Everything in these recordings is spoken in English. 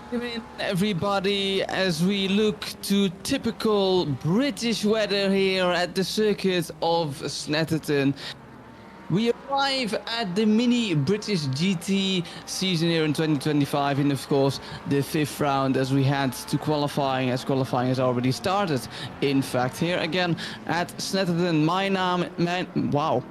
Welcome in, everybody, as we look to typical British weather here at the circuit of Snetterton. We arrive at the mini British GT season here in 2025, and of course the fifth round as we head to qualifying, as qualifying has already started. In fact, here again at Snetterton, wow,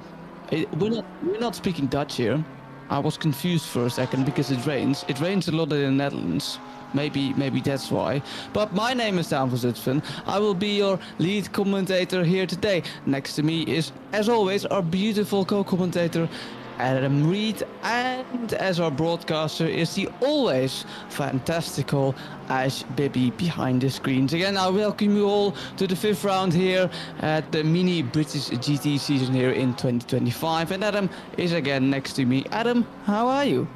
we're not speaking Dutch here. I was confused for a second because it rains. It rains a lot in the Netherlands. Maybe that's why. But my name is Daan van Zutphen. I will be your lead commentator here today. Next to me is, as always, our beautiful co-commentator Adam Reed, and as our broadcaster is the always fantastical Ash Bibby behind the screens. Again, I welcome you all to the fifth round here at the mini British GT season here in 2025. And Adam is again next to me. Adam, how are you?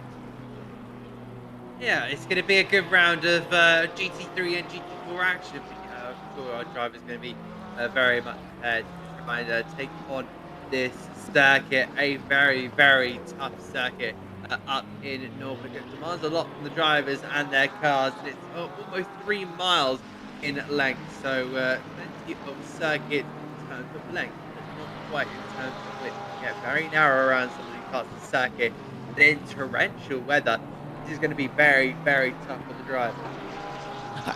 Yeah, it's going to be a good round of GT3 and GT4 action. I'm sure our driver's going to be very much prepared to try and take on this circuit, a very, very tough circuit up in Norfolk. It demands a lot from the drivers and their cars, and it's almost 3 miles in length, so plenty of circuit in terms of length, but not quite in terms of width. Yeah, very narrow around some of these parts of the circuit. Then torrential weather. This is going to be very, very tough for the driver.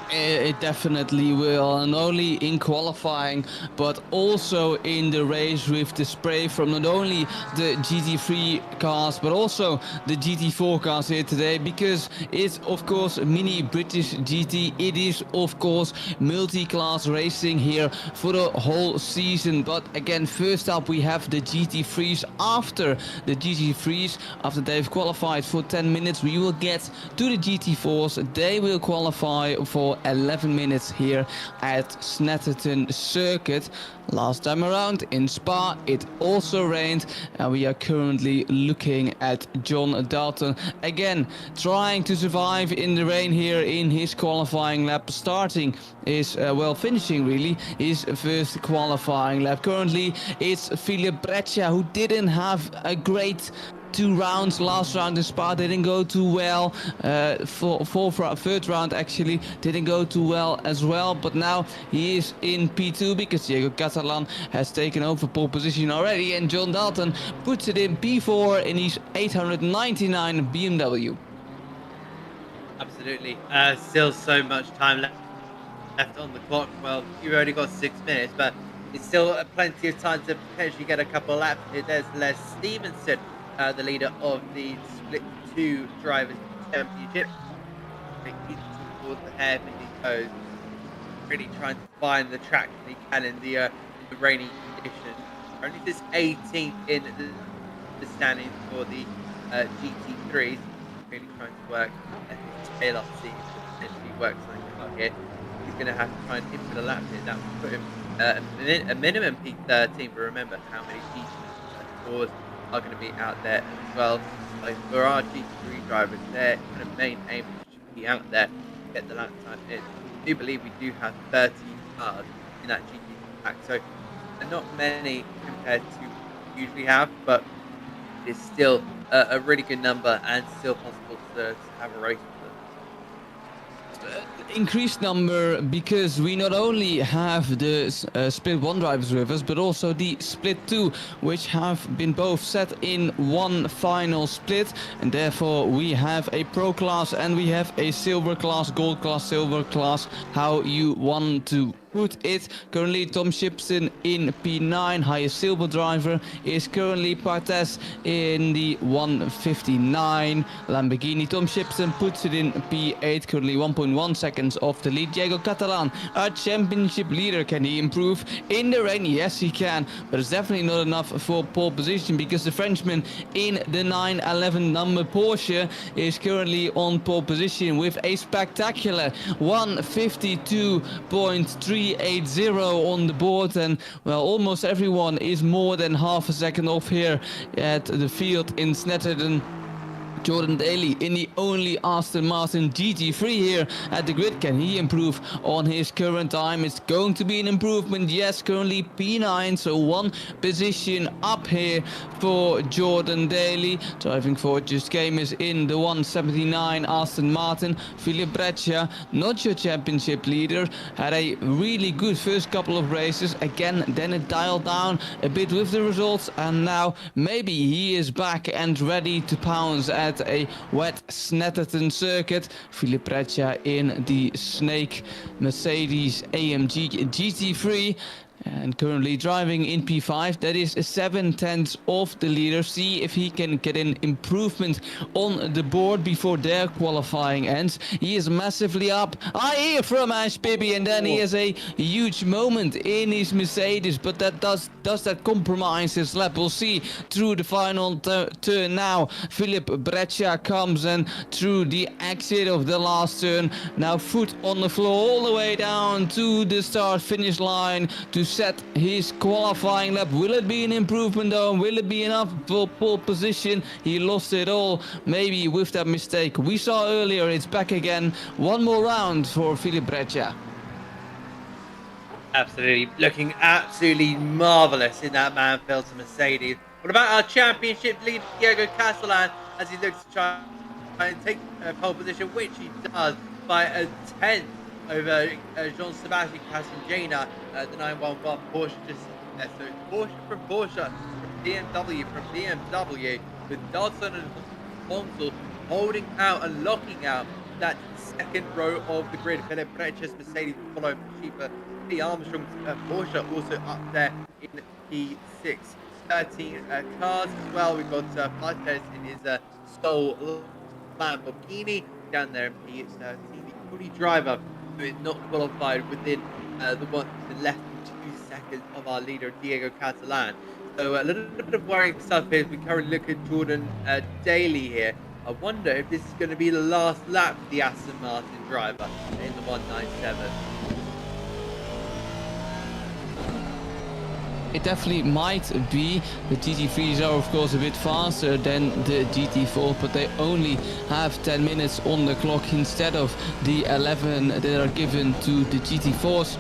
It definitely will, and only in qualifying, but also in the race with the spray from not only the GT3 cars, but also the GT4 cars here today, because it's of course mini British GT. It is of course multi-class racing here for the whole season. But again, first up we have the GT3s. After the GT3s, after they've qualified for 10 minutes, we will get to the GT4s. They will qualify for 11 minutes here at Snetterton Circuit. Last time around in Spa it also rained, and we are currently looking at John Dalton again trying to survive in the rain here in his qualifying lap, finishing really his first qualifying lap. Currently it's Philip Breccia, who didn't have a great 2 rounds. Last round in Spa didn't go too well. Third round actually didn't go too well as well. But now he is in P2 because Diego Catalan has taken over pole position already, and John Dalton puts it in P4 in his 899 BMW. Absolutely. Still so much time left on the clock. Well, you've only got 6 minutes, but it's still plenty of time to potentially get a couple of laps. There's Les Stevenson, the leader of the Split 2 Drivers' Championship. He's towards the hairpin he goes, really trying to find the track that he can in the rainy conditions. Only this 18th in the standings for the GT3s. Really trying to work his tail off, see if potentially works something out here. He's going to have to try and hit for the lap here. That will put him a minimum P13, but remember how many GT4s are going to be out there as well. Like for our GT3 drivers, their kind of main aim is to be out there, get the lap time in. I do believe we do have 30 cars in that GT pack, so not many compared to what we usually have, but it's still a really good number and still possible to have a race with them. Increased number because we not only have the Split 1 drivers with us, but also the Split 2, which have been both set in one final split, and therefore we have a Pro class and we have a Silver class, Gold class, Silver class, how you want to put it. Currently Tom Shipton in P9, highest silver driver is currently Partes in the 159 Lamborghini. Tom Shipton puts it in P8, currently 1.1 seconds off the lead. Diego Catalan, our championship leader, can he improve in the rain? Yes he can, but it's definitely not enough for pole position, because the Frenchman in the 911 number Porsche is currently on pole position with a spectacular 152.380 on the board, and well, almost everyone is more than half a second off here at the field in Snetterton. Jordan Daly in the only Aston Martin GT3 here at the grid. Can he improve on his current time? It's going to be an improvement. Yes, currently P9, so one position up here for Jordan Daly. Driving for Just Game is in the 179 Aston Martin. Philip Breccia, not your championship leader, had a really good first couple of races. Again, then it dialed down a bit with the results, and now maybe he is back and ready to pounce at a wet Snetterton circuit. Philip Breccia in the Snake Mercedes AMG GT3 and currently driving in P5. That is 7/10 of the leader. See if he can get an improvement on the board before their qualifying ends. He is massively up. I hear from Ash Bibi, and then he has a huge moment in his Mercedes, but that does that compromise his lap? We'll see through the final turn now. Philip Breccia comes in through the exit of the last turn. Now foot on the floor all the way down to the start finish line to set his qualifying lap. Will it be an improvement though? Will it be enough for pole position? He lost it all maybe with that mistake we saw earlier. It's back again. One more round for Philip Breccia. Absolutely, looking absolutely marvellous in that Manfield Mercedes. What about our championship lead, Diego Catalan, as he looks to try and take pole position, which he does by a 10th over Jean-Sebastian Casangena, the 911 Porsche. So Porsche from BMW, with Dodson and Fonsel holding out and locking out that second row of the grid. Philip Breccia's Mercedes followed by the Armstrong's Porsche also up there in P6. 13 cars as well. We've got Plastes in his Soul Lamborghini down there in P13. The only driver who is not qualified within the less than 2 seconds of our leader Diego Catalan. So a little bit of worrying stuff here as we currently look at Jordan Daly here. I wonder if this is going to be the last lap for the Aston Martin driver in the 197. It definitely might be. The GT3s are of course a bit faster than the GT4, but they only have 10 minutes on the clock instead of the 11 that are given to the GT4s.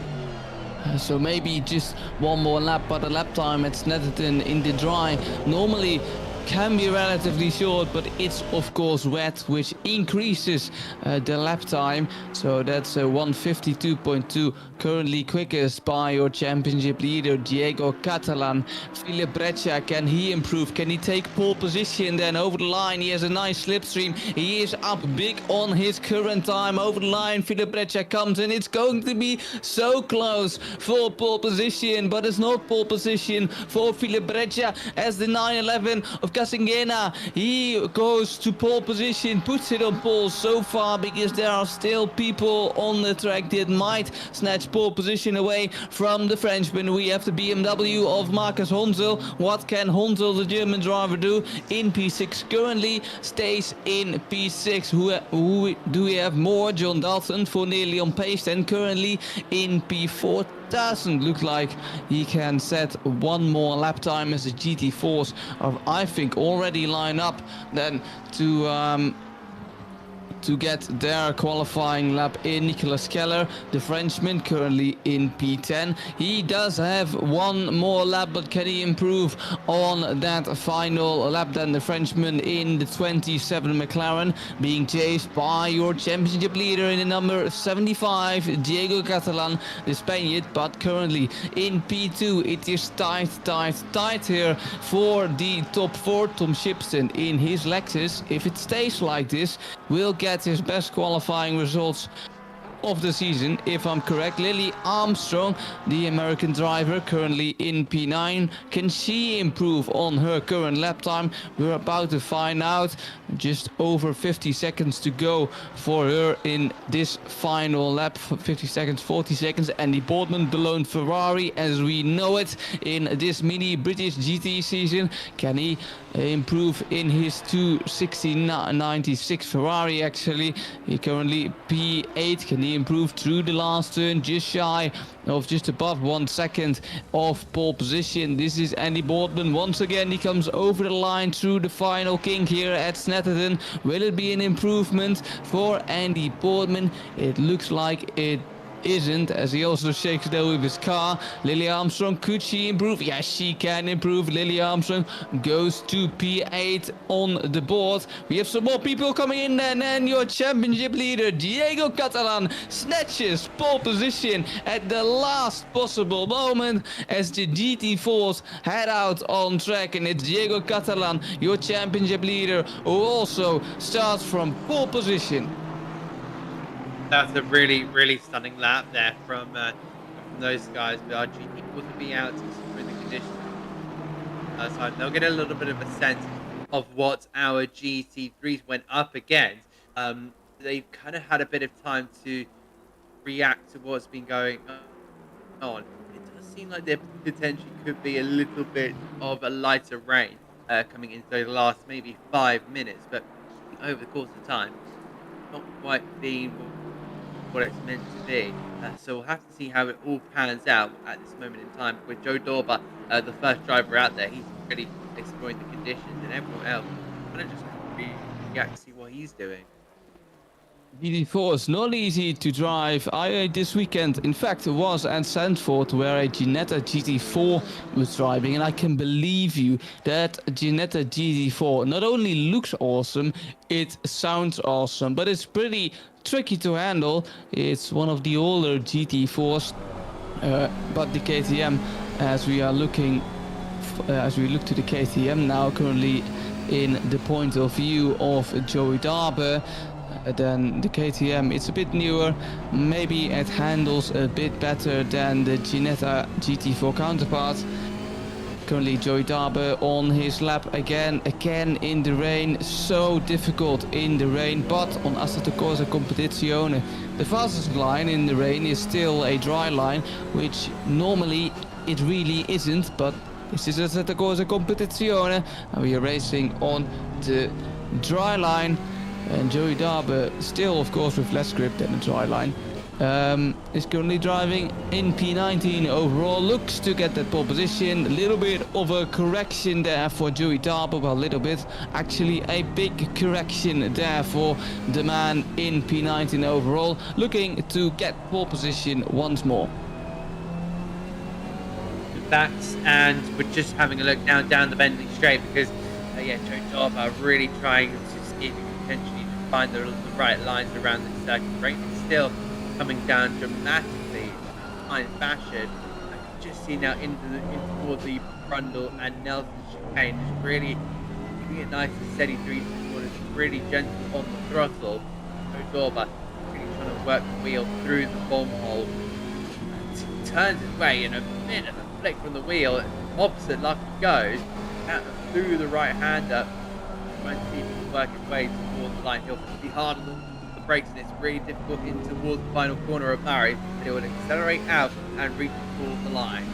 So maybe just one more lap, but the lap time at Snetterton in the dry normally can be relatively short, but it's of course wet, which increases the lap time. So that's 152.2, currently quickest by your championship leader Diego Catalan. Philip Breccia, can he improve? Can he take pole position then over the line? He has a nice slipstream. He is up big on his current time over the line. Philip Breccia comes in. It's going to be so close for pole position, but it's not pole position for Philip Breccia as the 911 of Casangena. He goes to pole position, puts it on pole so far because there are still people on the track that might snatch pole position away from the Frenchman. We have the BMW of Marcus Honsel. What can Honsel, the German driver, do in P6? Currently stays in P6. Who do we have more? John Dalton for nearly on pace and currently in P4. Doesn't look like he can set one more lap time as the GT4s are, I think, already lined up then to get their qualifying lap in. Nicolas Keller, the Frenchman, currently in P10. He does have one more lap, but can he improve on that final lap? Then the Frenchman in the 27 McLaren, being chased by your championship leader in the number 75, Diego Catalan, the Spaniard, but currently in P2. It is tight here for the top four. Tom Shipston in his Lexus, if it stays like this, will get his best qualifying results of the season, if I'm correct. Lily Armstrong, the American driver, currently in P9. Can she improve on her current lap time? We're about to find out. Just over 50 seconds to go for her in this final lap. 50 seconds, 40 seconds. Andy Boardman, the lone Ferrari as we know it in this mini British GT season. Can he improve in his 260.96 Ferrari. Actually, he currently P8. Can he improve through the last turn, just shy of just above 1 second of pole position? This is Andy Boardman once again. He comes over the line through the final kink here at Snetterton. Will it be an improvement for Andy Boardman? It looks like it isn't, as he also shakes it with his car. Lily Armstrong, could she improve? Yes, she can improve. Lily Armstrong goes to P8 on the board. We have some more people coming in then, and your championship leader Diego Catalan snatches pole position at the last possible moment as the GT4s head out on track, and it's Diego Catalan, your championship leader, who also starts from pole position. That's a really stunning lap there from those guys. But our GT will be out in the conditions. So they'll get a little bit of a sense of what our GT3s went up against. They've kind of had a bit of time to react to what's been going on. It does seem like there potentially could be a little bit of a lighter rain coming into the last maybe 5 minutes, but over the course of time, not quite being what it's meant to be. So we'll have to see how it all pans out at this moment in time. With Joe Dorber, the first driver out there, he's really exploring the conditions, and everyone else kind of just react to see what he's doing. GT4 is not easy to drive. I this weekend, in fact, was at Sandford where a Ginetta GT4 was driving, and I can believe you that Ginetta GT4 not only looks awesome, it sounds awesome, but it's pretty tricky to handle. It's one of the older GT4s, but the KTM, as we look to the KTM now, currently in the point of view of Joey Darber, then the KTM, it's a bit newer. Maybe it handles a bit better than the Ginetta GT4 counterpart. Currently Joey Darber on his lap again in the rain. So difficult in the rain, but on Assetto Corsa Competizione, the fastest line in the rain is still a dry line, which normally it really isn't, but this is Assetto Corsa Competizione, and we are racing on the dry line. And Joey Darber, still of course with less grip than the dry line, is currently driving in P19 overall. Looks to get that pole position. A little bit of a correction there for Joey Darber. Well, a little bit, actually a big correction there for the man in P19 overall, looking to get pole position once more. That's, and we're just having a look down the bending straight, because Joey Darber really trying to see if he can potentially find the right lines around the circuit. Rain is still coming down dramatically in fine fashion. I can just see now in towards the Brundle and Nelson chicane, just really keeping it nice and steady through each corner, really gentle on the throttle. Joey Darber really trying to work the wheel through the bomb hole. Turns his way in a bit of a flick from the wheel, opposite luck goes, out through the right hander, trying to see if he can work his way towards the line. He'll be hard on the brakes, and it's really difficult in towards the final corner of Barry, but he will accelerate out and reach towards the line.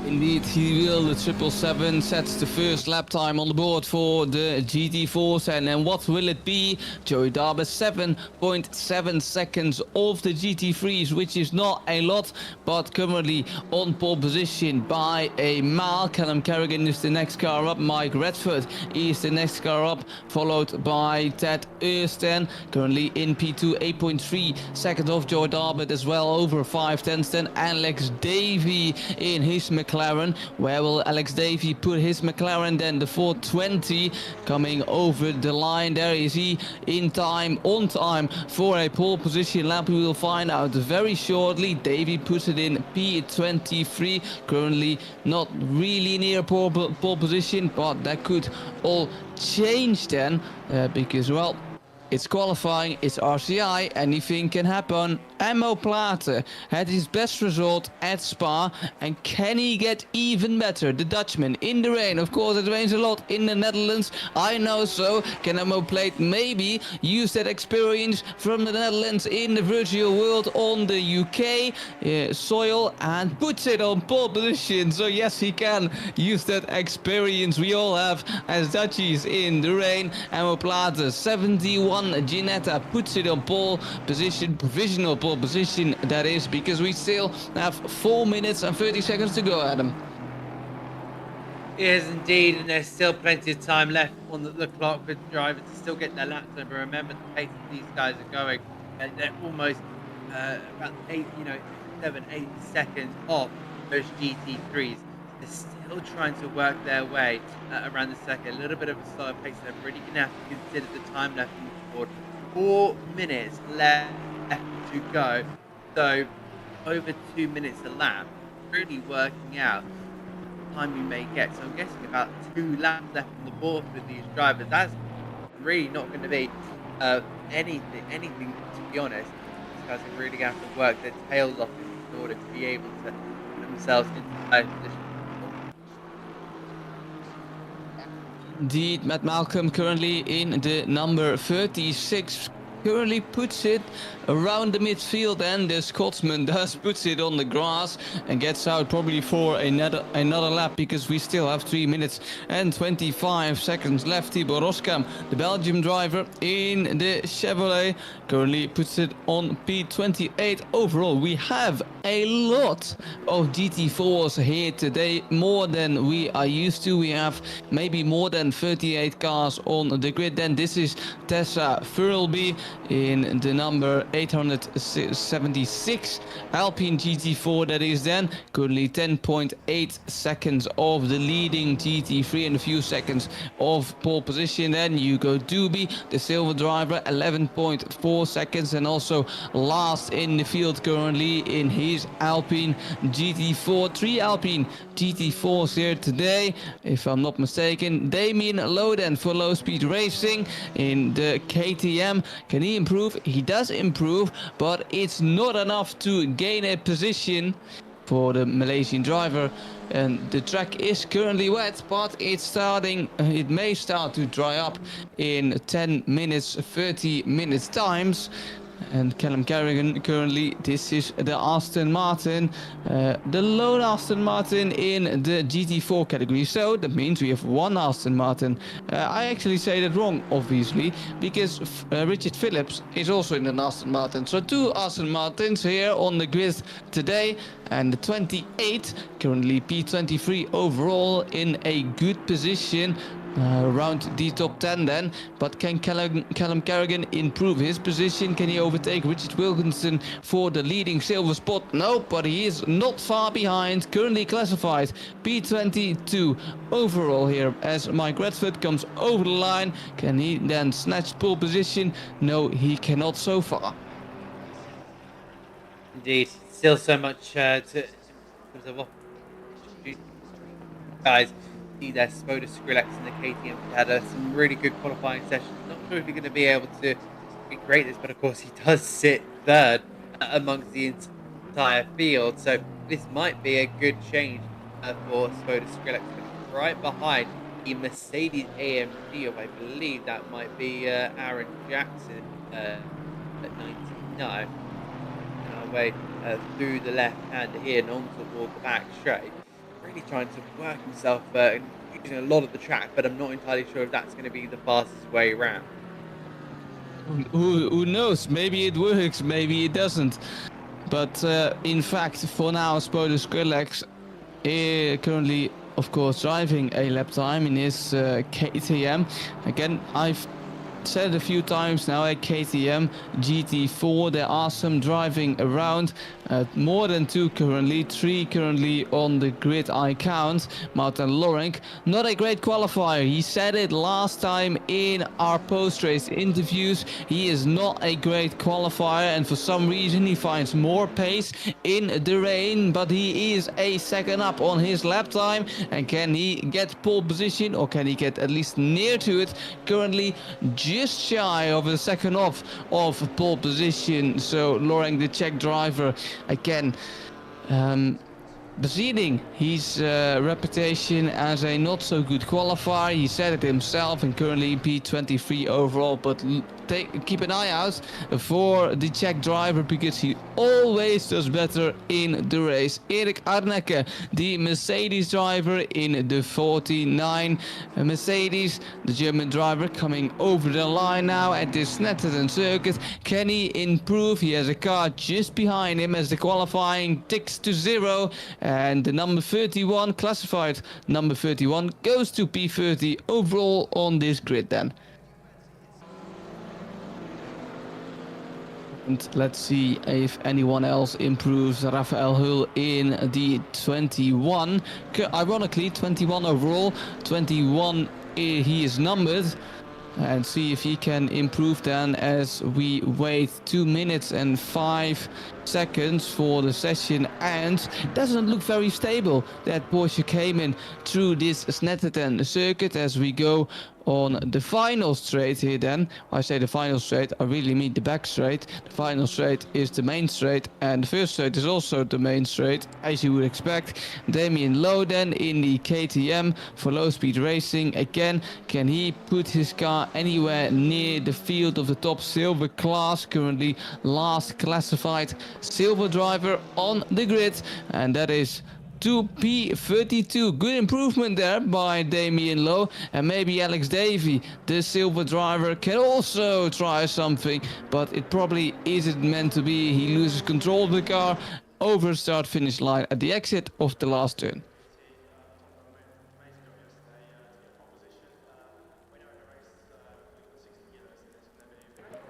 Indeed, he will. The 777 sets the first lap time on the board for the GT4s, and then what will it be? Joey Darber 7.7 seconds off the GT3s, which is not a lot, but currently on pole position by a mile. Callum Kerrigan is the next car up. Mike Redford is the next car up, followed by Ted Ersten, currently in P2, 8.3 seconds off Joey Darber as well, over 5 tenths. Then Alex Davey in his McLaren. Where will Alex Davey put his McLaren then? The 420 coming over the line. There is he in time, on time for a pole position lap. We will find out very shortly. Davey puts it in P23, currently not really near pole position, but that could all change then, because well, It's qualifying, it's RCI, anything can happen. Emo Plate had his best result at Spa, and can he get even better? The Dutchman in the rain, of course it rains a lot in the Netherlands, I know so. Can Emo Plate maybe use that experience from the Netherlands in the virtual world on the UK soil and puts it on pole position? So yes, he can use that experience we all have as Dutchies in the rain. Emo Plate 71. Ginetta puts it on pole position, provisional pole position that is, because we still have 4 minutes and 30 seconds to go, Adam. Yes, indeed, and there's still plenty of time left on the clock for drivers to still get their laps over. Remember the pace that these guys are going, and they're almost about 7-8 seconds off those GT3s. They're still trying to work their way around the circuit. A little bit of a slower pace. They're really going to have to consider the time left on the board. 4 minutes left to go. So over 2 minutes a lap. Really working out the time you may get. So I'm guessing about 2 laps left on the board for these drivers. That's really not going to be anything to be honest. These guys are really going to have to work their tails off in order to be able to put themselves into the position. Indeed, Matt Malcolm currently in the number 36 currently puts it around the midfield, and the Scotsman puts it on the grass and gets out probably for another lap, because we still have 3 minutes and 25 seconds left. Thibaut Roskam, the Belgium driver in the Chevrolet, currently puts it on P28. Overall, we have a lot of GT4s here today, more than we are used to. We have maybe more than 38 cars on the grid. Then this is Tessa Furlby in the number 876 Alpine GT4, that is then currently 10.8 seconds of the leading GT3 and a few seconds of pole position. Then you go Doobie, the silver driver, 11.4 seconds, and also last in the field currently in his Alpine GT4. 3 Alpine GT4s here today, if I'm not mistaken. Damien Loden for Low Speed Racing in the KTM. Can he improve? He does improve, but it's not enough to gain a position for the Malaysian driver. And the track is currently wet, but it may start to dry up in 10 minutes, 30 minutes times. And Callum Carrigan currently, this is the Aston Martin, the lone Aston Martin in the GT4 category. So that means we have 1 Aston Martin. I actually say that wrong, obviously, because Richard Phillips is also in an Aston Martin. So 2 Aston Martins here on the grid today, and the 28 currently P23 overall in a good position. Around the top 10 then, but can Callum Carrigan improve his position? Can he overtake Richard Wilkinson for the leading silver spot? No, but he is not far behind, currently classified P22 overall here as Mike Redford comes over the line. Can he then snatch pole position? No, he cannot so far. Indeed, still so much to guys. See their Spoda Skrillex in the KTM had some really good qualifying sessions. Not sure if you're going to be able to recreate this, but of course he does sit third amongst the entire field. So this might be a good change for Spoda Skrillex, right behind the Mercedes AMG of, I believe that might be Aaron Jackson at 99. Our way through the left hand here and on toward the back straight. Really trying to work himself using a lot of the track, but I'm not entirely sure if that's going to be the fastest way around. Who knows? Maybe it works, maybe it doesn't. But in fact, for now, Spoda Skrillex currently, of course, driving a lap time in his KTM. Again, I've said a few times now, at KTM GT4 there are some driving around, more than 2 currently, 3 currently on the grid I count. Martin Lorenk, not a great qualifier, he said it last time in our post-race interviews. He is not a great qualifier, and for some reason he finds more pace in the rain, but he is a second up on his lap time. And can he get pole position, or can he get at least near to it? Currently just shy of a second off of pole position. So lowering the Czech driver again, Bezeding his reputation as a not so good qualifier. He said it himself, and currently P23 overall, but keep an eye out for the Czech driver, because he always does better in the race. Erik Arnecke, the Mercedes driver in the 49 Mercedes, the German driver, coming over the line now at this Snetterton circuit. Can he improve? He has a car just behind him as the qualifying ticks to 0, and the number 31, classified number 31, goes to P30 overall on this grid then. And let's see if anyone else improves. Rafael Hull in the 21. Ironically, 21 overall. 21 he is numbered. And see if he can improve then as we wait 2 minutes and 5 seconds for the session, and doesn't look very stable. That Porsche came in through this Snetterton circuit as we go on the final straight here then. I say the final straight, I really mean the back straight. The final straight is the main straight, and the first straight is also the main straight, as you would expect. Damien Lowe then in the KTM for low speed racing. Again, can he put his car anywhere near the field of the top silver class? Currently last classified silver driver on the grid, and that is to P32. Good improvement there by Damien Lowe, and maybe Alex Davey, the silver driver, can also try something, but it probably isn't meant to be. He loses control of the car over start finish line at the exit of the last turn.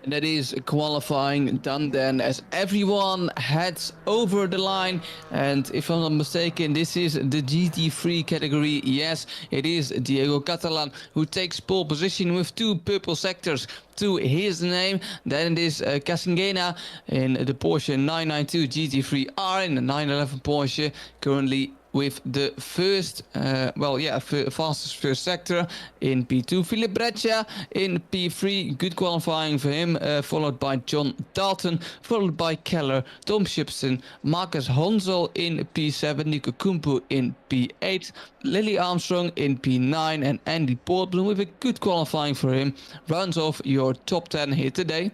And that is qualifying done then, as everyone heads over the line. And if I'm not mistaken, this is the GT3 category. Yes, it is Diego Catalan who takes pole position with 2 purple sectors to his name. Then it is Casingena in the Porsche 992 GT3R in the 911 Porsche, currently with the first, fastest first sector in P2. Philip Breccia in P3, good qualifying for him, followed by John Dalton, followed by Keller, Tom Shipson, Marcus Honsel in P7, Nico Kumpu in P8, Lily Armstrong in P9, and Andy Portman with a good qualifying for him rounds off your top 10 here today.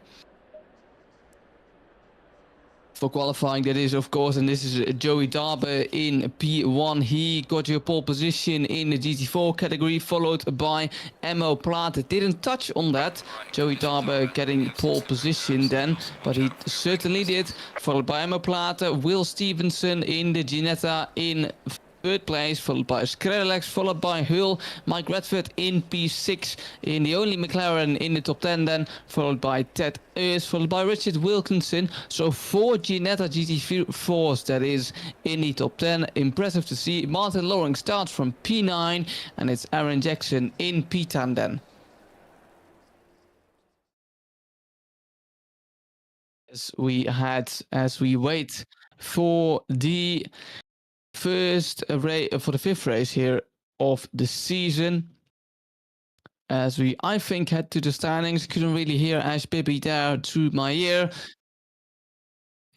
For qualifying, that is, of course, and this is Joey Darber in P1. He got your pole position in the GT4 category, followed by Emo Plata. Didn't touch on that, Joey Darber getting pole position then, but he certainly did. Followed by Emo Plata, Will Stevenson in the Ginetta in third place, followed by Skrillex, followed by Hull, Mike Redford in P6 in the only McLaren in the top 10 then, followed by Ted Earth, followed by Richard Wilkinson. So 4 Ginetta GT4s that is in the top 10. Impressive to see. Martin Loring starts from P9, and it's Aaron Jackson in P10 then. As we wait for the first race, for the 5th race here of the season, as we, I think, head to the standings. Couldn't really hear Ash Bibi there through my ear.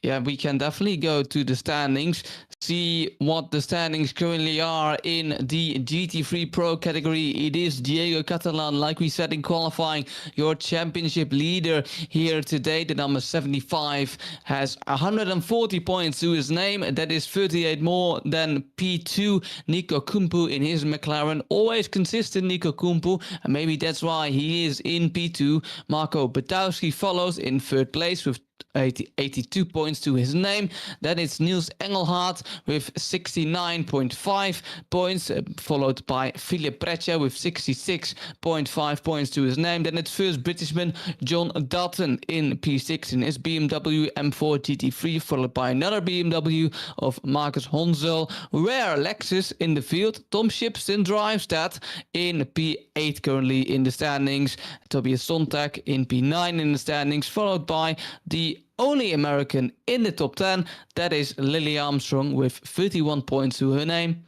Yeah, we can definitely go to the standings, see what the standings currently are in the GT3 Pro category. It is Diego Catalan, like we said in qualifying, your championship leader here today. The number 75 has 140 points to his name. That is 38 more than P2 Nico Kumpu in his McLaren. Always consistent Nico Kumpu, and maybe that's why he is in P2. Marco Batowski follows in 3rd place with 82 points to his name. Then it's Niels Engelhardt with 69.5 points, followed by Philip Breccia with 66.5 points to his name. Then it's first Britishman John Dalton in P6 in his BMW M4 GT3, followed by another BMW of Marcus Honsel. Rare Lexus in the field. Tom Shipson drives that in P8 currently in the standings. Tobias Sontag in P9 in the standings, followed by the only American in the top 10, that is Lily Armstrong with 31 points to her name.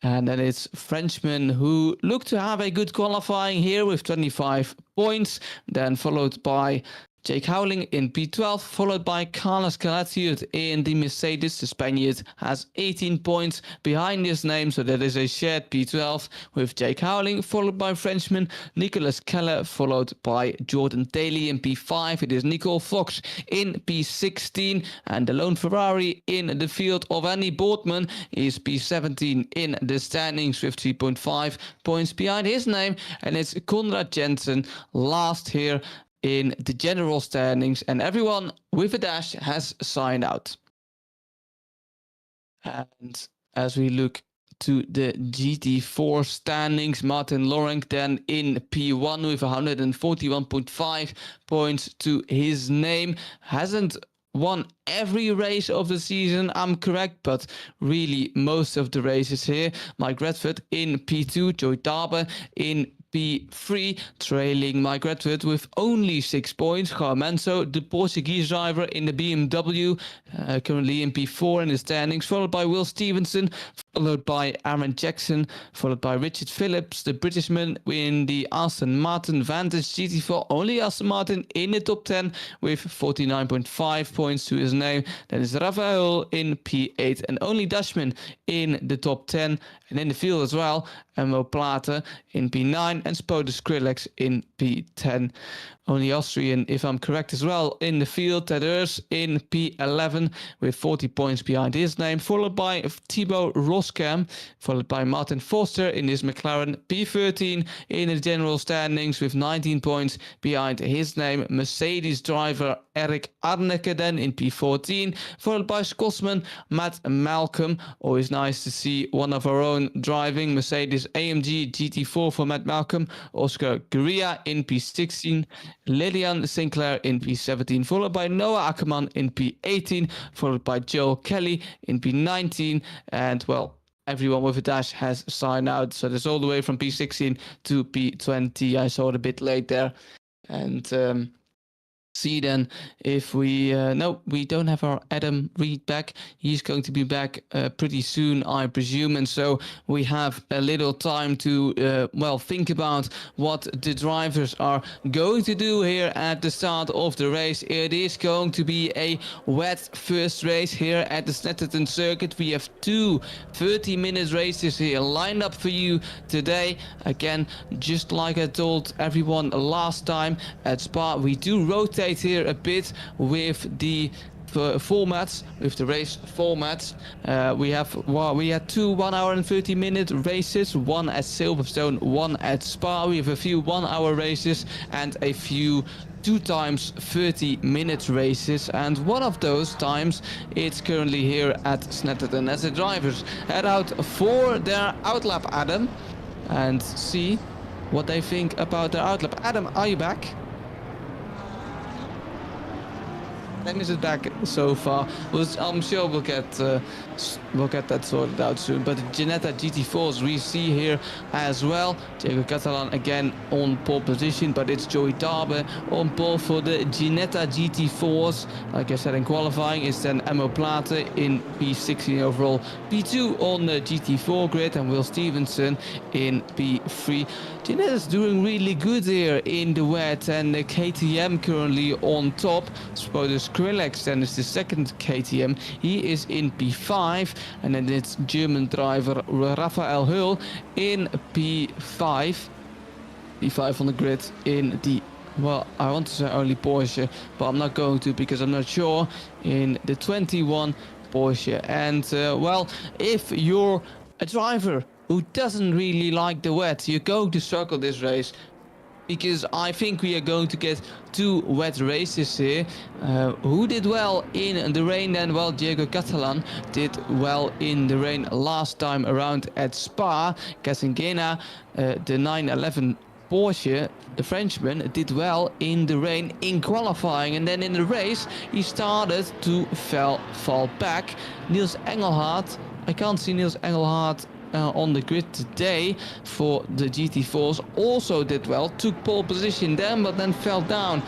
And then it's Frenchmen who look to have a good qualifying here with 25 points, then followed by Jake Howling in P12, followed by Carlos Calaciud in the Mercedes. The Spaniard has 18 points behind his name, so that is a shared P12 with Jake Howling, followed by Frenchman Nicolas Keller, followed by Jordan Daly in P5. It is Nicole Fox in P16, and the lone Ferrari in the field of Andy Boardman is P17 in the standings with 3.5 points behind his name, and it's Konrad Jensen last here in the general standings, and everyone with a dash has signed out. And as we look to the GT4 standings, Martin Lorenk then in P1 with 141.5 points to his name. Hasn't won every race of the season, I'm correct, but really most of the races here. Mike Redford in P2, Joey Darber in P3, trailing Mike Redford with only 6 points. Joao Manso, the Portuguese driver in the BMW, currently in P4 in the standings, followed by Will Stevenson, followed by Aaron Jackson, followed by Richard Phillips, the Britishman in the Aston Martin Vantage GT4. Only Aston Martin in the top 10 with 49.5 points to his name. Then is Rafael in P8, and only Dutchman in the top 10, and in the field as well, Emo Plata in P9 and Spoda Skrillex in P10. Only Austrian, if I'm correct as well, in the field, Ted Urs in P11 with 40 points behind his name, followed by Thibaut Roskam, followed by Martin Foster in his McLaren, P13 in the general standings with 19 points behind his name. Mercedes driver Eric Arneke then in P14, followed by Scotsman Matt Malcolm. Always nice to see one of our own driving. Mercedes AMG GT4 for Matt Malcolm. Oscar Guria in P16. Lillian Sinclair in P17, followed by Noah Ackerman in P18, followed by Joel Kelly in P19, and well, everyone with a dash has signed out, so that's all the way from P16 to P20. I saw it a bit late there, and see then if we no, we don't have our Adam Reed back. He's going to be back pretty soon, I presume, and so we have a little time to well, think about what the drivers are going to do here at the start of the race. It is going to be a wet first race here at the Snetterton circuit. We have two 30-minute races here lined up for you today. Again, just like I told everyone last time at Spa, we do rotate here a bit with the formats, with the race formats. We had two 1 hour and 30-minute races, one at Silverstone, one at Spa. We have a few 1 hour races and a few 2 times 30-minute races, and one of those times it's currently here at Snetterton as the drivers head out for their outlap, Adam, and see what they think about their outlap. Adam, are you back? Dennis is back so far. I'm sure we'll get that sorted out soon. But the Ginetta GT4s we see here as well. Diego Catalan again on pole position, but it's Joey Darber on pole for the Ginetta GT4s. Like I said in qualifying, it's then Emo Plata in P16 overall, P2 on the GT4 grid, and Will Stevenson in P3. Ginetta's doing really good here in the wet, and the KTM currently on top. Spoda Skrillex then is the second KTM. He is in P5, and then it's German driver Raphael Hull in P5. P5 on the grid in the, well, I want to say only Porsche, but I'm not going to because I'm not sure, in the 21 Porsche. And well, if you're a driver who doesn't really like the wet, you're going to struggle this race, because I think we are going to get 2 wet races here. Who did well in the rain then? Well, Diego Catalan did well in the rain last time around at Spa. Casingena, the 911 Porsche, the Frenchman, did well in the rain in qualifying, and then in the race he started to fall back. Niels Engelhardt, I can't see Niels Engelhardt on the grid today for the GT4s, also did well, took pole position then, but then fell down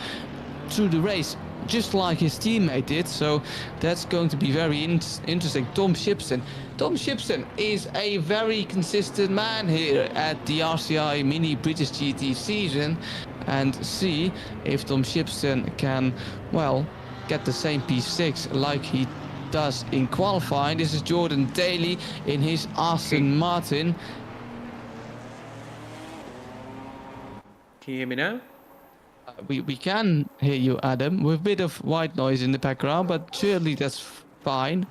through the race. just like his teammate did. So that's going to be very interesting. Tom Shipson. Tom Shipson is a very consistent man here at the RCI Mini British GT season, and see if Tom Shipson can, well, get the same P6 like he does in qualifying. This is Jordan Daly in his Aston Martin. Can you hear me now? We can hear you, Adam, with a bit of white noise in the background, but surely that's fine.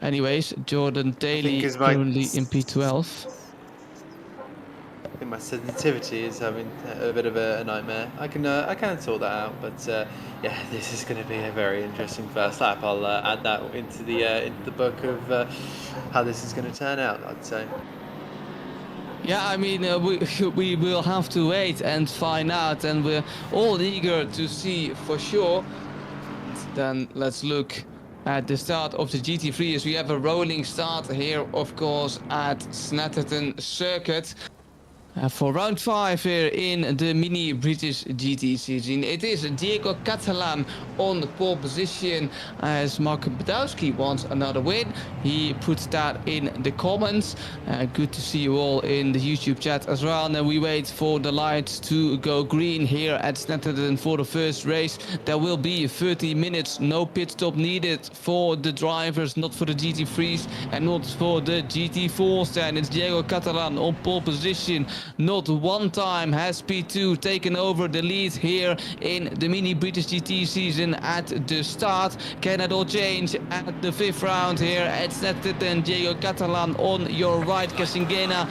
Anyways, Jordan Daly currently in P12. I think my sensitivity is having a bit of a nightmare. I can sort that out, but yeah, this is going to be a very interesting first lap. I'll add that into the book of how this is going to turn out, I'd say. Yeah, I mean, we will have to wait and find out, and we're all eager to see for sure. Then let's look at the start of the GT3 as we have a rolling start here, of course, at Snetterton circuit. For round 5 here in the Mini British GT season, it is Diego Catalan on the pole position, as Mark Badowski wants another win. He puts that in the comments. Good to see you all in the YouTube chat as well. And then we wait for the lights to go green here at Snetterton for the first race. There will be 30 minutes, no pit stop needed for the drivers, not for the GT3s and not for the GT4s. And it's Diego Catalan on pole position. Not one time has P2 taken over the lead here in the Mini British GT season at the start. Can it all change at the 5th round here at Snetterton? Diego Catalan on your right, Casingena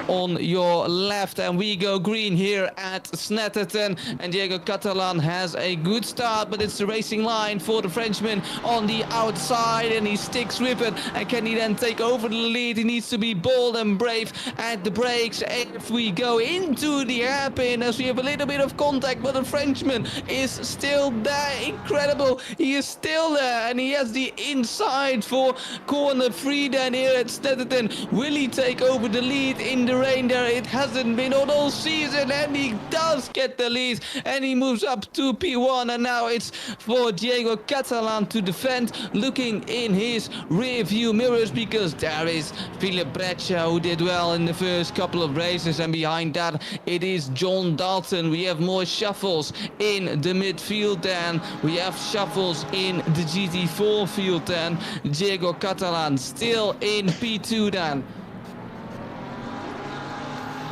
on your left, and we go green here at Snetterton. And Diego Catalan has a good start, but it's the racing line for the Frenchman on the outside, and he sticks with it. And can he then take over the lead? He needs to be bold and brave at the brakes. If we go into the hairpin, as we have a little bit of contact, but the Frenchman is still there. Incredible, he is still there, and he has the inside for corner 3 then here at Snetterton. Will he take over the lead in the rain there? It hasn't been on all season, and he does get the lead, and he moves up to P1, and now it's for Diego Catalan to defend, looking in his rear view mirrors, because there is Philip Breccia, who did well in the first couple of races, and behind that it is John Dalton. We have more shuffles in the midfield, then we have shuffles in the GT4 field, then Diego Catalan still in P2 then.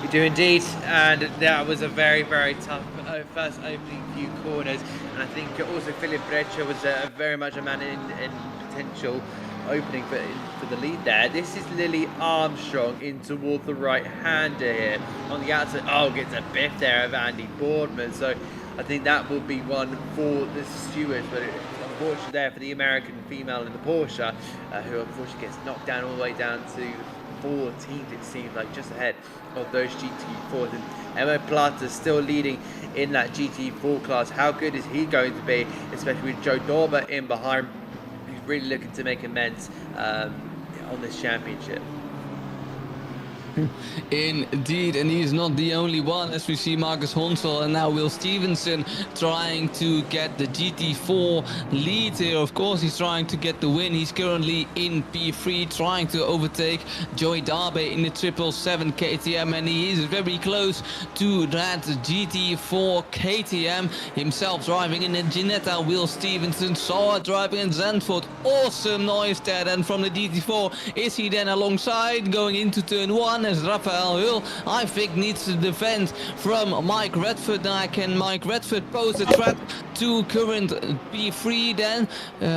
We do indeed, and that was a very, very tough first opening few corners, and I think also Philip Breccia was very much a man in potential opening for the lead there. This is Lily Armstrong in toward the right-hander here. On the outside, gets a biff there of Andy Boardman, so I think that will be one for the stewards, but unfortunately there for the American female in the Porsche, who unfortunately gets knocked down all the way down to 14th, it seems like, just ahead of those GT4s. And Emma Plata still leading in that GT4 class. How good is he going to be, especially with Joe Dorber in behind, who's really looking to make amends on this championship? Indeed, and he is not the only one, as we see Marcus Honsel and now Will Stevenson trying to get the GT4 lead here. Of course, he's trying to get the win. He's currently in P3, trying to overtake Joey Darby in the 777 KTM, and he is very close to that GT4 KTM. Himself driving in a Ginetta. Will Stevenson saw it driving in Zandvoort. Awesome noise there then from the GT4. Is he then alongside going into turn 1? As Raphael Hull, I think, needs to defend from Mike Redford. Now can Mike Redford pose a threat to current P3 then?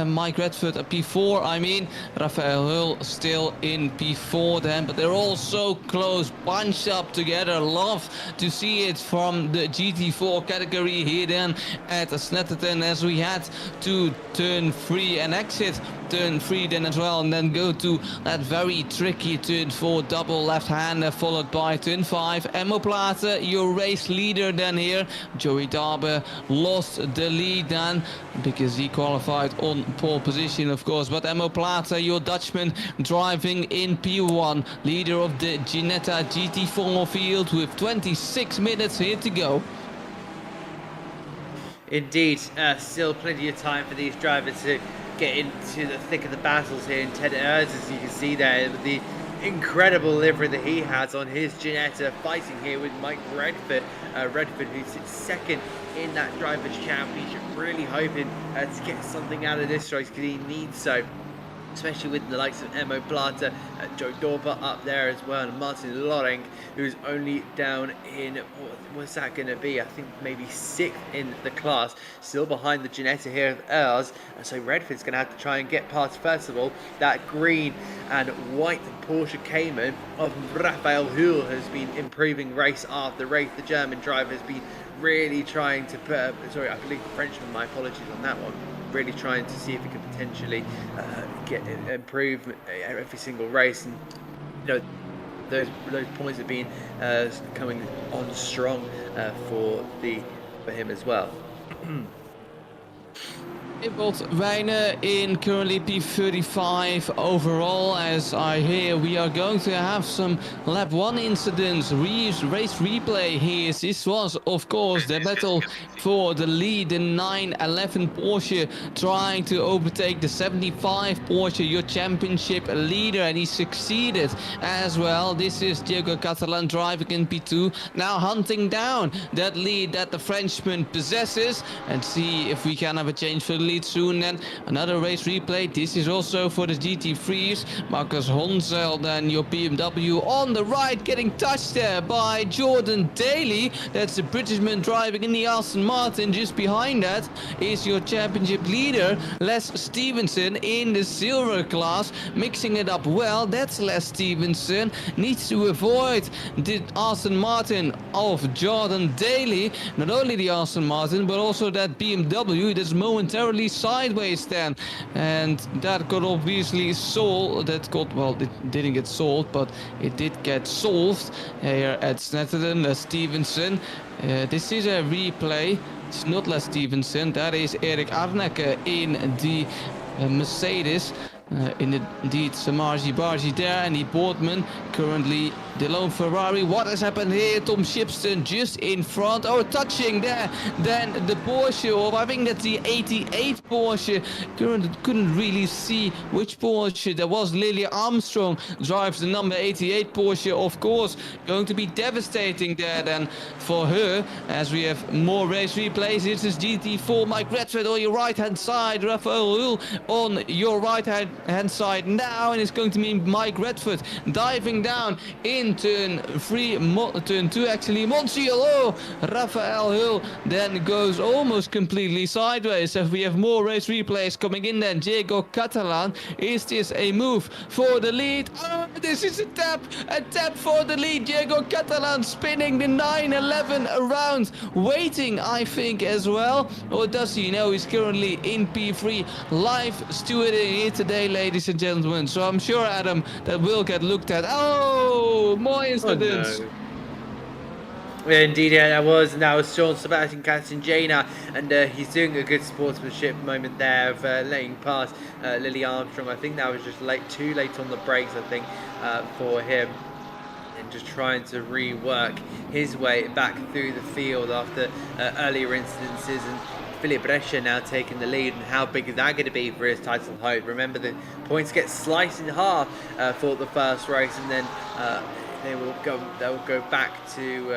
Mike Redford at P4, I mean. Raphael Hull still in P4 then, but they're all so close, bunched up together. Love to see it from the GT4 category here then at Snetterton, as we had to turn 3 and exit turn 3 then as well, and then go to that very tricky turn 4 double left-hander, followed by turn 5. Emmo Plata, your race leader then here. Joey Darby lost the lead then because he qualified on pole position, of course, but Emmo Plata, your Dutchman, driving in P1, leader of the Ginetta GT4 field with 26 minutes here to go. Indeed, still plenty of time for these drivers to get into the thick of the battles here in Ted Ayres, as you can see there, with the incredible livery that he has on his Ginetta, fighting here with Mike Redford. Redford, who sits second in that Drivers' Championship, really hoping to get something out of this race because he needs so. Especially with the likes of Emo Plata, Joe Dorper up there as well, and Martin Loring, who's only down in, what's that going to be? I think maybe 6th in the class, still behind the Ginetta here of ours. And so Redford's going to have to try and get past, first of all, that green and white Porsche Cayman of Raphael Hull has been improving race after race. The German driver has been really trying to put, sorry, I believe the Frenchman, my apologies on that one, really trying to see if he could potentially improve every single race, and those points have been coming on strong for him as well. Bolt Wijnen in currently P35 overall. As I hear, we are going to have some lap 1 incidents, race replay here. This was of course the battle for the lead, the 911 Porsche trying to overtake the 75 Porsche, your championship leader, and he succeeded as well. This is Diego Catalan driving in P2, now hunting down that lead that the Frenchman possesses, and see if we can have a change for the lead soon. Then another race replay. This is also for the GT3s. Marcus Honsel, then your BMW on the right, getting touched there by Jordan Daly. That's the Britishman driving in the Aston Martin. Just behind that is your championship leader, Les Stevenson, in the silver class, mixing it up well. That's Les Stevenson. Needs to avoid the Aston Martin of Jordan Daly. Not only the Aston Martin, but also that BMW that's momentarily sideways then, and that got obviously solved. Well, it didn't get solved, but it did get solved here at Snetterton. Stevenson, this is a replay. It's not Les Stevenson, that is Erik Arneke in the Mercedes. Indeed, Samarji Barji there, and the Boardman currently the lone Ferrari. What has happened here? Tom Shipston just in front. Oh, touching there. Then the Porsche, or I think that's the 88 Porsche. Couldn't really see which Porsche that was. Lily Armstrong drives the number 88 Porsche, of course. Going to be devastating there then for her, as we have more race replays. This is GT4, Mike Redford on your right hand side, Raphael Hull on your right hand side now, and it's going to be Mike Redford diving down in turn 2 actually. Monsiolo, Raphael Hull then goes almost completely sideways. If we have more race replays coming in, then Diego Catalan, is this a move for the lead? Oh, this is a tap for the lead. Diego Catalan spinning the 911 around, waiting I think as well, or does he? No, he's currently in P3, live stewarding here today, ladies and gentlemen, so I'm sure, Adam, that will get looked at. Oh, more incidents. Oh, no. Indeed, yeah, that was Sean Sebastian Castanjena, and he's doing a good sportsmanship moment there of letting past Lily Armstrong. I think that was just too late on the brakes, I think, for him, and just trying to rework his way back through the field after earlier incidences. And Philip Brescia now taking the lead, and how big is that going to be for his title hope? Remember, the points get sliced in half for the first race, and then they will go back to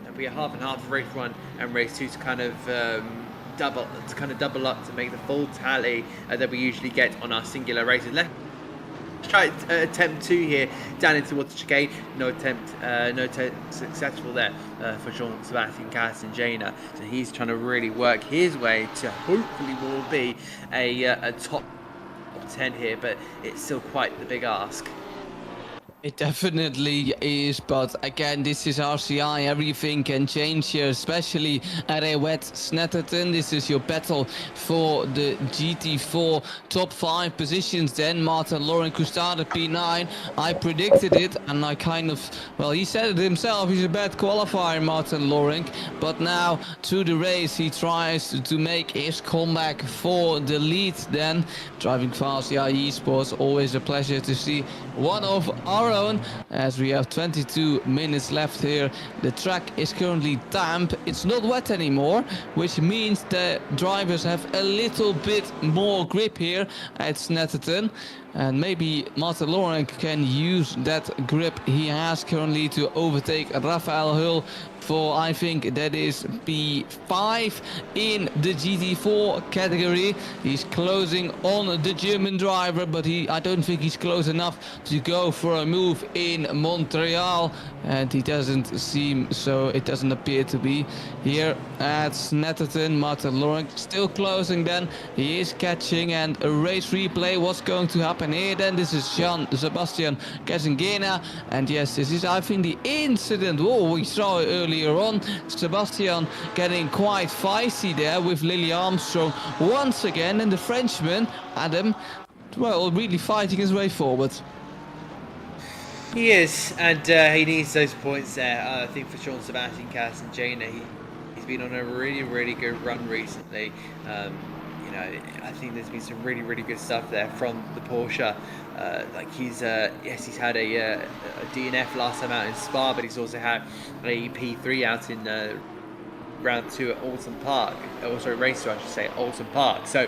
it'll be a half and half for race 1 and race 2 to kind of double up to make the full tally that we usually get on our singular races. Let's try attempt 2 here down into Water Chicane. No attempt successful there for Jean Sebastian Castanjena. So he's trying to really work his way to hopefully will be a top 10 here, but it's still quite the big ask. It definitely is, but again, this is RCI, everything can change here, especially at a wet Snetterton. This is your battle for the GT4 top 5 positions. Then Martin Loring who started P9. I predicted it, and I kind of, well, he said it himself, he's a bad qualifier, Martin Loring, but now through the race he tries to make his comeback for the lead. Then driving for RCI Esports, always a pleasure to see one of our own, as we have 22 minutes left here. The track is currently damp, it's not wet anymore, which means the drivers have a little bit more grip here at Snetterton. And maybe Martin Lorenk can use that grip he has currently to overtake Rafael Hull for, I think that is P5 in the GT4 category. He's closing on the German driver, but I don't think he's close enough to go for a move in Montreal, and he doesn't seem so. It doesn't appear to be here at Snetterton. Martin Lorenk still closing, then he is catching, and a race replay. What's going to happen here then? This is Sebastian Casengena, and yes, this is, I think, the incident we saw earlier on. Sebastian getting quite feisty there with Lily Armstrong once again, and the Frenchman Adam, well, really fighting his way forward. He is, and he needs those points there. I think for Sean Sebastian Casengena, he's been on a really good run recently. You know, I think there's been some really good stuff there from the Porsche. Like he's had a DNF last time out in Spa, but he's also had a P3 out in round 2 at Alton Park. Also race 2, I should say, at Alton Park. So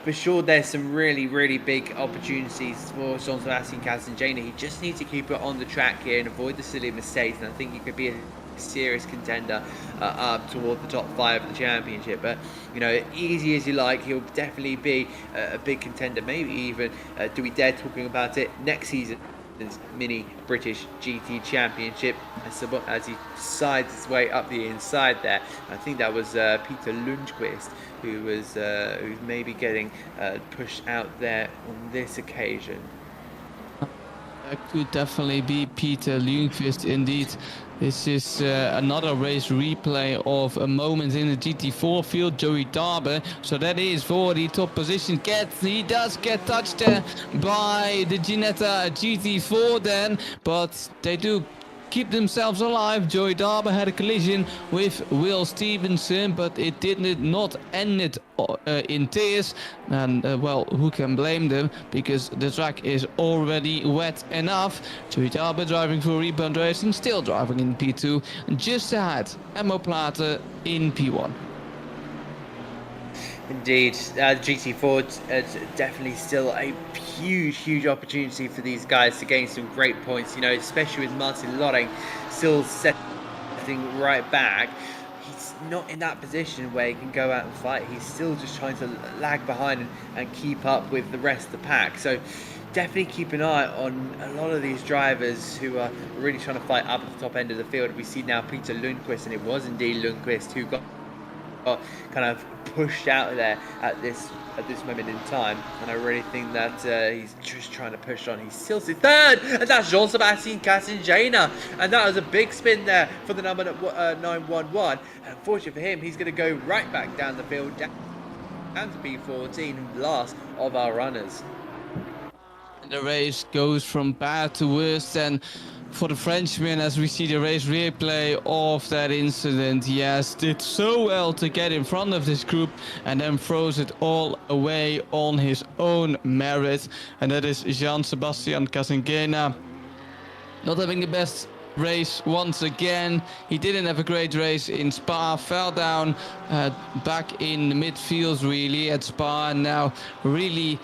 for sure, there's some really big opportunities for Jean Sebastian Casengena. He just needs to keep it on the track here and avoid the silly mistakes, and I think he could be a serious contender up toward the top 5 of the championship. But you know, easy as you like, he'll definitely be a big contender, maybe even do we dare talking about it next season, mini British GT Championship, as he sides his way up the inside there. I think that was Peter Lundqvist who's maybe getting pushed out there on this occasion. That could definitely be Peter Lundqvist indeed. This is another race replay of a moment in the GT4 field. Joey Darby, so that is for the top position. He does get touched there by the Ginetta GT4 then, but they do keep themselves alive. Joey Darby had a collision with Will Stevenson, but it did not end it in tears, and well, who can blame them, because the track is already wet enough. Joey Darby driving for Rebound Racing, still driving in P2, just ahead Emmo Plata in P1. Indeed, GT4 is definitely still a huge opportunity for these guys to gain some great points, you know, especially with Martin Lorenk still setting right back. He's not in that position where he can go out and fight. He's still just trying to lag behind and keep up with the rest of the pack. So definitely keep an eye on a lot of these drivers who are really trying to fight up at the top end of the field. We see now Peter Lundqvist, and it was indeed Lundqvist who got kind of pushed out there at this moment in time, and I really think that he's just trying to push on. He's still third, and that's Jean Sebastian Casengena, and that was a big spin there for the number 911. And unfortunately for him, he's going to go right back down the field, down to P14, last of our runners. The race goes from bad to worse, and for the Frenchman, as we see the race replay of that incident, yes, did so well to get in front of this group and then throws it all away on his own merit, and that is Jean Sebastian Casengena. Not having the best race once again. He didn't have a great race in Spa, fell down back in the midfield really at Spa, and now really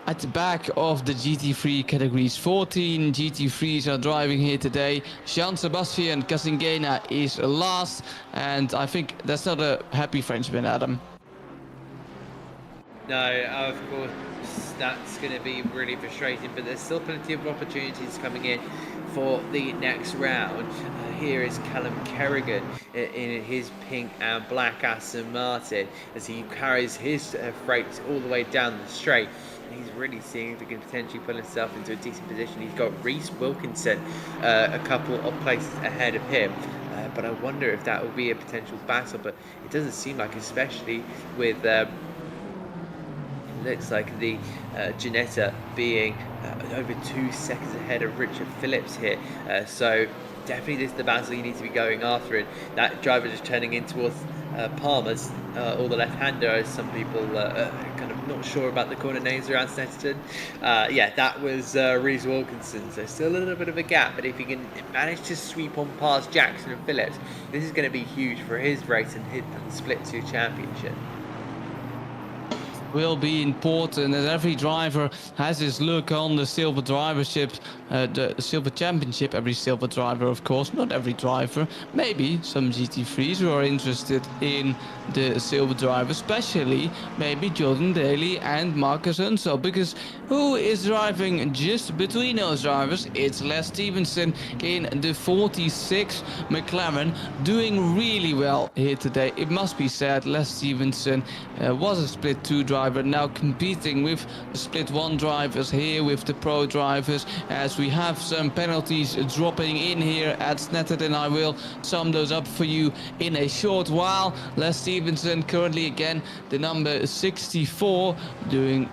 at the back of the GT3 categories. 14 GT3s are driving here today. Jean Sebastian Casengena is last, and I think that's not a happy Frenchman, Adam. No, of course, that's going to be really frustrating, but there's still plenty of opportunities coming in for the next round. Here is Callum Kerrigan in his pink and black Aston Martin as he carries his freight all the way down the straight. He's really seeing if he can potentially put himself into a decent position. He's got Reese Wilkinson a couple of places ahead of him, but I wonder if that will be a potential battle, but it doesn't seem like, especially with looks like the Ginetta being over 2 seconds ahead of Richard Phillips here, so definitely this is the battle you need to be going after, and that driver just turning in towards Palmer's, or the left-hander, as some people kind of not sure about the corner names around Snetterton. Yeah, that was Reece Wilkinson. So still a little bit of a gap, but if he can manage to sweep on past Jackson and Phillips, this is going to be huge for his race and hit the Split 2 championship. Will be important, as every driver has his look on the silver drivership, the silver championship. Every silver driver, of course, not every driver. Maybe some GT3s who are interested in the silver driver, especially maybe Jordan Daly and Marcus Hunsel, because who is driving just between those drivers? It's Les Stevenson in the 46 McLaren, doing really well here today. It must be said, Les Stevenson was a Split 2 driver, now competing with the Split 1 drivers here with the pro drivers, as we have some penalties dropping in here at Snetterton. I will sum those up for you in a short while. Les Stevenson currently again the number 64, doing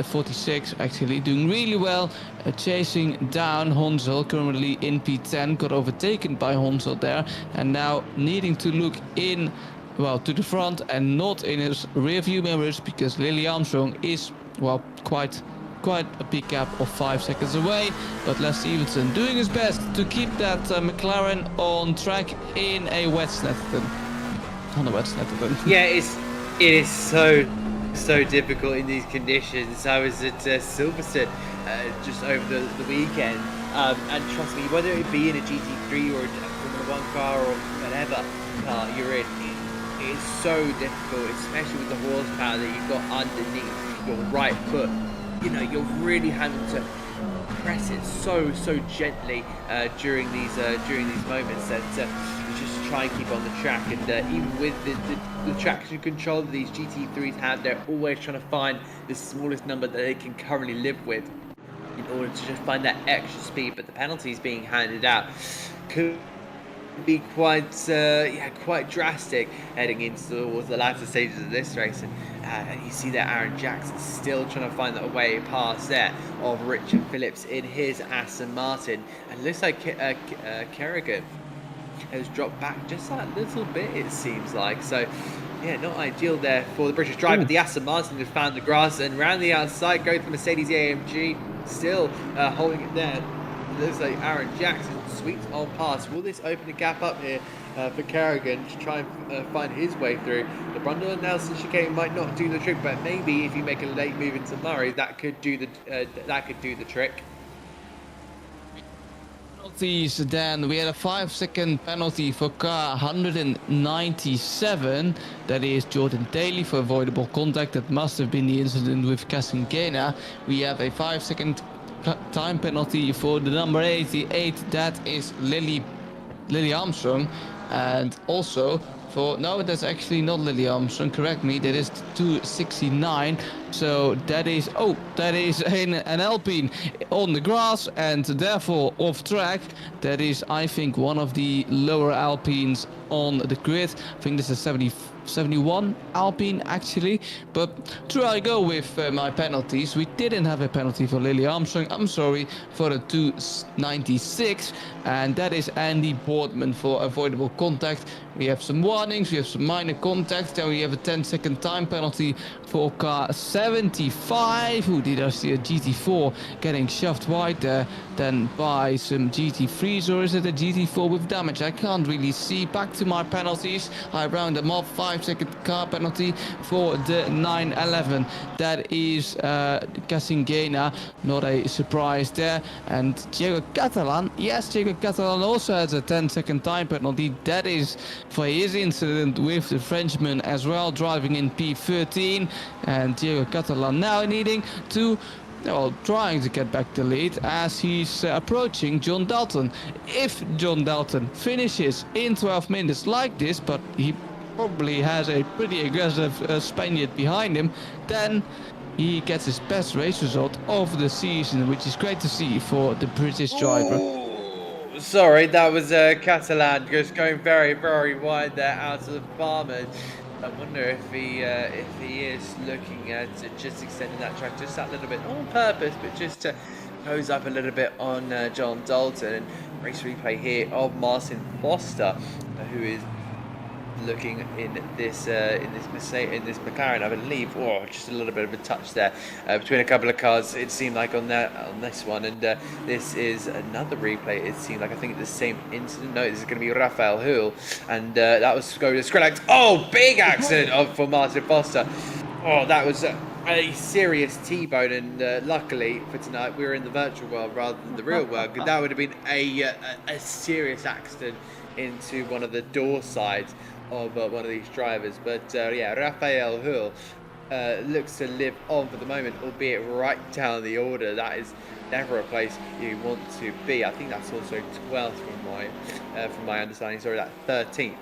46 actually, doing really well, chasing down Hunsel, currently in P10, got overtaken by Hunsel there, and now needing to look in, well, to the front and not in his rear view mirrors, because Lily Armstrong is, well, quite a big gap of 5 seconds away. But Les Stevenson doing his best to keep that McLaren on track in a wet Snetterton. On a wet Snetterton. Yeah, it is so difficult in these conditions. I was at Silverstone just over the weekend, and trust me, whether it be in a GT3 or a Formula 1 car or whatever car you're in, it's so difficult, especially with the horsepower that you've got underneath your right foot. You know, you're really having to press it so gently during these moments that you just try and keep on the track. And even with the traction control that these GT3s have, they're always trying to find the smallest number that they can currently live with in order to just find that extra speed. But the penalties being handed out could be quite drastic heading into towards the latter stages of this race. And you see that Aaron Jackson still trying to find that way past there of Richard Phillips in his Aston Martin, and it looks like Kerrigan has dropped back just that little bit, it seems like. So yeah, not ideal there for the British driver. The Aston Martin has found the grass, and round the outside goes the Mercedes AMG, still holding it there. It looks like Aaron Jackson sweeps on past. Will this open a gap up here for Kerrigan to try and find his way through? The Brundle and Nelson chicane might not do the trick, but maybe if you make a late move into Murray, that could do the trick. Penalties then. We had a 5-second penalty for car 197. That is Jordan Daly for avoidable contact. That must have been the incident with Casingena. We have a 5-second time penalty for the number 88. That is Lily Armstrong. And also for, no, that's actually not Lily Armstrong, correct me, that is 269. So that is an Alpine on the grass and therefore off track. That is, I think, one of the lower Alpines on the grid. I think this is 71 Alpine actually. But through I go with my penalties. We didn't have a penalty for Lily Armstrong, I'm sorry, for the 296, and that is Andy Boardman for avoidable contact. We have some warnings, we have some minor contacts, then we have a 10-second time penalty for car 75. Who did I see a GT4 getting shoved wide there then by some GT3s, or is it a GT4 with damage? I can't really see. Back to my penalties. I round them off. 5-second car penalty for the 911. That is Casingena, not a surprise there. And Diego Catalan, yes, Diego Catalan also has a 10-second time penalty. That is for his incident with the Frenchman as well, driving in P13. And Diego Catalan now needing to, well, trying to get back the lead as he's approaching John Dalton. If John Dalton finishes in 12 minutes like this, but he probably has a pretty aggressive Spaniard behind him, then he gets his best race result of the season, which is great to see for the British driver. Ooh, sorry, that was Catalan just going very wide there out of the farmers. I wonder if he is looking at just extending that track just that little bit, not on purpose, but just to hose up a little bit on John Dalton. And race replay here of Martin Foster, who is looking in this McLaren, I believe. Oh, just a little bit of a touch there between a couple of cars. It seemed like on this one, and this is another replay. It seemed like I think the same incident. No, this is going to be Raphael Hull, and that was Skoda Skrillex. Oh, big accident for Martin Foster. Oh, that was a serious T-bone, and luckily for tonight we were in the virtual world rather than the real world. That would have been a serious accident into one of the door sides of one of these drivers. But yeah, Raphael Hull looks to live on for the moment, albeit right down the order. That is never a place you want to be. I think that's also 12th from my understanding. Sorry, that 13th.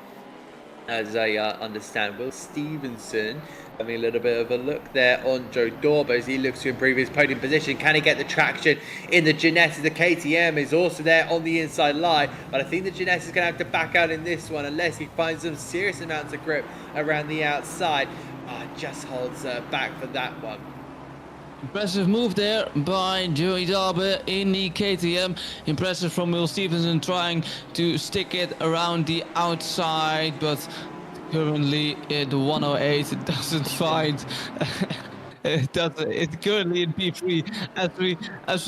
As I understand, Will Stevenson having a little bit of a look there on Joe Dorba as he looks to improve his podium position. Can he get the traction in the Ginetta? The KTM is also there on the inside line, but I think the Ginetta is going to have to back out in this one unless he finds some serious amounts of grip around the outside. Just holds back for that one. Impressive move there by Joey Darby in the KTM. Impressive from Will Stevenson trying to stick it around the outside, but currently at 108 it doesn't find it's currently in P3 as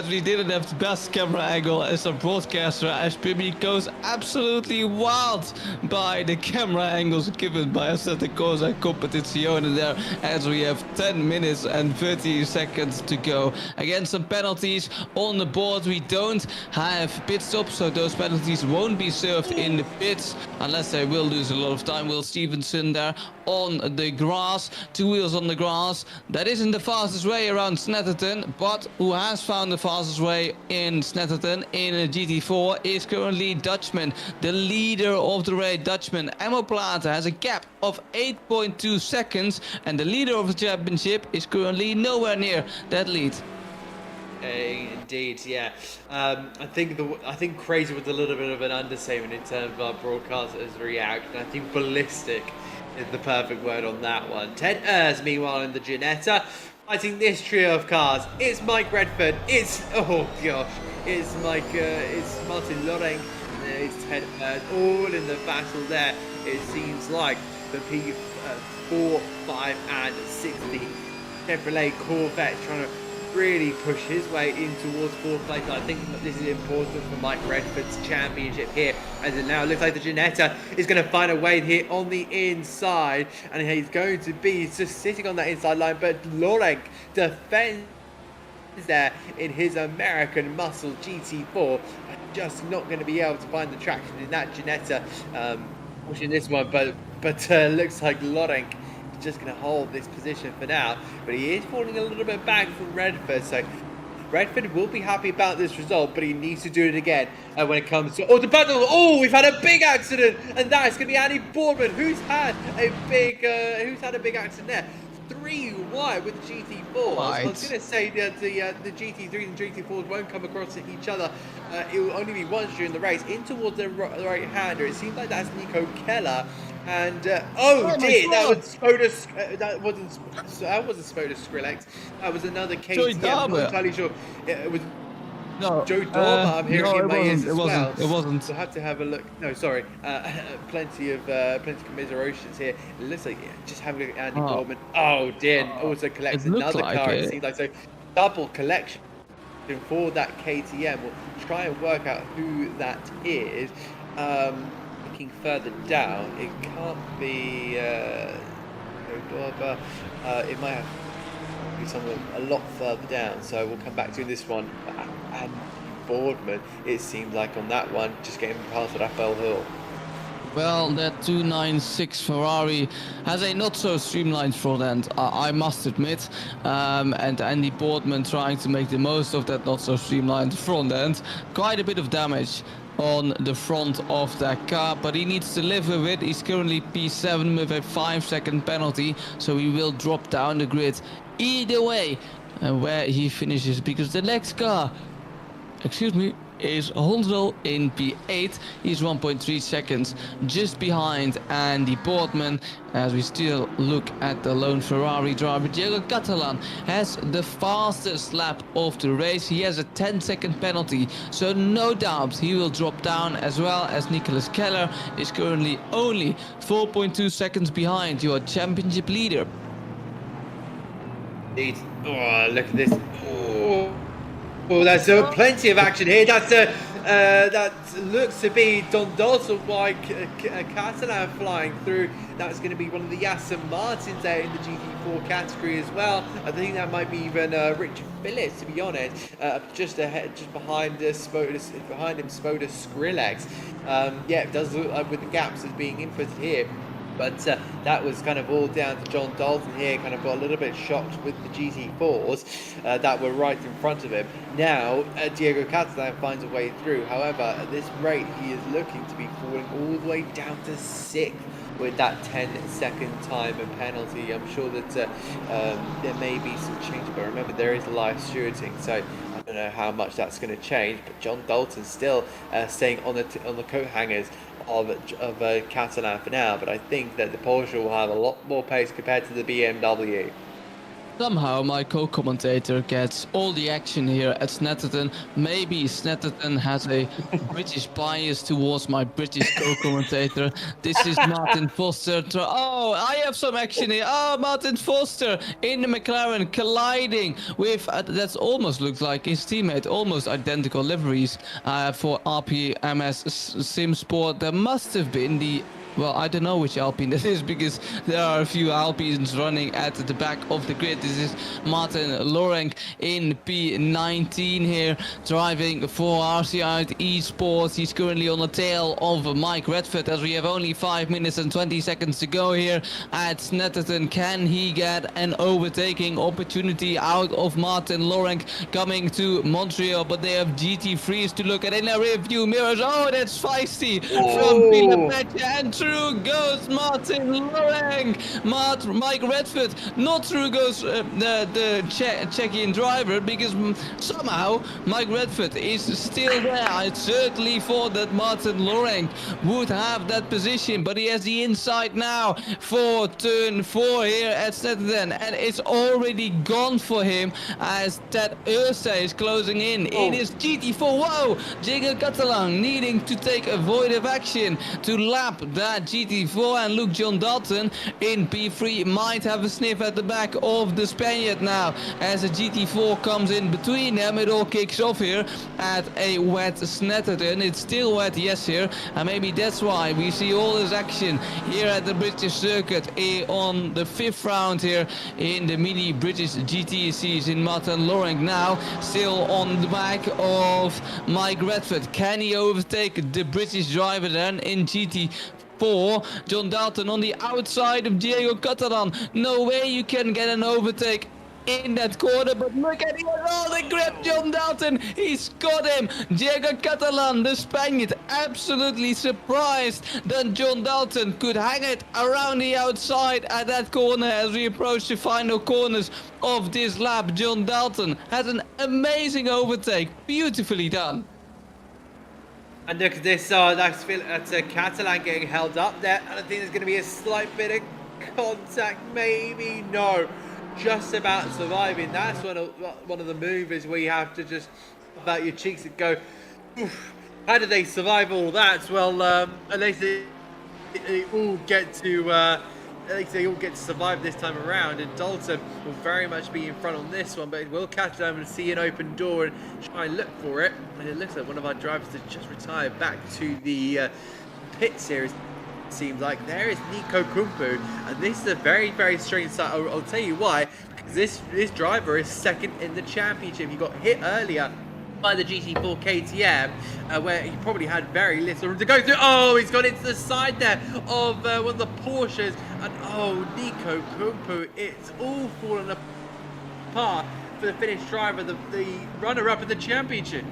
we didn't have the best camera angle as a broadcaster, as Pimmy goes absolutely wild by the camera angles given by Assetto Corsa Competizione there, as we have 10 minutes and 30 seconds to go. Again, some penalties on the board. We don't have pit stops, so those penalties won't be served in the pits unless they will lose a lot of time. Will Stevenson there on the grass, 2 wheels on the grass. That isn't the fastest way around Snetterton, but who has found the fastest way in Snetterton in a GT4 is currently Dutchman, the leader of the race. Dutchman Emo Plata has a gap of 8.2 seconds, and the leader of the championship is currently nowhere near that lead. Indeed, yeah. I think crazy was a little bit of an understatement in terms of our broadcasters' reaction. I think ballistic is the perfect word on that one. Ted Ers, meanwhile, in the Ginetta, fighting this trio of cars. It's Mike Redford. It's it's Martin Lorenk. It's Ted Ers, all in the battle there. It seems like the P4, 5, and 60 Chevrolet Corvette trying to really push his way in towards 4th place. I think this is important for Mike Redford's championship here, as it now looks like the Ginetta is going to find a way here on the inside, and he's going to be just sitting on that inside line, but Lorenk defends there in his American Muscle GT4, just not going to be able to find the traction in that Ginetta pushing this one, but looks like Lorenk just going to hold this position for now, but he is falling a little bit back from Redford, so Redford will be happy about this result, but he needs to do it again when it comes to the battle. Oh, we've had a big accident, and that is going to be Andy Boardman, who's had a big accident there. 3 wide with the GT4. Right. I was going to say that the GT3s and GT4s won't come across each other. It will only be once during the race. In towards the right-hander, it seems like that's Nico Keller. And oh dear, that was Spoda. That wasn't Spoda Skrillex. That was another KTM. I'm not entirely sure. It was Joe Dorma. I'm hearing in my ears as well. It wasn't. So I have to have a look. No, sorry. Plenty of commiserations here. It looks like just having a look at Andy Boardman. Oh dear. Also collects another car. It seems like so. Double collection for that KTM. We'll try and work out who that is. Looking further down, it can't be Dorba. It might have to be someone a lot further down, so we'll come back to this one. And Boardman, it seemed like on that one, just getting past Raphael Hull. Well, that 296 Ferrari has a not so streamlined front end, I must admit, and Andy Boardman trying to make the most of that not so streamlined front end. Quite a bit of damage on the front of that car, but he needs to live with it. He's currently P7 with a 5-second penalty, so he will drop down the grid either way where he finishes, because the next car, excuse me, is Honzel in P8. He's 1.3 seconds just behind Andy Portman. As we still look at the lone Ferrari driver, Diego Catalan has the fastest lap of the race. He has a 10-second penalty, so no doubt he will drop down, as well as Nicholas Keller is currently only 4.2 seconds behind your championship leader. Indeed. Oh, look at this. Oh, there's plenty of action here. That looks to be Don Dalton while Catalan flying through. That's going to be one of the Aston Martins there in the GT4 category as well. I think that might be even Richard Phillips, to be honest. Just behind him, Spoda Skrillex. Yeah, it does look like with the gaps as being inputted here. But that was kind of all down to John Dalton here, kind of got a little bit shocked with the GT4s that were right in front of him. Now, Diego Catalan finds a way through. However, at this rate, he is looking to be falling all the way down to 6th with that 10-second time and penalty. I'm sure that there may be some change, but remember, there is live stewarding, so I don't know how much that's going to change. But John Dalton still staying on the coat hangers of Catalan for now, but I think that the Porsche will have a lot more pace compared to the BMW. Somehow my co-commentator gets all the action here at Snetterton. Maybe Snetterton has a British bias towards my British co-commentator. This is Martin Foster. Oh, I have some action here. Oh, Martin Foster in the McLaren colliding with, that almost looks like his teammate. Almost identical liveries for RPMS Sim Sport. There must have been the... Well, I don't know which Alpine that is, because there are a few Alpines running at the back of the grid. This is Martin Lorenk in P19 here, driving for RCI Esports. He's currently on the tail of Mike Redford, as we have only 5 minutes and 20 seconds to go here at Snetterton. Can he get an overtaking opportunity out of Martin Lorenk coming to Montreal? But they have GT3s to look at in the rear-view mirrors. Oh, that's feisty from Pilapetja, and through goes Martin Lorenk. Mike Redford, not through goes the Czechian driver, because somehow Mike Redford is still there. I certainly thought that Martin Lorenk would have that position, but he has the inside now for turn 4 here at Snetterton, and it's already gone for him as that Ursa is closing in his GT4. Whoa! Diego Catalan needing to take avoidtive action to lap that GT4, and Luke John Dalton in P3 might have a sniff at the back of the Spaniard now as a GT4 comes in between them. It all kicks off here at a wet Snetterton. It's still wet, yes, here, and maybe that's why we see all this action here at the British circuit on the 5th round here in the mini British GTCs. In Martin Lorenk now still on the back of Mike Redford. Can he overtake the British driver then in GT4? John Dalton on the outside of Diego Catalan. No way you can get an overtake in that corner, but look at him. Oh, they grabbed John Dalton. He's got him. Diego Catalan, the Spaniard, absolutely surprised that John Dalton could hang it around the outside at that corner as we approach the final corners of this lap. John Dalton had an amazing overtake. Beautifully done. And look at this, that's Catalan getting held up there, and I think there's going to be a slight bit of contact, maybe, no, just about surviving. That's one of the moves where you have to just about your cheeks and go, oof, how did they survive all that? Well, at least they all get to survive this time around, and Dalton will very much be in front on this one, but it will catch them and see an open door and try and look for it. And it looks like one of our drivers has just retired back to the pit series. It seems like there is Nico Kumpu, and this is a very, very strange sight. I'll tell you why, because this driver is second in the championship. He got hit earlier by the GT4 KTM, where he probably had very little room to go through. Oh, he's gone into the side there of one of the Porsches, and oh, Nico Kumpu, it's all fallen apart for the Finnish driver, the runner-up in the championship.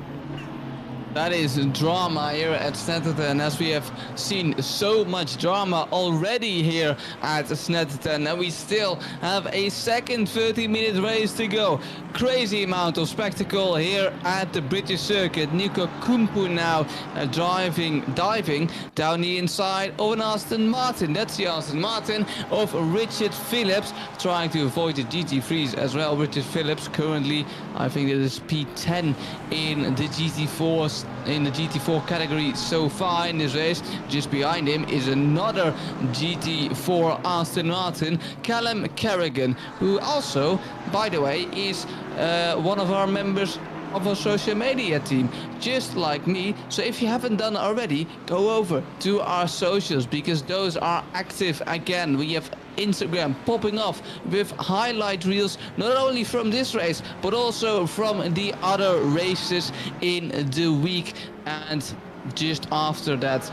That is drama here at Snetterton, as we have seen so much drama already here at Snetterton, and we still have a second 30-minute race to go. Crazy amount of spectacle here at the British circuit. Nico Kumpu now diving down the inside of an Aston Martin. That's the Aston Martin of Richard Phillips, trying to avoid the GT3s as well. Richard Phillips currently, I think it is P10 in the GT4s, in the GT4 category so far in this race. Just behind him is another GT4 Aston Martin, Callum Kerrigan, who also, by the way, is one of our members of our social media team, just like me. So if you haven't done it already, go over to our socials, because those are active again. We have Instagram popping off with highlight reels, not only from this race but also from the other races in the week. And just after that,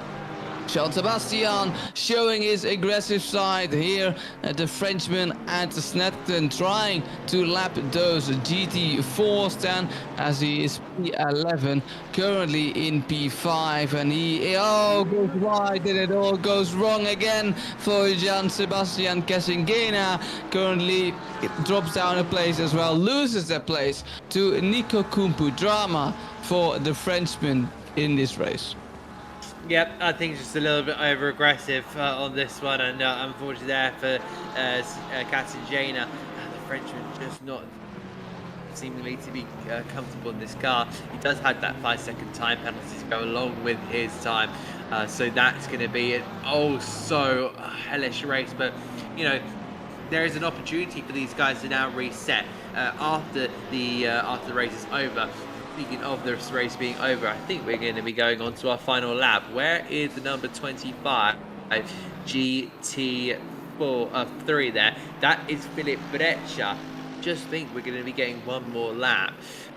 Jean Sebastian showing his aggressive side here at the Frenchman at Snetterton, trying to lap those GT4s then, as he is P11 currently in P5, and he goes wide, and it all goes wrong again for Jean Sebastian Casingena. Currently it drops down a place as well, loses that place to Nico Kumpu. Drama for the Frenchman in this race. Yep, I think it's just a little bit over aggressive on this one, and unfortunately there for Casingena, the Frenchman just not seemingly to be comfortable in this car. He does have that 5-second time penalty to go along with his time, so that's going to be an so hellish race. But you know, there is an opportunity for these guys to now reset after the race is over. Speaking of this race being over, I think we're going to be going on to our final lap. Where is the number 25 GT3 there? That is Philip Breccia. Just think we're going to be getting one more lap.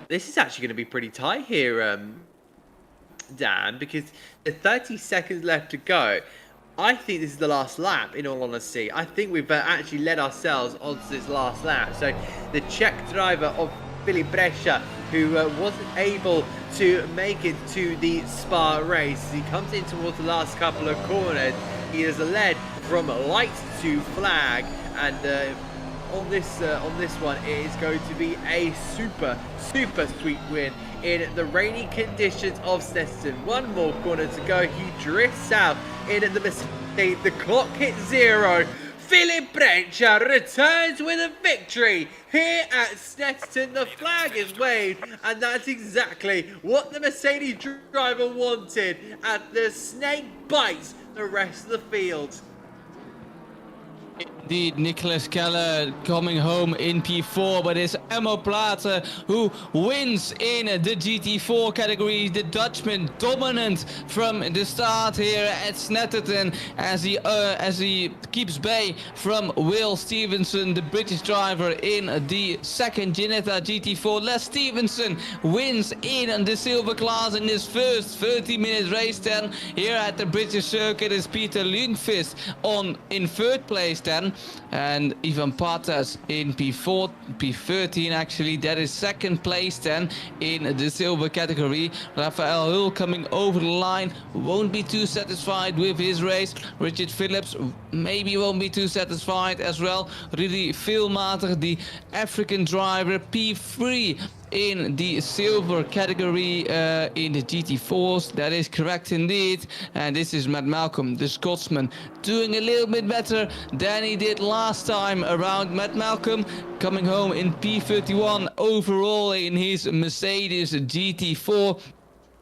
This is actually going to be pretty tight here, Dan, because there's 30 seconds left to go. I think this is the last lap, in all honesty. I think we've actually led ourselves onto this last lap. So the Czech driver of Philip Breccia, who wasn't able to make it to the Spa race, he comes in towards the last couple of corners. He is led from light to flag, and on this one, it is going to be a super sweet win in the rainy conditions of Snetterton. One more corner to go. He drifts out in the mistake. The clock hits 0. Philip Breccia returns with a victory here at Snetterton. The flag is waved, and that's exactly what the Mercedes driver wanted, and the snake bites the rest of the field. Indeed, Nicholas Keller coming home in P4, but it's Emmo Plate who wins in the GT4 category. The Dutchman dominant from the start here at Snetterton, as he keeps bay from Will Stevenson, the British driver, in the second Ginetta GT4. Les Stevenson wins in the silver class in this first 30-minute race then. Here at the British circuit is Peter Lundqvist in third place then, and Ivan Patas in P13 actually. That is second place then in the silver category. Rafael Hull coming over the line, won't be too satisfied with his race. Richard Phillips maybe won't be too satisfied as well. Rudy Veelmater, the African driver, P3 in the silver category in the GT4s. That is correct indeed. And this is Matt Malcolm, the Scotsman, doing a little bit better than he did last time around. Matt Malcolm coming home in P31 overall in his Mercedes GT4,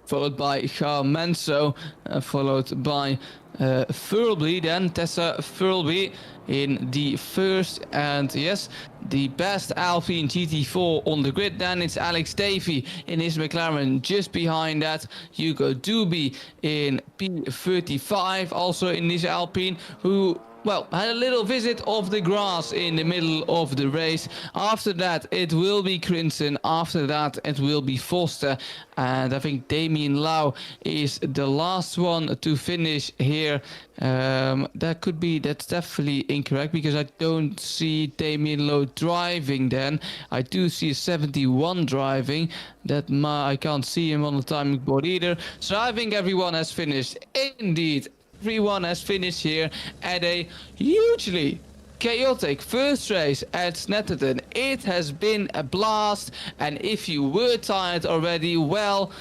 followed by Charles Manso, followed by Furlby, then Tessa Furlby in the first, and yes, the best Alpine GT4 on the grid. Then it's Alex Davey in his McLaren. Just behind that, Hugo Duby in P35, also in his Alpine, who well, had a little visit of the grass in the middle of the race. After that, it will be Crimson. After that, it will be Foster. And I think Damien Lau is the last one to finish here. That's definitely incorrect because I don't see Damien Lau driving then. I do see 71 driving. I can't see him on the timing board either. So I think everyone has finished. Indeed, everyone has finished here at a hugely chaotic first race at Snetterton. It has been a blast, and if you were tired already, well,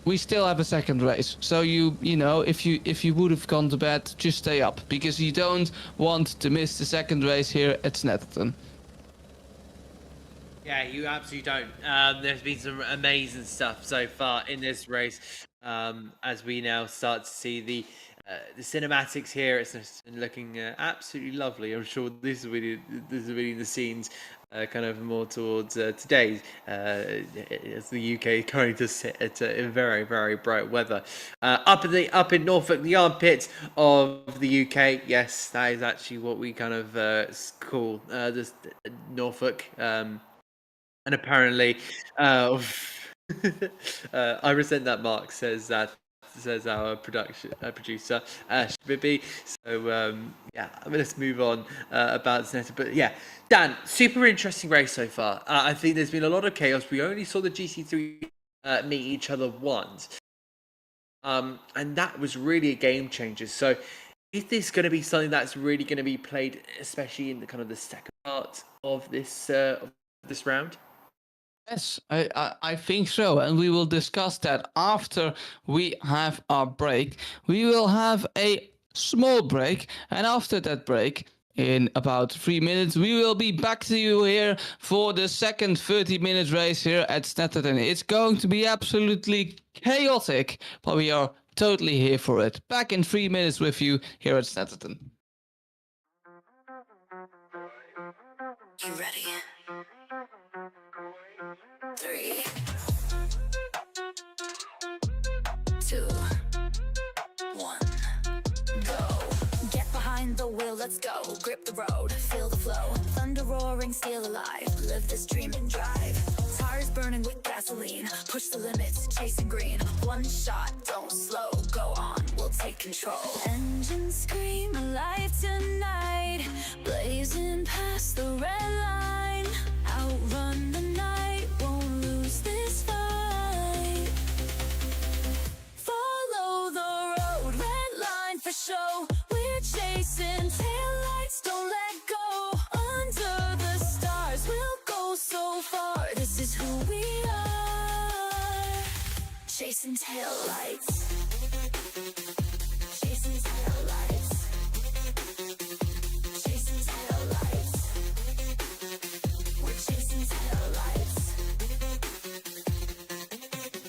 we still have a second race. So you know, if you would have gone to bed, just stay up because you don't want to miss the second race here at Snetterton. Yeah, you absolutely don't. There's been some amazing stuff so far in this race. As we now start to see the cinematics here, it's been looking absolutely lovely. I'm sure this is really the scenes kind of more towards today's as the UK currently does sit at very, very bright weather. Up in Norfolk, the armpits of the UK. Yes, that is actually what we kind of call this Norfolk. And apparently, I resent that Mark says our producer Bibby. So yeah, let's move on about Snetterton. But yeah, Dan, super interesting race so far. I think there's been a lot of chaos. We only saw the GC3 meet each other once, and that was really a game changer. So is this going to be something that's really going to be played, especially in the kind of the second part of this round? Yes, I think so, and we will discuss that after we have our break. We will have a small break, and after that break, in about 3 minutes, we will be back to you here for the second 30-minute race here at Snetterton. It's going to be absolutely chaotic, but we are totally here for it. Back in 3 minutes with you here at Snetterton. You ready? 3, 2, 1, go. Get behind the wheel, let's go. Grip the road, feel the flow. Thunder roaring, steel alive. Live this dream and drive. Tires burning with gasoline. Push the limits, chasing green. One shot, don't slow. Go on, we'll take control. Engines scream alive tonight. Blazing past the red line. Outrun the night, won't lose this fight. Follow the road, red line for show. We're chasing taillights, don't let go. Under the stars, we'll go so far. This is who we are. Chasing taillights. Chasing taillights. Chasing taillights. We're chasing taillights.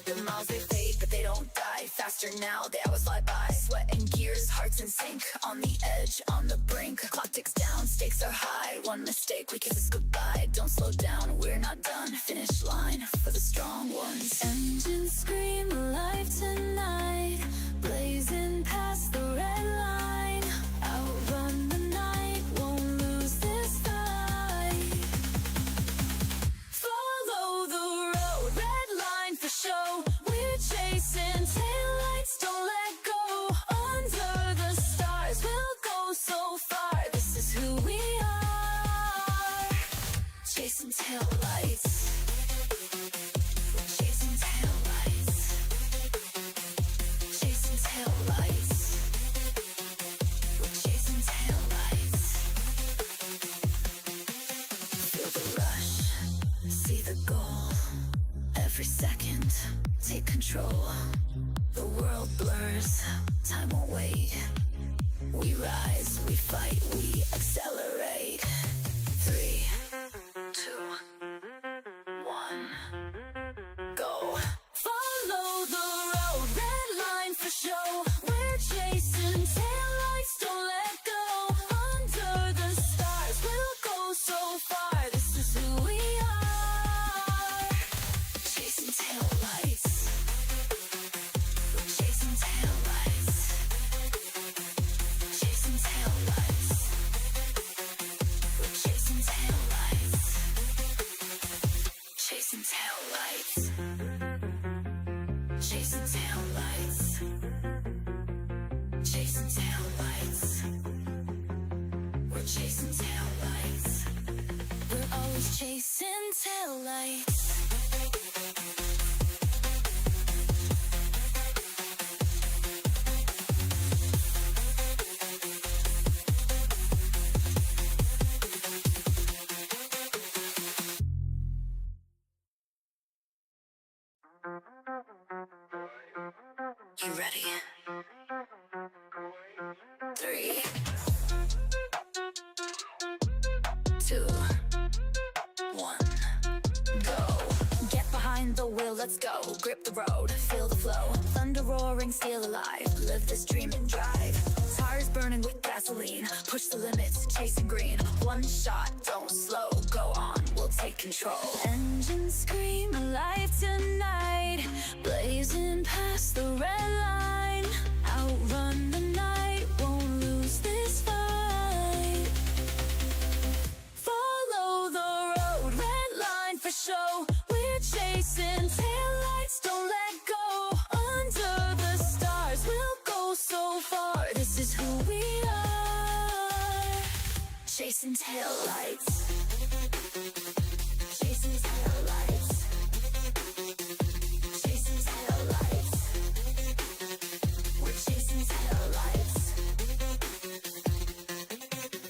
The miles they fade, but they don't die. Faster now, the hours fly by. Sweat and gears, hearts in sync. On the edge, on the brink. Clock ticks down, stakes are high. One mistake, we kiss us goodbye. Don't slow down, we're not done. Finish line for the strong ones. Engines scream alive tonight. Blazing past the red line. Outrun the night, won't lose this fight. Follow the road, red line for show. We're chasing taillights, don't let go. Under the stars, we'll go so far. This is who we are. Chasing taillights. We're chasing taillights. Chasing taillights. We're chasing taillights. Feel the rush, see the goal. Every second, take control. The world blurs, time won't wait. We rise, we fight, we accelerate. 3, 2, 1, go. Follow the road, red line for show. We're chasing taillights, don't let go. Under the stars, we'll go so far. This is who we are. Chasing taillights. We're chasing taillights. Chasing taillights. We're chasing taillights. We're always chasing taillights. You ready? 3, 2, 1, go. Get behind the wheel, let's go. Grip the road, feel the flow. Thunder roaring, steel alive. Live this dream and drive. Tires burning with gasoline. Push the limits, chasing green. One shot, don't slow. Go on, we'll take control. Engines scream alive tonight. Blazing past the red line. Outrun the night, won't lose this fight. Follow the road, red line for show. We're chasing taillights, don't let go. Under the stars, we'll go so far. This is who we are. Chasing taillights. Chasing taillights. Chasing taillights. We're chasing taillights.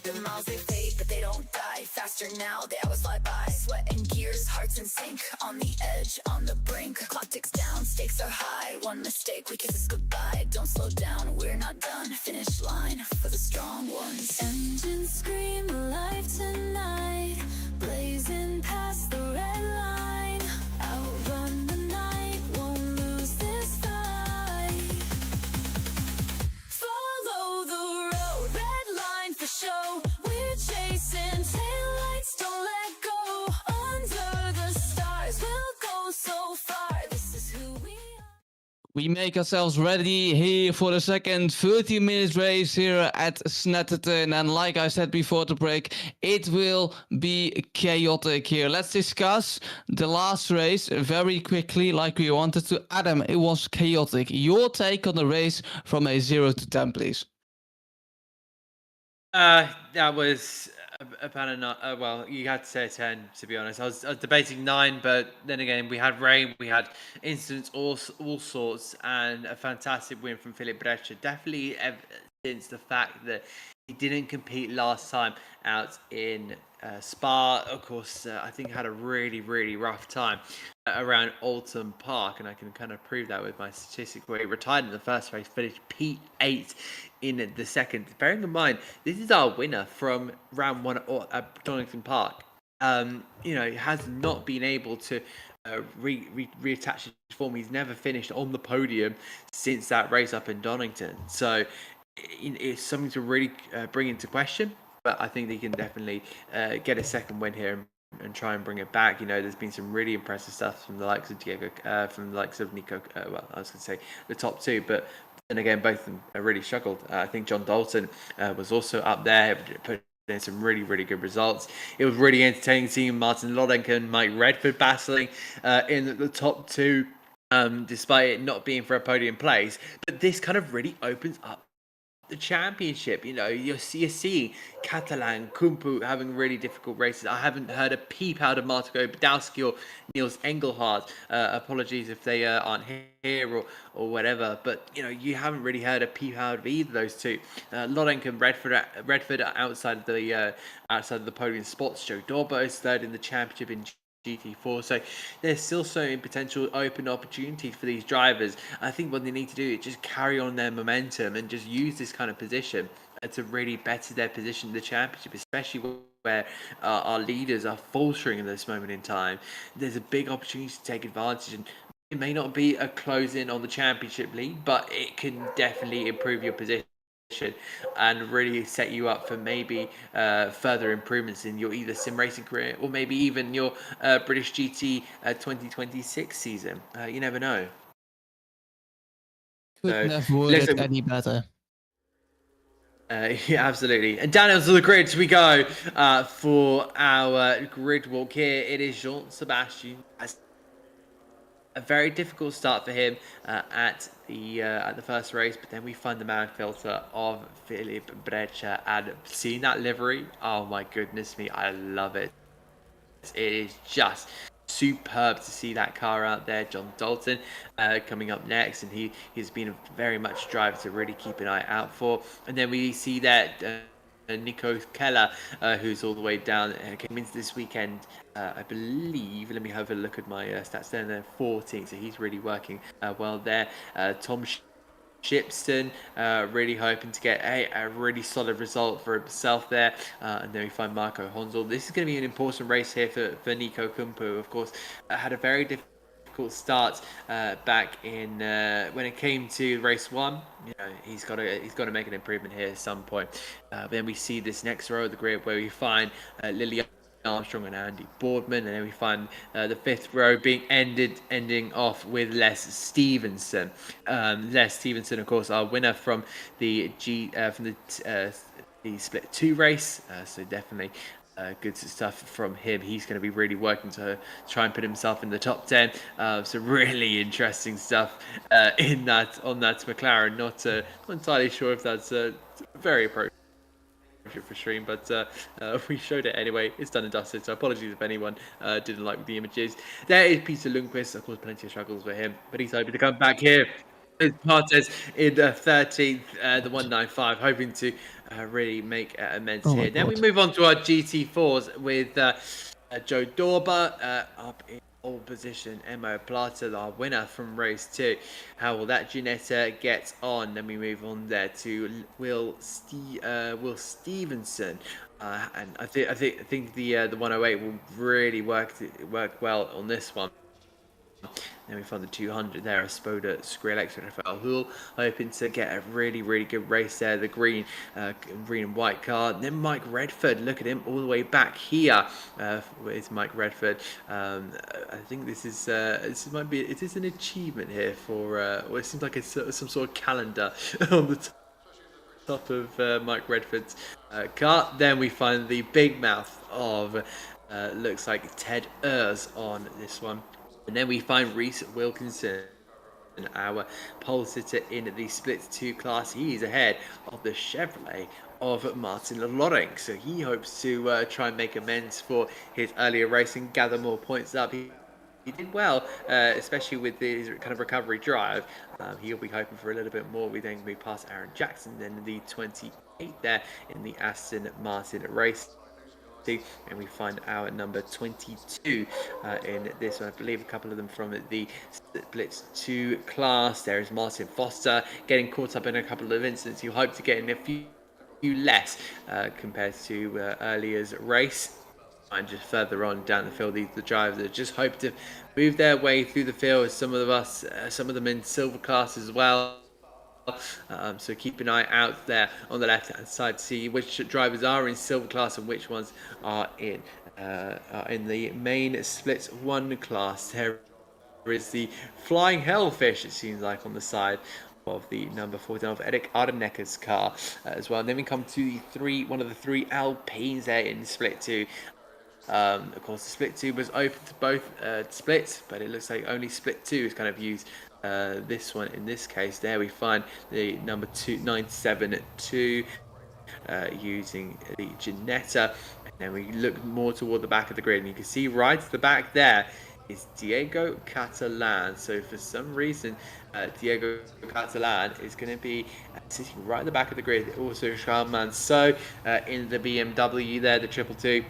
The miles they fade, but they don't die. Faster now, the hours fly by. Sweat and gears, hearts in sync. On the edge, on the brink. Clock ticks down, stakes are high. One mistake, we kiss us goodbye. Don't slow down, we're not done. Finish line for the strong ones. Engines scream alive tonight. Blazing past the red line. Outrun the night, won't lose this fight. Follow the road, red line for show. We're chasing taillights, don't let go. Under the stars, we'll go so far. This is who we are. We make ourselves ready here for the second 30-minute race here at Snetterton, and like I said before the break, it will be chaotic here. Let's discuss the last race very quickly like we wanted to. Adam, it was chaotic. Your take on the race from a 0 to 10, please. That was about a 9. Well, you had to say a 10, to be honest. I was debating 9, but then again, we had rain, we had incidents, all sorts, and a fantastic win from Philip Brescia. Definitely evidence the fact that he didn't compete last time out in Spa. Of course, I think had a really, really rough time around Alton Park, and I can kind of prove that with my statistics where he retired in the first race, finished P8 in the second. Bearing in mind, this is our winner from round 1 at Donington Park. He has not been able to reattach his form. He's never finished on the podium since that race up in Donington. So it's something to really bring into question. But I think they can definitely get a second win here and try and bring it back. There's been some really impressive stuff from the likes of Diego, from the likes of Nico. Well, I was going to say the top two, but then again, both of them really struggled. I think John Dalton was also up there, put in some really, really good results. It was really entertaining seeing Martin Lodenk and Mike Redford battling in the top two, despite it not being for a podium place. But this kind of really opens up the championship. You're seeing Catalan, Kumpu having really difficult races. I haven't heard a peep out of Marko Badowski or Niels Engelhardt. Apologies if they aren't here or whatever, but you haven't really heard a peep out of either of those two. Lodenk and Redford are outside of the podium spots. Joe Dorbo is third in the championship in GT4, so there's still so many potential open opportunities for these drivers. I think what they need to do is just carry on their momentum and just use this kind of position to really better their position in the championship, especially where our leaders are faltering in this moment in time. There's a big opportunity to take advantage, and it may not be a close-in on the championship league, but it can definitely improve your position and really set you up for maybe further improvements in your either sim racing career or maybe even your British GT 2026 season. You never know. Couldn't have worded any better. Yeah, absolutely. And down onto the grid we go for our grid walk here. It is Jean Sebastian. A very difficult start for him at the first race, but then we find the man filter of Philip Breccia, and seeing that livery, oh my goodness me, I love it. It is just superb to see that car out there. John Dalton coming up next, and he's been a very much driver to really keep an eye out for. And then we see that Nico Keller, who's all the way down, came into this weekend, I believe, let me have a look at my stats there, 14, so he's really working well there. Tom Shipston, really hoping to get a really solid result for himself there. And then we find Marco Honsel. This is going to be an important race here for Nico Kumpu. Of course, had a very difficult start back in when it came to race 1. You know, he's got to make an improvement here at some point. Then we see this next row of the grid where we find Lily Armstrong and Andy Boardman, and then we find the 5th row ending off with Les Stevenson. Les Stevenson, of course, our winner from the split 2 race, so definitely good stuff from him. He's going to be really working to try and put himself in the top 10. So really interesting stuff on that McLaren. Not entirely sure if that's very appropriate for stream, but we showed it anyway. It's done and dusted, so apologies if anyone didn't like the images. There is Peter Lundqvist, of course, plenty of struggles for him, but he's hoping to come back here. Partes in 13th, the 195, hoping to really make amends here. Then we move on to our GT4s with Joe Dorber up in pole position, Emo Plata, our winner from race 2. How will that Ginetta get on? Then we move on there to Will Stevenson, and I think the 108 will really work well on this one. Then we find the 200 there, a Spoda Skrillex who'll hoping to get a really good race there. The green and white car. And then Mike Redford, look at him all the way back here. It's Mike Redford. I think this is it is an achievement here for. Well, it seems like it's some sort of calendar on the top of Mike Redford's car. Then we find the big mouth of looks like Ted Urs on this one. And then we find Reese Wilkinson, our pole sitter in the split 2 class. He is ahead of the Chevrolet of Martin Loreng. So he hopes to try and make amends for his earlier racing, gather more points up. He did well, especially with his kind of recovery drive. He'll be hoping for a little bit more. We then move past Aaron Jackson, then the 28 there in the Aston Martin race. And we find our number 22 in this one. I believe a couple of them from the Split 2 class. There is Martin Foster getting caught up in a couple of incidents. You hope to get in a few less compared to earlier's race. And just further on down the field, these are the drivers that just hope to move their way through the field. Some of them in silver class as well. So keep an eye out there on the left hand side to see which drivers are in silver class and which ones are in the main split 1 class. There is the Flying Hellfish, it seems like, on the side of the number 14 of Eric Ardenecker's car as well. And then we come to one of the 3 Alpines there in split 2. Of course, the split 2 was open to both splits, but it looks like only split 2 is kind of used. This one, in this case, there we find the number 972 using the Ginetta. And then we look more toward the back of the grid, and you can see right at the back there is Diego Catalan. So for some reason, Diego Catalan is going to be sitting right at the back of the grid. Also, Charles Manceau in the BMW there, the 222.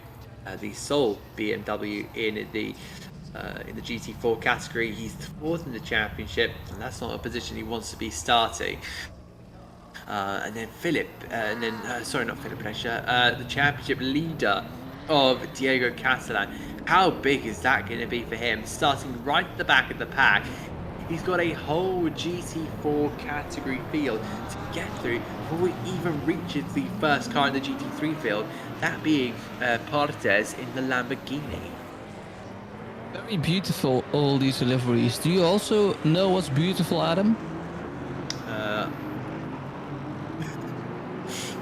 The sole BMW in the GT4 category. He's 4th in the championship, and that's not a position he wants to be starting. And then not Philip Brescia, the championship leader of Diego Catalan. How big is that going to be for him? Starting right at the back of the pack. He's got a whole GT4 category field to get through before he even reaches the first car in the GT3 field, that being Partes in the Lamborghini. Very beautiful, all these liveries. Do you also know what's beautiful, Adam?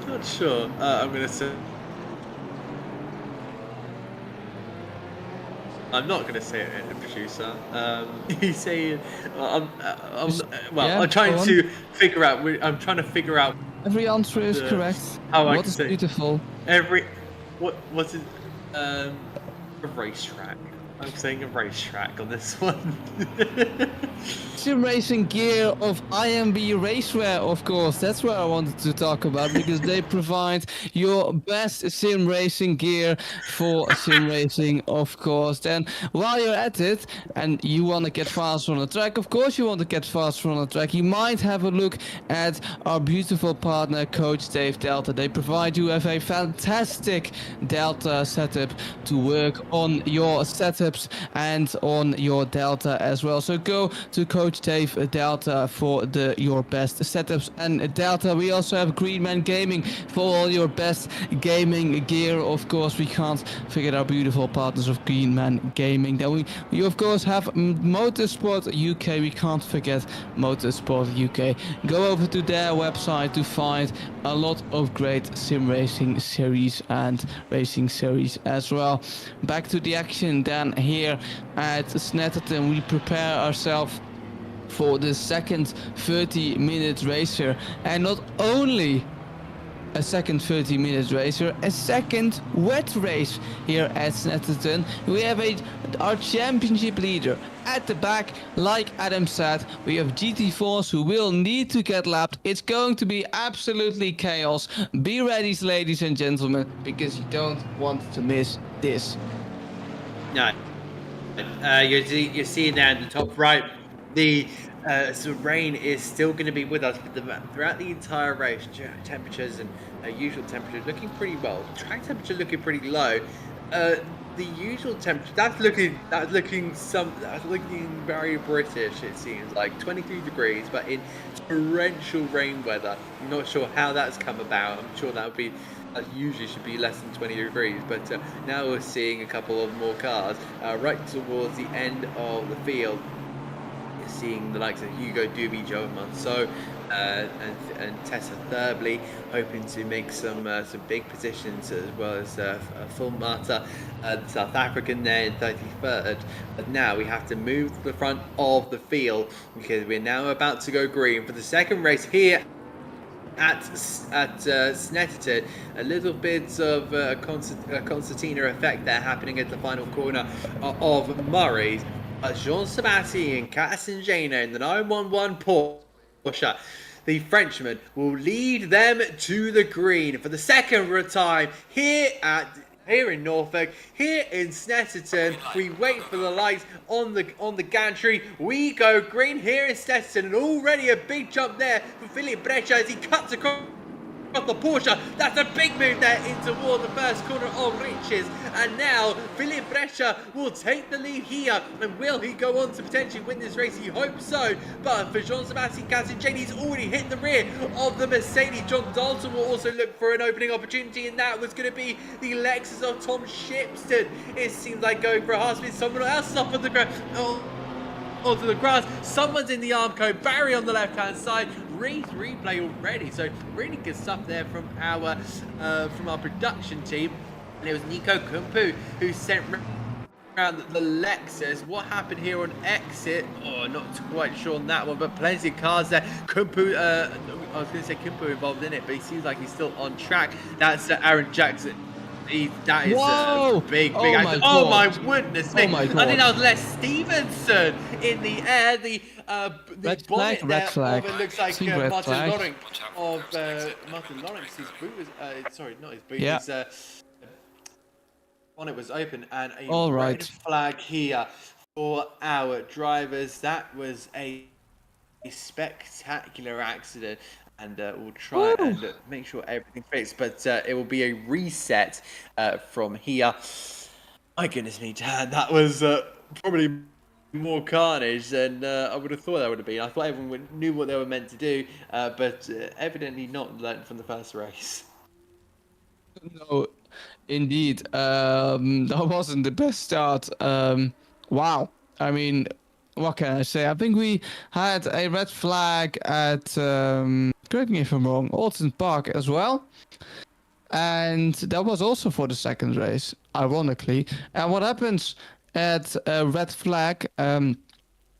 Not sure. I'm going to say... I'm not going to say it, producer. He's saying, well, Yeah, I'm trying go on. to figure out. I'm trying to figure out Every answer is the- correct. how I What can is say beautiful? what's it? A racetrack. I'm saying a racetrack on this one. Sim racing gear of IMB Racewear, of course. That's what I wanted to talk about because they provide your best sim racing gear for sim racing, of course. Then while you're at it and you want to get faster on the track, of course you want to get faster on the track, you might have a look at our beautiful partner, Coach Dave Delta. They provide you with a fantastic Delta setup to work on your setups and on your Delta as well. So go to Coach Dave Delta for your best setups. And Delta, we also have Greenman Gaming for all your best gaming gear. Of course, we can't forget our beautiful partners of Greenman Gaming. Then we of course have Motorsport UK. We can't forget Motorsport UK. Go over to their website to find a lot of great sim racing series and racing series as well. Back to the action then here at Snetterton. We prepare ourselves for the second 30-minute racer, and not only a second 30-minute racer, a second wet race here at Snetterton. We have our championship leader at the back. Like Adam said, we have GT4s who will need to get lapped. It's going to be absolutely chaos. Be ready, ladies and gentlemen, because you don't want to miss this. No. You're seeing there in the top right, the rain is still going to be with us throughout the entire race. Temperatures and usual temperatures looking pretty well. Track temperature looking pretty low. The usual temperature that's looking very British. It seems like 23 degrees, but in torrential rain weather. I'm not sure how that's come about. I'm sure that usually should be less than 20 degrees, but now we're seeing a couple of more cars right towards the end of the field. You're seeing the likes of Hugo Duby, Joe Monceau, and Tessa Thurbley hoping to make some big positions, as well as Fulmata, the South African there in 33rd. But now we have to move to the front of the field because we're now about to go green for the second race here at Snetterton. A little bit of a concertina effect there happening at the final corner of Murray's. Jean-Sébastien Cassangena in the 911 Porsche. The Frenchman will lead them to the green for the second time here in Norfolk, here in Snetterton. We wait for the lights on the gantry. We go green here in Snetterton, and already a big jump there for Philippe Breccia as he cuts across the Porsche. That's a big move there in toward the first corner of Riches, and now Philippe Breccia will take the lead here. And will he go on to potentially win this race? He hopes so, but for Jean-Sébastien Cassangena, he's already hit the rear of the Mercedes. John Dalton will also look for an opening opportunity, and that was going to be the Lexus of Tom Shipston. It seems like going for a hard speed. Someone else is off on the ground. Onto the grass. Someone's in the Armco. Barry on the left-hand side. Replay already. So really good stuff there from our production team. And it was Nico Kumpu who sent around the Lexus. What happened here on exit? Oh, not quite sure on that one, but plenty of cars there. Kumpu, I was going to say Kumpu involved in it, but he seems like he's still on track. That's Aaron Jackson. That is big action. Oh my goodness me. I think that was Les Stevenson in the air. The bonnet there of it looks like Martin Lawrence Martin Lawrence. His boot was sorry, not his boot. Yeah. His bonnet was open, and a red flag here for our drivers. That was a spectacular accident. And we'll try and make sure everything fits, but it will be a reset from here. My goodness me, Dan, that was probably more carnage than I would have thought that would have been. I thought everyone knew what they were meant to do, but evidently not learned from the first race. No, indeed. That wasn't the best start. Wow. I mean, what can I say? I think we had a red flag at, correct me if I'm wrong, Alton Park as well. And that was also for the second race, ironically. And what happens at a red flag,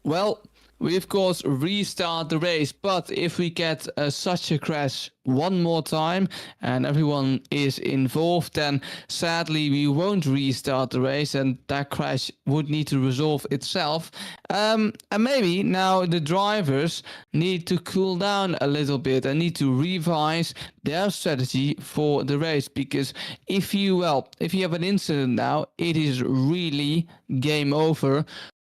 well, we of course restart the race, but if we get such a crash one more time and everyone is involved, then sadly we won't restart the race and that crash would need to resolve itself. And maybe now the drivers need to cool down a little bit and need to revise their strategy for the race, because if you have an incident now, it is really game over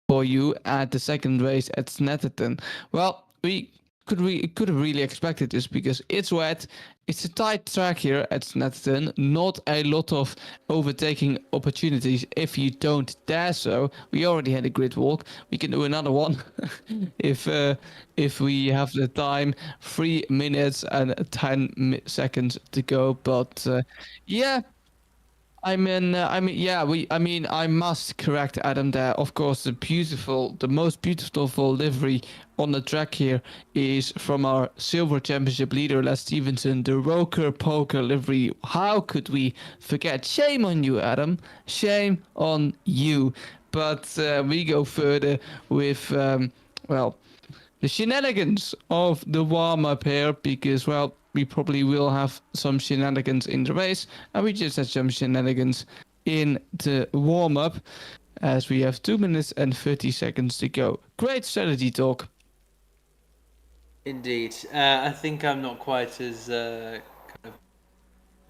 for you at the second race at Snetterton. Well, we could have really expected this because it's wet. It's a tight track here at Snetterton. Not a lot of overtaking opportunities if you don't dare so. We already had a grid walk. We can do another one if we have the time. 3 minutes and 10 seconds to go. But yeah. I mean, I must correct Adam there. Of course, the most beautiful livery on the track here is from our silver championship leader, Les Stevenson, the Roker Poker livery. How could we forget? Shame on you, Adam. Shame on you. But we go further with, the shenanigans of the warm-up here, because, well, we probably will have some shenanigans in the race, and we just had some shenanigans in the warm-up, as we have 2 minutes and 30 seconds to go. Great strategy talk. Indeed. I think I'm not quite as kind of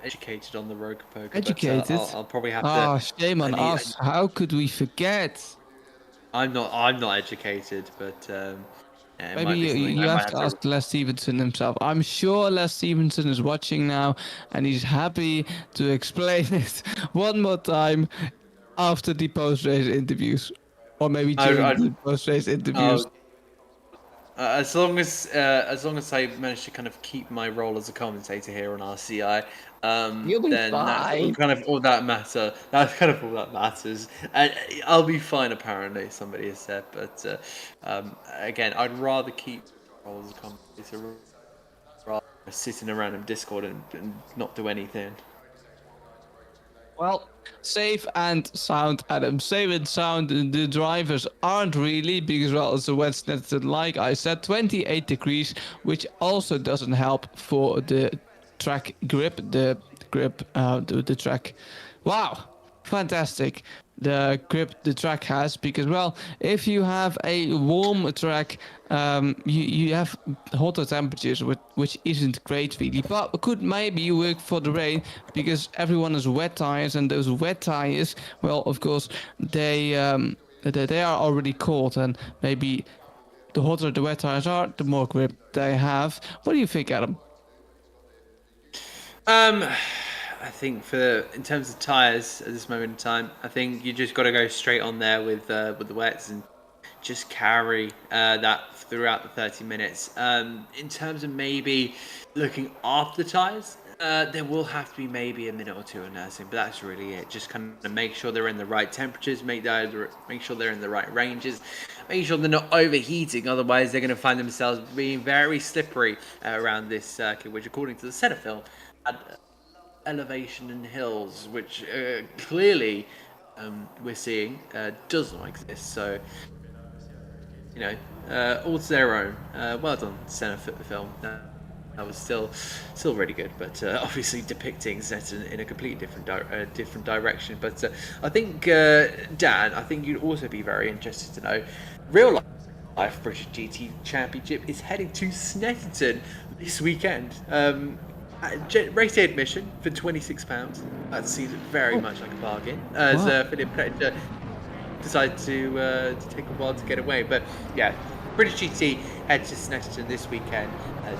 educated on the Roker Poker. Educated? But, I'll probably have to. Ah, shame on us. How could we forget? I'm not educated, but maybe you have to ask Les Stevenson himself. I'm sure Les Stevenson is watching now, and he's happy to explain it one more time after the post-race interviews, or maybe during the post-race interviews. As long as I manage to kind of keep my role as a commentator here on RCI, You'll be then fine. that's kind of all that matters. That's kind of all that matters. And I'll be fine, apparently, somebody has said. But again, I'd rather keep my role as a commentator rather than sitting around in Discord and not do anything. Well, safe and sound, Adam. Safe and sound. The drivers aren't really, because, well, it's a wet Snetterton, like I said, 28 degrees, which also doesn't help for the track grip. The track. Wow, fantastic. The grip the track has, because, well, if you have a warm track, you have hotter temperatures, which isn't great really, but could maybe work for the rain, because everyone has wet tires, and those wet tires, well, of course, they are already cold, and maybe the hotter the wet tires are, the more grip they have. What do you think, Adam? I think in terms of tyres at this moment in time, I think you just got to go straight on there with the wets and just carry that throughout the 30 minutes. In terms of maybe looking after the tyres, there will have to be maybe a minute or two of nursing, but that's really it. Just kind of make sure they're in the right temperatures, make sure they're in the right ranges, make sure they're not overheating. Otherwise, they're going to find themselves being very slippery around this circuit, which, according to the Snetterton, had elevation and hills, which clearly we're seeing does not exist. So, all to their own. Well done, Snetterton. That was still really good, but obviously depicting Snetterton in a completely different direction. But I think Dan, I think you'd also be very interested to know, real life British GT Championship is heading to Snetterton this weekend. Race day admission for £26. That seems very much like a bargain. As Philip Pletcher decided to take a while to get away, but yeah, British GT head to Snetterton this weekend.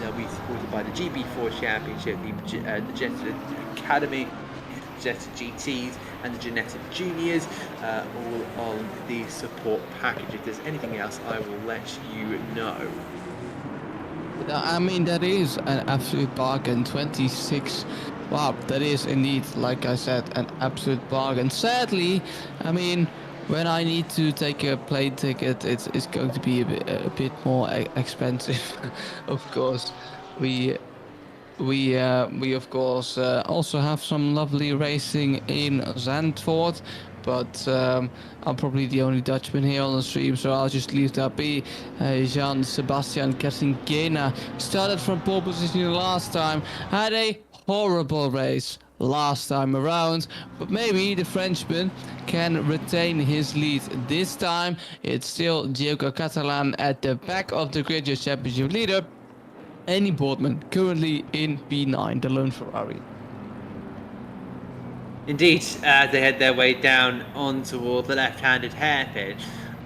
They'll be supported by the GB4 Championship, the Jetta Academy, Jetta GTs, and the Genetic Juniors, all on the support package. If there's anything else, I will let you know. I mean, that is an absolute bargain. 26. Wow, that is indeed, like I said, an absolute bargain. Sadly, I mean, when I need to take a plane ticket, it's going to be a bit more expensive. Of course, we of course also have some lovely racing in Zandvoort, but I'm probably the only Dutchman here on the stream, so I'll just leave that be. Jean Sebastian Casingena started from pole position last time, had a horrible race last time around, but maybe the Frenchman can retain his lead this time. It's still Diego Catalan at the back of the grid, your championship leader. Andy Boardman currently in P9, the lone Ferrari. Indeed, as they head their way down on toward the left-handed hairpin,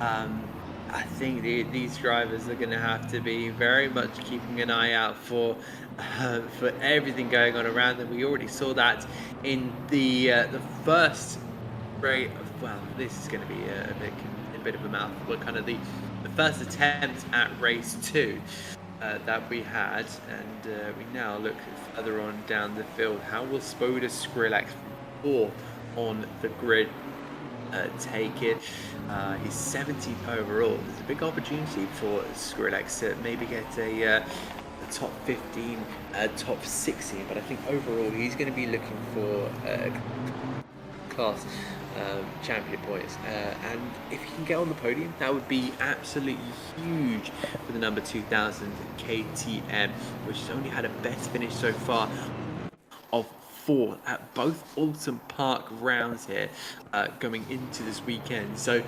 I think these drivers are going to have to be very much keeping an eye out for everything going on around them. We already saw that in the first race. Well, this is going to be a bit of a mouthful, but kind of the first attempt at race 2 that we had, and we now look further on down the field. How will Spoda Skrillex from 4th on the grid take it? He's 17th overall. There's a big opportunity for Skrillex to maybe get a top 15, top 16, but I think overall he's going to be looking for class champion points, and if he can get on the podium, that would be absolutely huge for the number 2000 KTM, which has only had a best finish so far of 4 at both Alton Park rounds here going into this weekend. So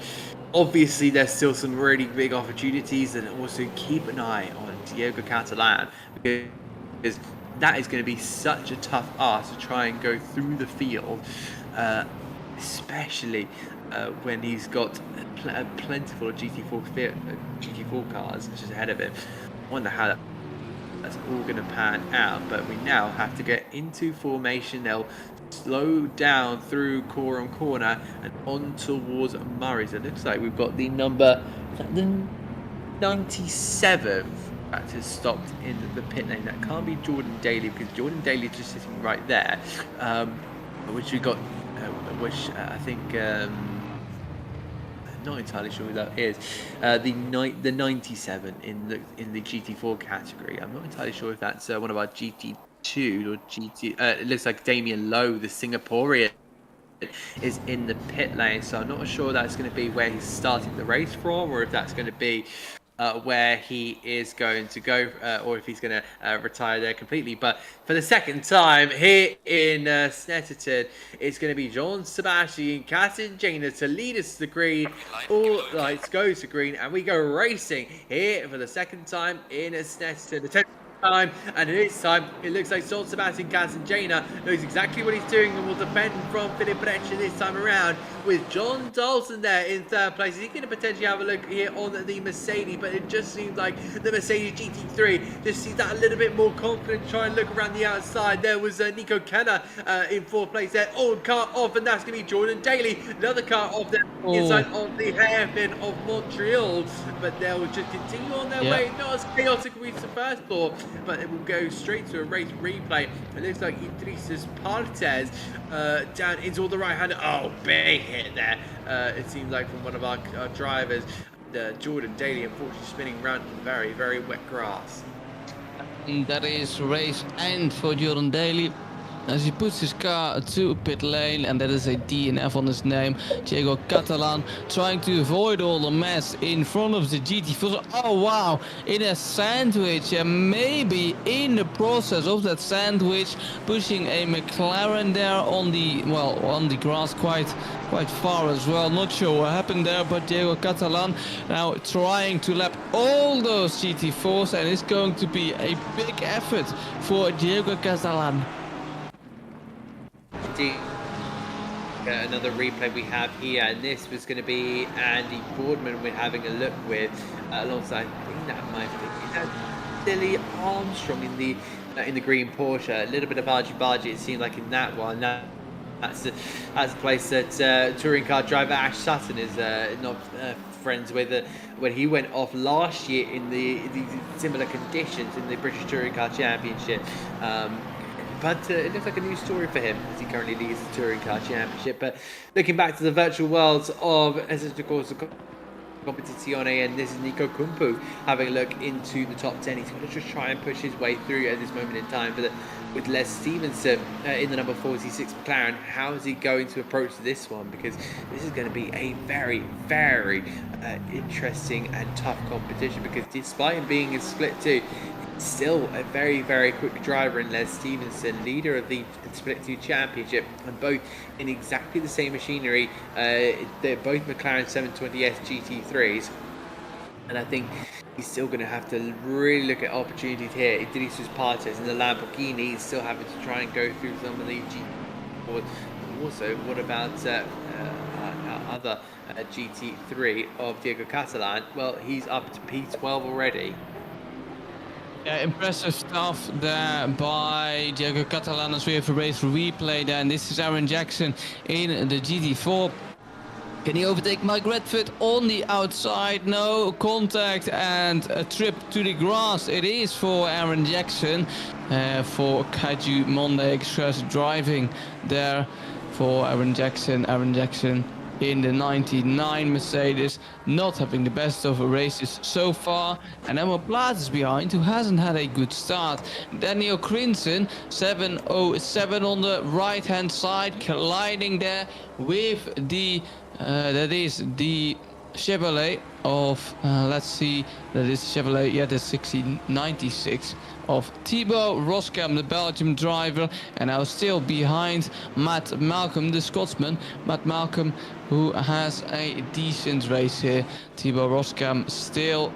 obviously there's still some really big opportunities, and also keep an eye on Diego Catalan, because that is going to be such a tough ask to try and go through the field, especially when he's got a plentiful of GT4 cars just ahead of him. I wonder how that's all going to pan out, but we now have to get into formation. They'll slow down through corner and on towards Murray's. It looks like we've got the number, the 97th that has stopped in the pit lane. That can't be Jordan Daly, because Jordan Daly is just sitting right there, which we got, I think, not entirely sure who that is. The 97 in the GT4 category. I'm not entirely sure if that's one of our GT2 or GT. It looks like Damien Lowe, the Singaporean, is in the pit lane. So I'm not sure that's going to be where he's starting the race from, or if that's going to be where he is going to go, or if he's going to retire there completely. But for the second time here in Snetterton, it's going to be Jean Sebastian Casingena to lead us to the green. All lights go to green, and we go racing here for the second time in Snetterton. The time, and this time it looks like Jean Sebastian Casingena knows exactly what he's doing and will defend from Philip Breccia this time around, with John Dalton there in 3rd place. He's going to potentially have a look here on the Mercedes, but it just seems like the Mercedes GT3 just sees that a little bit more confident, try and look around the outside. There was Nico Kenner in 4th place there. Car off, and that's going to be Jordan Daly. Another car off there inside of the hairpin of Montreal, but they'll just continue on their way. Not as chaotic as we first thought, but it will go straight to a race replay. It looks like Idrisas Partes down into all the right hand. Oh, big hit there. It seems like from one of our drivers, Jordan Daly, unfortunately spinning around in very, very wet grass. And that is race end for Jordan Daly, as he puts his car to pit lane, and that is a DNF on his name. Diego Catalan trying to avoid all the mess in front of the GT4. Oh wow, in a sandwich, and maybe in the process of that sandwich, pushing a McLaren there on the grass quite far as well. Not sure what happened there, but Diego Catalan now trying to lap all those GT4s, and it's going to be a big effort for Diego Catalan. Indeed. Another replay we have here, and this was going to be Andy Boardman we're having a look with, alongside, I think that might be Billy Armstrong in the green Porsche. A little bit of argy-bargy it seemed like in that one. That's a place that touring car driver Ash Sutton is not friends with. When he went off last year in the similar conditions in the British Touring Car Championship. But it looks like a new story for him, as he currently leads the Touring Car Championship. But looking back to the virtual worlds of Essex Corsa Competizione, and this is Nico Kumpu having a look into the top 10. He's going to just try and push his way through at this moment in time for with Les Stevenson in the number 46 McLaren. How is he going to approach this one? Because this is going to be a very, very interesting and tough competition, because despite him being in Split 2, he's still a very, very quick driver in Les Stevenson, leader of the Split 2 Championship, and both in exactly the same machinery. They're both McLaren 720S GT3s. And I think he's still going to have to really look at opportunities here. Idrisus Partes in the Lamborghini, he's still having to try and go through some of the GT4. Also, what about other GT3 of Diego Catalan? Well, he's up to P12 already. Yeah, impressive stuff there by Diego Catalan as we have a race replay there. And this is Aaron Jackson in the GT4. Can he overtake Mike Redford on the outside? No contact and a trip to the grass. It is for Aaron Jackson, for Kaiju Monday Express driving there for Aaron Jackson. Aaron Jackson in the 99 Mercedes, not having the best of races so far. And Emma Plaat is behind, who hasn't had a good start. Daniel Crinson, 707 on the right hand side, colliding there with the that is the Chevrolet of let's see, that is Chevrolet, yeah, the 1696 of Thibaut Roskam, the Belgian driver, and now still behind Matt Malcolm, the Scotsman. Matt Malcolm, who has a decent race here. Thibaut Roskam still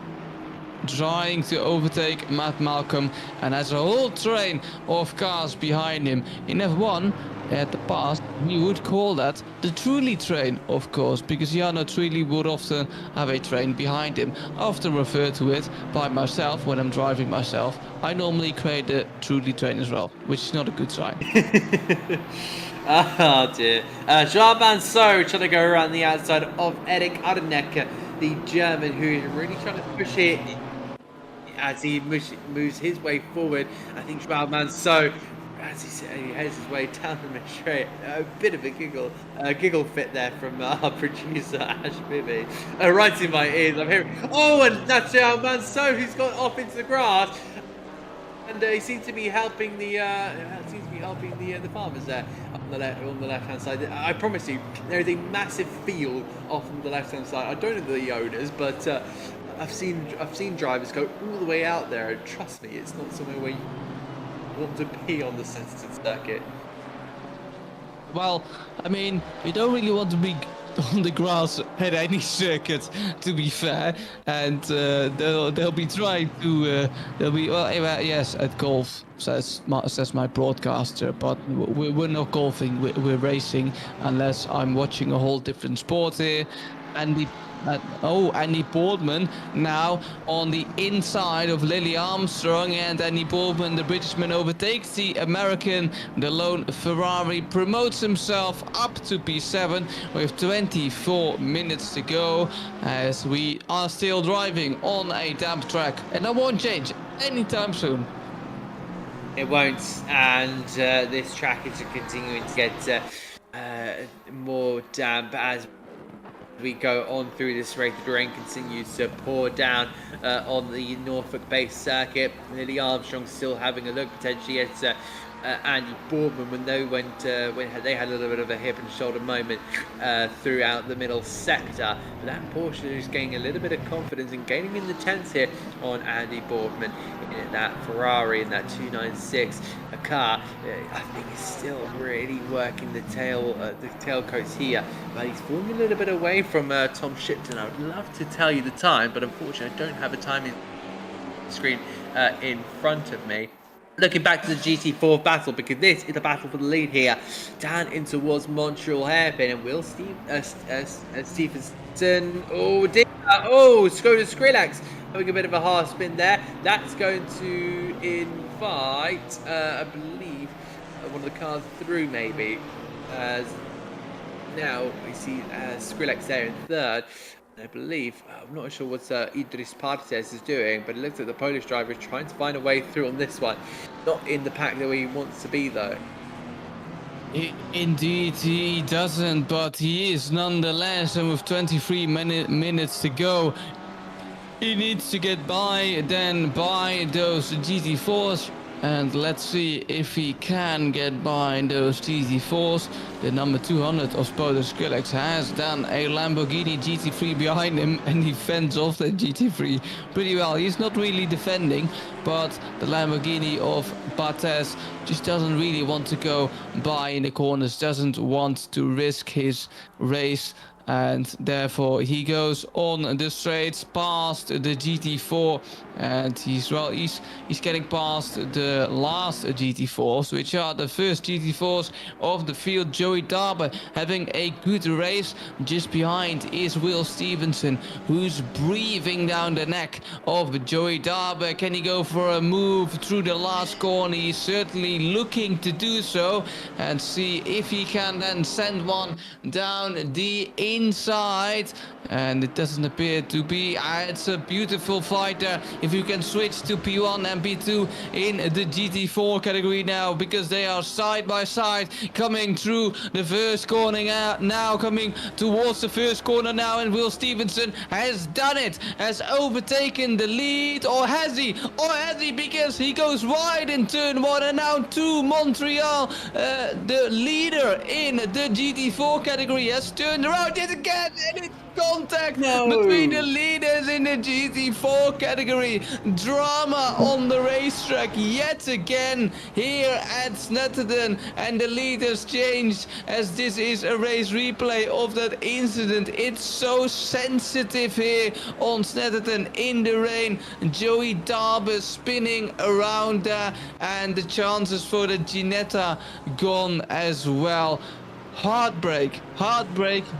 trying to overtake Matt Malcolm and has a whole train of cars behind him. In F1 at the past, we would call that the Trulli train, of course, because Jarno Trulli would often have a train behind him. I often refer to it by myself when I'm driving myself. I normally create the Trulli train as well, which is not a good sign. Oh dear. Joao Manso trying to go around the outside of Eric Arnecker, the German, who is really trying to push it as he moves his way forward. I think Joao Manso, as he said, he heads his way down the straight. A bit of a giggle fit there from our producer Ash Bibby, right in my ears. I'm hearing, oh, and that's Joao Manso who's got off into the grass, and he seems to be helping the the farmers there on the left hand side. I promise you, there is a massive field off on the left hand side. I don't know the owners, but I've seen drivers go all the way out there, and trust me, it's not somewhere where you want to be on the Snetterton circuit. Well, I mean, you don't really want to be on the grass at any circuit, to be fair, and they'll be trying to yes, at golf, says my broadcaster, but we're not golfing, we're racing, unless I'm watching a whole different sport here. And Andy Boardman now on the inside of Lily Armstrong, and Andy Boardman, the Britishman, overtakes the American. The lone Ferrari promotes himself up to P7 with 24 minutes to go, as we are still driving on a damp track, and that won't change anytime soon. It won't, and this track is continuing to get more damp as we go on through this race. The rain continues to pour down on the Norfolk-based circuit. Lily Armstrong still having a look potentially at Andy Boardman when they had a little bit of a hip and shoulder moment throughout the middle sector. But that Porsche is gaining a little bit of confidence and gaining in the 10th here on Andy Boardman in that Ferrari, in that 296 car. I think he's still really working the tailcoats here, but he's falling a little bit away from Tom Shipton. I would love to tell you the time, but unfortunately I don't have a timing screen in front of me. Looking back to the GT4 battle, because this is a battle for the lead here, down in towards Montreal hairpin, and Will Stevenson, oh dear, oh, Skoda Skrillex having a bit of a hard spin there. That's going to invite, I believe, one of the cars through maybe. Now we see Skrillex there in third. I believe, I'm not sure what Idris Partes is doing, but it looks like the Polish driver is trying to find a way through on this one. Not in the pack that he wants to be, though. Indeed, he doesn't, but he is nonetheless, and with 23 minutes to go, he needs to get by those GT4s And let's see if he can get by those GT4s. The number 200 of Spoda Skrillex has done a Lamborghini GT3 behind him, and he fends off that GT3 pretty well. He's not really defending, but the Lamborghini of Barthez just doesn't really want to go by in the corners, doesn't want to risk his race, and therefore he goes on the straights past the GT4, and he's getting past the last GT4s, which are the first GT4s of the field. Joey Darber having a good race. Just behind is Will Stevenson, who's breathing down the neck of Joey Darber. Can he go for a move through the last corner? He's certainly looking to do so, and see if he can then send one down the inside, and it doesn't appear to be. It's a beautiful fight there. If you can switch to P1 and P2 in the GT4 category now, because they are side by side coming through the first corner now, coming towards the first corner now, and Will Stevenson has done it, has overtaken the lead, or has he? Because he goes wide in turn 1, and now to Montreal, the leader in the GT4 category, has turned around yet again, and it's contact between the leaders in the GT4 category. Drama on the racetrack yet again here at Snetterton, and the leaders changed, as this is a race replay of that incident. It's so sensitive here on Snetterton in the rain. Joey Darber spinning around there, and the chances for the Ginetta gone as well. Heartbreak,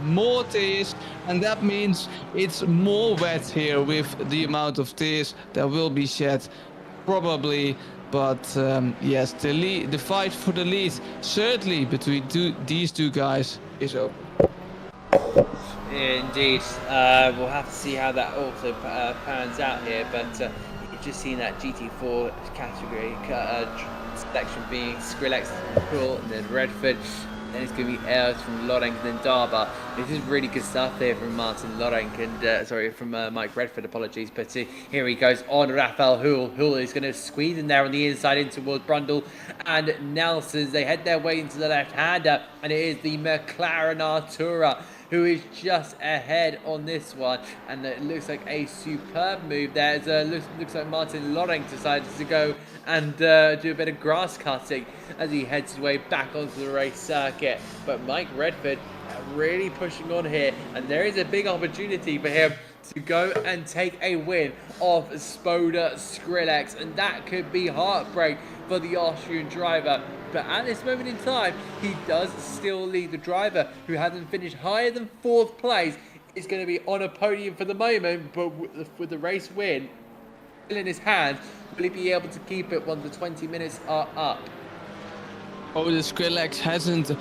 more tears, and that means it's more wet here with the amount of tears that will be shed, probably. But yes, the fight for the lead, certainly between these two guys, is over. Indeed, we'll have to see how that also pans out here, but you've just seen that GT4 category selection being Skrillex, Cool, and then Redford. Then it's going to be Ayers from Lorenk and then Darber. This is really good stuff there from Martin Lorenk and from Mike Redford, apologies. But here he goes on Raphael Hull. Hull is going to squeeze in there on the inside in towards Brundle and Nelsons. They head their way into the left-hander, and it is the McLaren Artura who is just ahead on this one, and it looks like a superb move there. Looks like Martin Lorenk decided to go and do a bit of grass cutting as he heads his way back onto the race circuit. But Mike Redford really pushing on here, and there is a big opportunity for him to go and take a win off Spoda Skrillex, and that could be heartbreak for the Austrian driver. But at this moment in time, he does still lead. The driver, who hasn't finished higher than 4th place, is going to be on a podium for the moment, but with the race win still in his hand, will he be able to keep it once the 20 minutes are up? Spoda Skrillex hasn't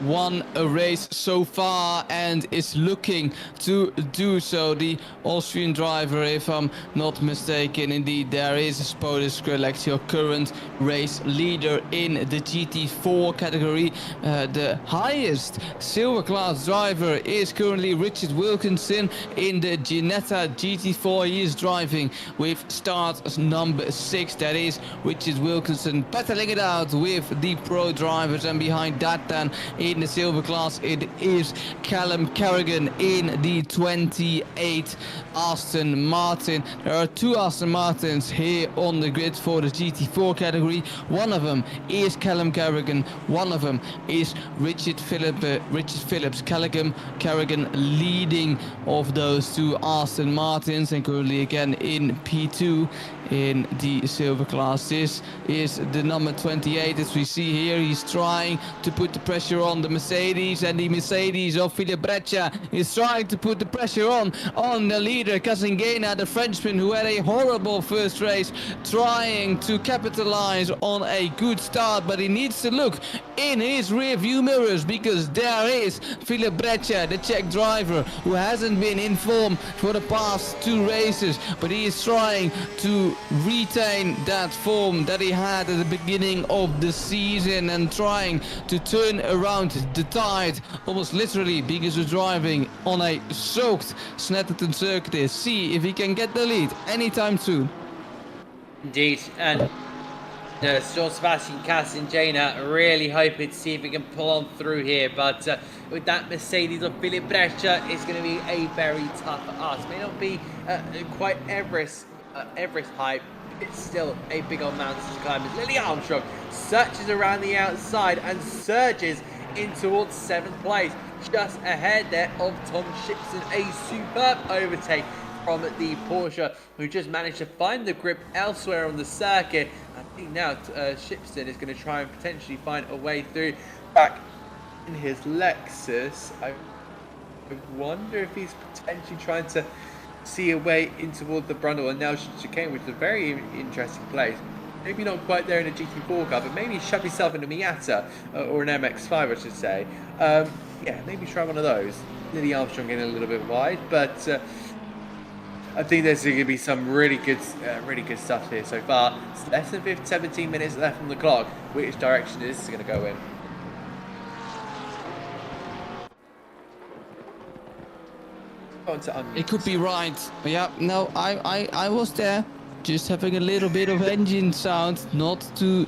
won a race so far and is looking to do so. The Austrian driver, if I'm not mistaken, indeed there is Spoda Skrillex, your current race leader in the GT4 category. The highest silver class driver is currently Richard Wilkinson in the Ginetta GT4. He is driving with start number 6. That is Richard Wilkinson battling it out with the pro drivers, and behind that then in the silver class it is Callum Carrigan in the 28 Aston Martin. There are 2 Aston Martins here on the grid for the GT4 category. One of them is Callum Carrigan, one of them is Richard Phillips. Callum Carrigan leading of those 2 Aston Martins, and currently again in P2 in the silver class. This is the number 28, as we see here. He's trying to put the pressure on the Mercedes, and the Mercedes of Philippe Breccia is trying to put the pressure on the leader Casingena, the Frenchman, who had a horrible first race, trying to capitalize on a good start, but he needs to look in his rear view mirrors, because there is Philippe Breccia, the Czech driver, who hasn't been in form for the past 2 races, but he is trying to retain that form that he had at the beginning of the season, and trying to turn around the tide, almost literally, because he's driving on a soaked Snetterton circuit. See if he can get the lead anytime soon. Indeed, and John Sebastian Cassinjana really hoping to see if he can pull on through here, but with that Mercedes of Philip Brescia, it's going to be a very tough ask. May not be quite Everest height, it's still a big old mountain to climb. As Lily Armstrong searches around the outside and surges in towards 7th place, just ahead there of Tom Shipson. A superb overtake from the Porsche, who just managed to find the grip elsewhere on the circuit. I think now Shipson is going to try and potentially find a way through back in his Lexus. I wonder if he's potentially trying to see a way in toward the Brundle and Nelson chicane, which is a very interesting place. Maybe not quite there in a GT4 car, but maybe shove yourself in a Miata or an MX-5, I should say. Yeah, maybe try one of those. Lily Armstrong getting a little bit wide, but I think there's going to be some really good stuff here so far. It's less than 17 minutes left on the clock. Which direction is this going to go in? It could be right. Yeah, no, I was there. Just having a little bit of engine sound, nothing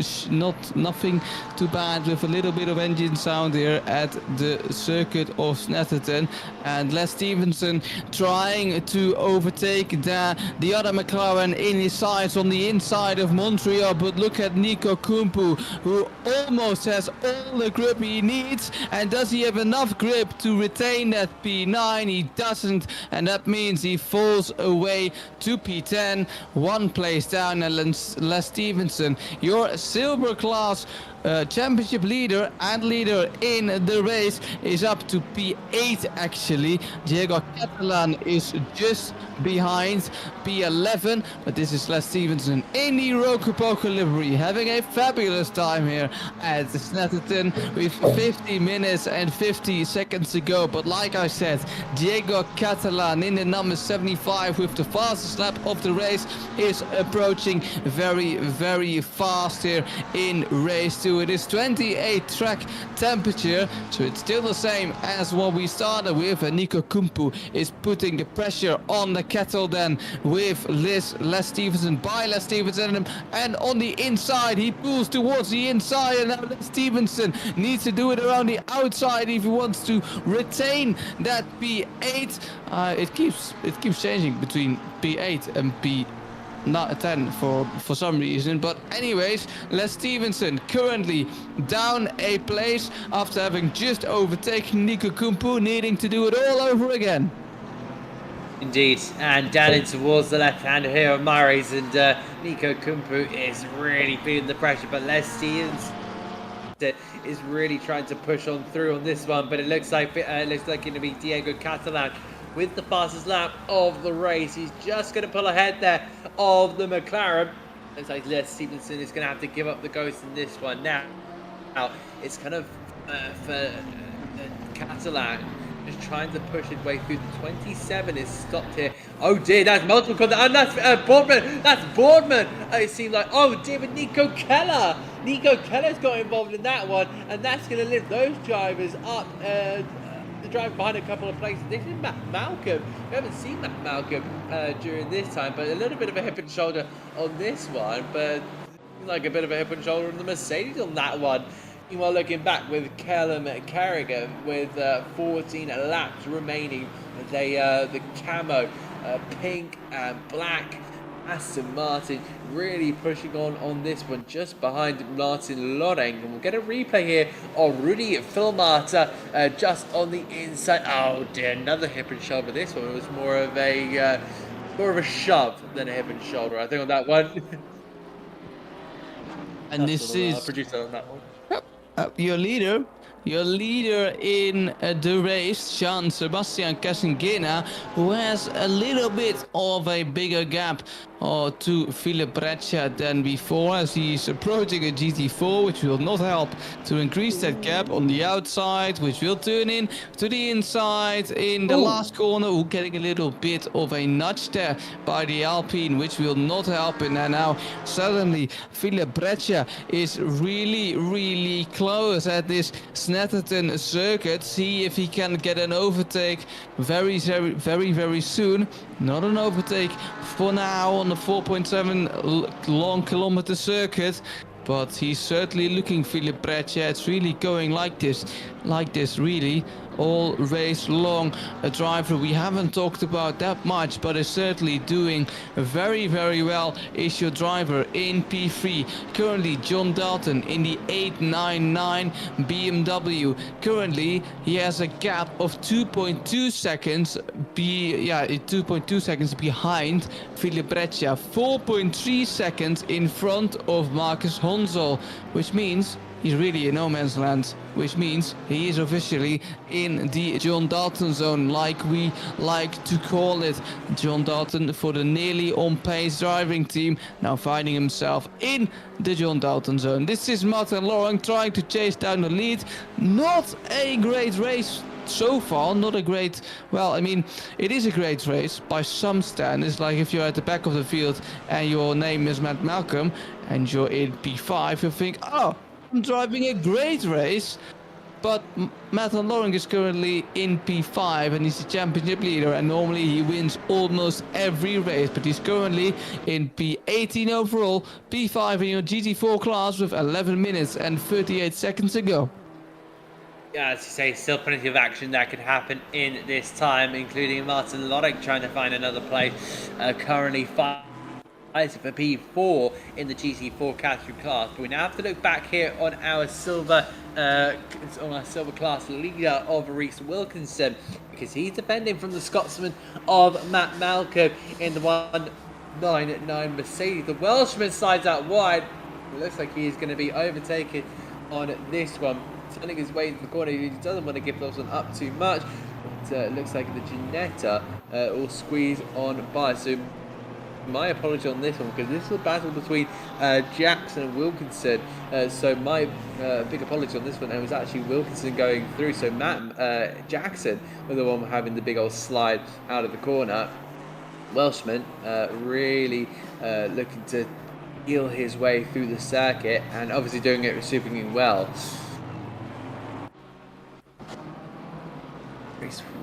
too bad, with a little bit of engine sound here at the circuit of Snetterton, and Les Stevenson trying to overtake the other McLaren in his sights on the inside of Montreal. But look at Nico Kumpu, who almost has all the grip he needs, and does he have enough grip to retain that P9? He doesn't, and that means he falls away to P10. One place down, and Les Stevenson, your silver class championship leader and leader in the race, is up to P8 actually. Diego Catalan is just behind P11, but this is Les Stevenson in the Rocopoco livery, having a fabulous time here at Snetterton with 50 minutes and 50 seconds to go. But like I said, Diego Catalan in the number 75 with the fastest lap of the race is approaching very, very fast here in race 2. It is 28 track temperature, so it's still the same as what we started with. And Nico Kumpu is putting the pressure on the kettle then with Les Stevenson, by Les Stevenson, and on the inside he pulls towards the inside, and now Les Stevenson needs to do it around the outside if he wants to retain that P8. It keeps changing between P8 and P10 for some reason, but anyways, Les Stevenson currently down a place after having just overtaken Nico Kumpu, needing to do it all over again. Indeed, and down in towards the left hand here of Murray's, and Nico Kumpu is really feeling the pressure, but Les Stevenson is really trying to push on through on this one. But it looks like it's going to be Diego Catalan with the fastest lap of the race. He's just going to pull ahead there of the McLaren. Looks like Les Stevenson is going to have to give up the ghost in this one now. It's kind of for Catalan, just trying to push his way through. The 27 is stopped here. Oh dear, that's multiple contact, and that's Boardman. That's Boardman. It seemed like, oh dear, but Nico Keller. Nico Keller's got involved in that one, and that's going to lift those drivers up. The driver behind a couple of places. This is Matt Malcolm. We haven't seen Matt Malcolm during this time, but a little bit of a hip and shoulder on this one, but like a bit of a hip and shoulder on the Mercedes on that one. Meanwhile, looking back with Callum Carragher with 14 laps remaining, the camo pink and black Aston Martin really pushing on this one, just behind Martin Loreng. And we'll get a replay here of Rudy Filmata just on the inside. Oh dear, another hip and shoulder. This one was more of a shove than a hip and shoulder, I think, on that one. And this is producer on that one. Your leader in the race, Jean Sebastian Cassinjana, who has a little bit of a bigger gap to Philip Breccia than before, as he's approaching a GT4, which will not help to increase that gap on the outside, which will turn in to the inside in the last corner. Getting a little bit of a nudge there by the Alpine, which will not help. And now suddenly Philip Breccia is really close at this Snetterton circuit. See if he can get an overtake very soon. Not an overtake for now on the 4.7 long kilometer circuit. but he's certainly looking Philip Breccia. It's really going like this really all race long. A driver we haven't talked about that much, but is certainly doing very, very well, is your driver in P3. Currently John Dalton in the 899 BMW. Currently he has a gap of 2.2 seconds 2.2 seconds behind Philip Breccia, 4.3 seconds in front of Marcus Honsel, which means he's really in no man's land, which means he is officially in the John Dalton zone, like we like to call it. John Dalton for the nearly on pace driving team, now finding himself in the John Dalton zone. This is Martin Laurent trying to chase down the lead. Not a great race so far, not a great, well, I mean, it is a great race by some standards. Like if you're at the back of the field and your name is Matt Malcolm and you're in P5, you think, oh, I'm driving a great race. But Matt Laurent is currently in P5 and he's the championship leader, and normally he wins almost every race, but he's currently in P18 overall, P5 in your GT4 class with 11 minutes and 38 seconds to go. Yeah, as you say, still plenty of action that could happen in this time, including Martin Laurent trying to find another place, currently for P4 in the GT4 category class. But we now have to look back here on our silver class leader of Reese Wilkinson, because he's defending from the Scotsman of Matt Malcolm in the 199 Mercedes. The Welshman slides out wide. It looks like he is going to be overtaken on this one, turning his way into the corner. He doesn't want to give Wilson up too much. It looks like the Ginetta will squeeze on by. So my apology on this one, because this is a battle between Jackson and Wilkinson. So my big apology on this one. It was actually Wilkinson going through. So Jackson was the one having the big old slide out of the corner. Welshman really looking to eel his way through the circuit, and obviously doing it super well.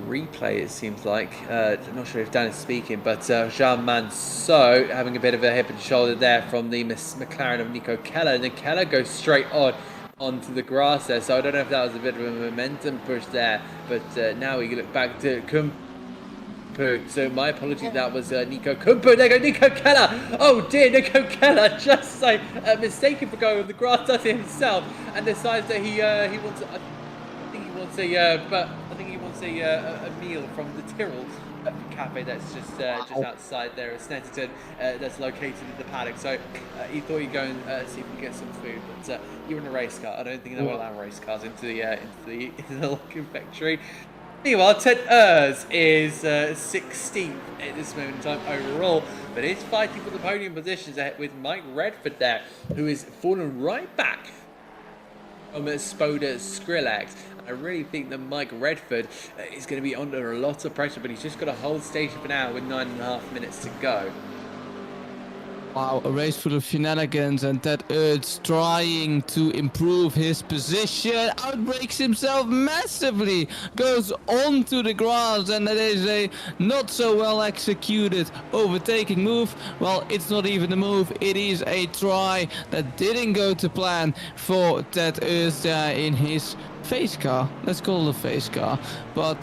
Replay, it seems like. I'm not sure if Dan is speaking, but Jean Manceau having a bit of a hip and shoulder there from the McLaren of Nico Keller, and then Keller goes straight onto the grass there. So I don't know if that was a bit of a momentum push there, but now we look back to Kumpu. So my apologies, that was Nico Kumpu. There goes Nico Keller. Oh dear, Nico Keller just so mistaken for going on the grass, does it himself, and decides that he wants. I think he wants a meal from the Tyrrell cafe that's just outside there at Snetterton, that's located in the paddock. So he thought he'd go and see if he could get some food. But you're in a race car. I don't think they will allow race cars into the local factory. Meanwhile, Ted Urs is 16th at this moment in time overall, but is fighting for the podium positions ahead with Mike Redford there, who is fallen right back from Spoda Skrillex. I really think that Mike Redford is going to be under a lot of pressure, but he's just got to hold station for now with 9.5 minutes to go. Wow, a race full of shenanigans, and Ted Urs trying to improve his position, outbreaks himself massively, goes onto the grass, and that is a not so well executed overtaking move. Well, it's not even a move, it is a try that didn't go to plan for Ted Urs in his face car. Let's call it a face car, but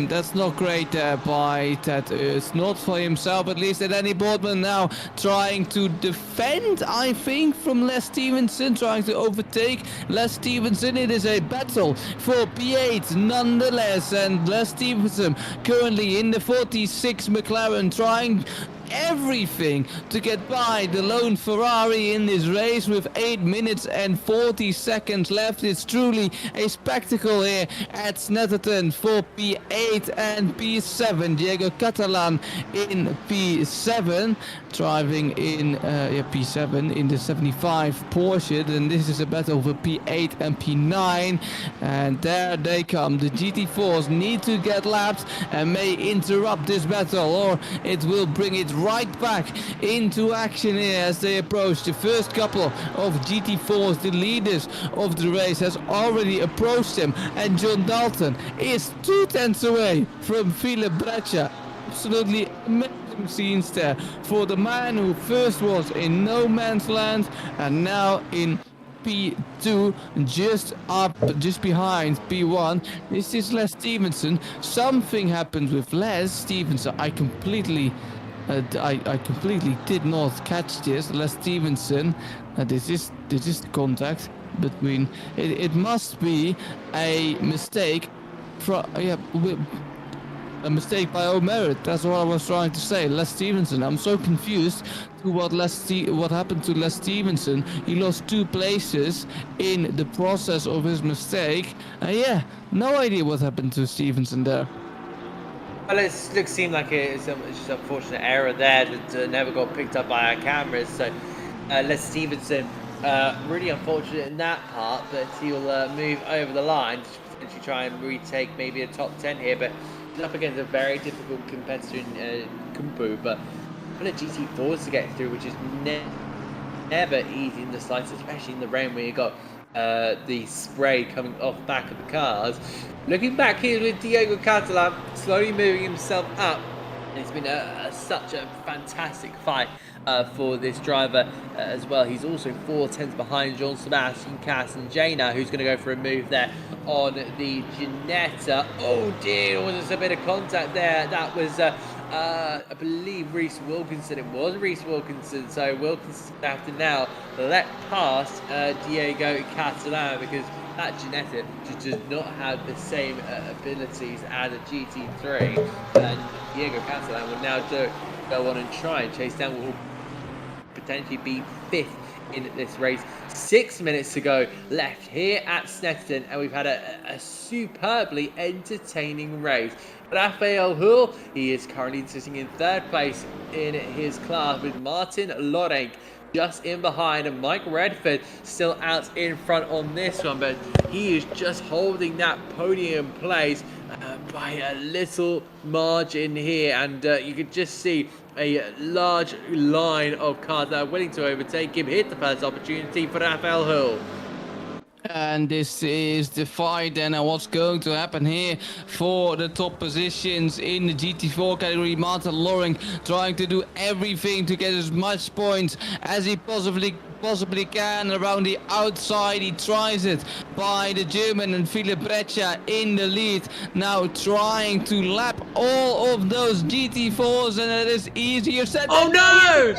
that's not great by Ted Urs, not for himself at least. And Danny Boardman now trying to defend, I think, from Les Stevenson, trying to overtake Les Stevenson. It is a battle for P8 nonetheless, and Les Stevenson currently in the 46 McLaren trying everything to get by the lone Ferrari in this race with 8 minutes and 40 seconds left. It's truly a spectacle here at Snetterton for P8 and P7. Diego Catalan in P7, driving in P7 in the 75 Porsche, and this is a battle for P8 and P9, and there they come. The GT4s need to get lapped and may interrupt this battle, or it will bring it right back into action here as they approach the first couple of GT4s. The leaders of the race has already approached him, and John Dalton is 2 tenths away from Philip Breccia. Absolutely amazing scenes there for the man who first was in no man's land and now in P2, just behind P1. This is Les Stevenson. Something happened with Les Stevenson. I completely did not catch this. Les Stevenson. This is contact between. It must be a mistake. A mistake by O'Merit. That's what I was trying to say. Les Stevenson. I'm so confused to what happened to Les Stevenson. He lost 2 places in the process of his mistake. Yeah, no idea what happened to Stevenson there. Well, it seemed like it's just an unfortunate error there that never got picked up by our cameras. So Les Stevenson, really unfortunate in that part, but he'll move over the line to potentially try and retake maybe a top 10 here. But up against a very difficult competitor in Kumpu, but a GT4s to get through, which is never easy in the slightest, especially in the rain where you got the spray coming off the back of the cars. Looking back here with Diego Catalan slowly moving himself up. It's been such a fantastic fight for this driver as well. He's also 4 tenths behind John Sebastian Cass and Jaina, who's going to go for a move there on the Ginetta. Oh dear, there was a bit of contact there. That was, I believe, Reese Wilkinson. It was Reese Wilkinson. So Wilkinson have to now let past Diego Catalan because that Ginetta just does not have the same abilities as a GT3. And Diego Catalan will now go on and try and chase down what will potentially be 5th in this race. 6 minutes to go left here at Snetterton, and we've had a superbly entertaining race. Rafael Hull, he is currently sitting in 3rd place in his class with Martin Lorenk just in behind, and Mike Redford still out in front on this one, but he is just holding that podium place by a little margin here, and you could just see a large line of cars that are willing to overtake him. Hit the first opportunity for Rafael Hull. And this is the fight and what's going to happen here for the top positions in the GT4 category. Martin Loring trying to do everything to get as much points as he possibly can around the outside. He tries it by the German and Philip Breccia in the lead, now trying to lap all of those GT4s, and it is easier said oh than no!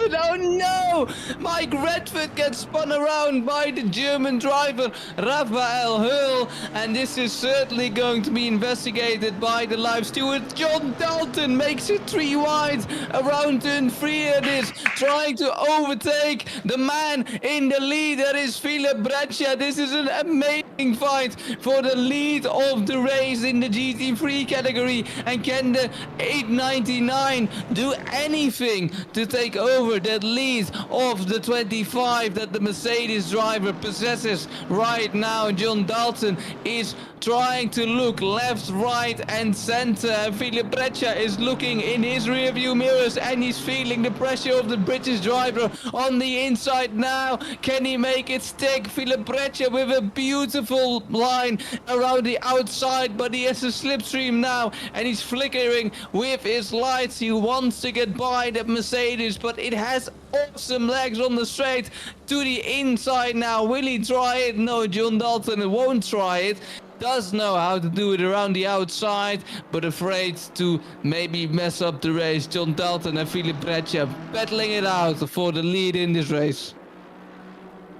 done. Oh no! Mike Redford gets spun around by the German driver Rafael Hull, and this is certainly going to be investigated by the live steward. John Dalton makes it 3 wide around turn 3. It is trying to overtake the man in the lead. That is Philip Breccia. This is an amazing fight for the lead of the race in the GT3 category. And can the 899 do anything to take over that lead of the 25 that the Mercedes driver possesses right now? John Dalton is trying to look left, right and center, and Philip Breccia is looking in his rearview mirrors, and he's feeling the pressure of the British driver on the inside now. Can he make it stick? Philip Breccia with a beautiful line around the outside, but he has a slipstream now, and he's flickering with his lights. He wants to get by the Mercedes, but it has awesome legs on the straight to the inside now. Will he try it? No, John Dalton won't try it. Does know how to do it around the outside, but afraid to maybe mess up the race. John Dalton and Philip Breccia battling it out for the lead in this race.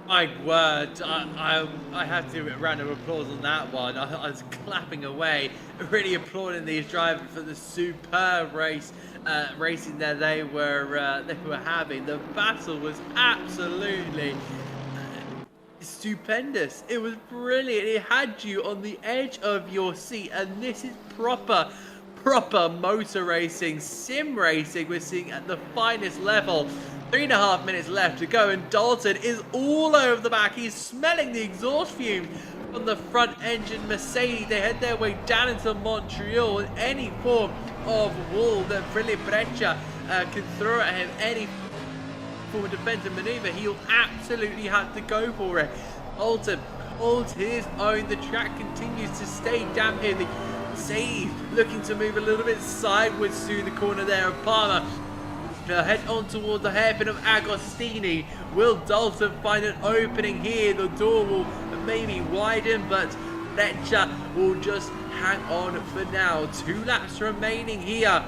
My word, I have to give a round of applause on that one. I was clapping away, really applauding these drivers for the superb racing that they were having. The battle was absolutely stupendous. It was brilliant. It had you on the edge of your seat, and this is proper motor racing, sim racing. We're seeing at the finest level. 3.5 minutes left to go, and Dalton is all over the back. He's smelling the exhaust fumes from the front engine Mercedes. They head their way down into Montreal, and any form of wall that Philip Breccia can throw at him, any form of defensive maneuver, he'll absolutely have to go for it. Dalton holds his own. The track continues to stay damp here. The saved. Looking to move a little bit sideways through the corner there of Palmer. Head on toward the hairpin of Agostini. Will Dalton find an opening here? The door will maybe widen, but Fletcher will just hang on for now. 2 laps remaining here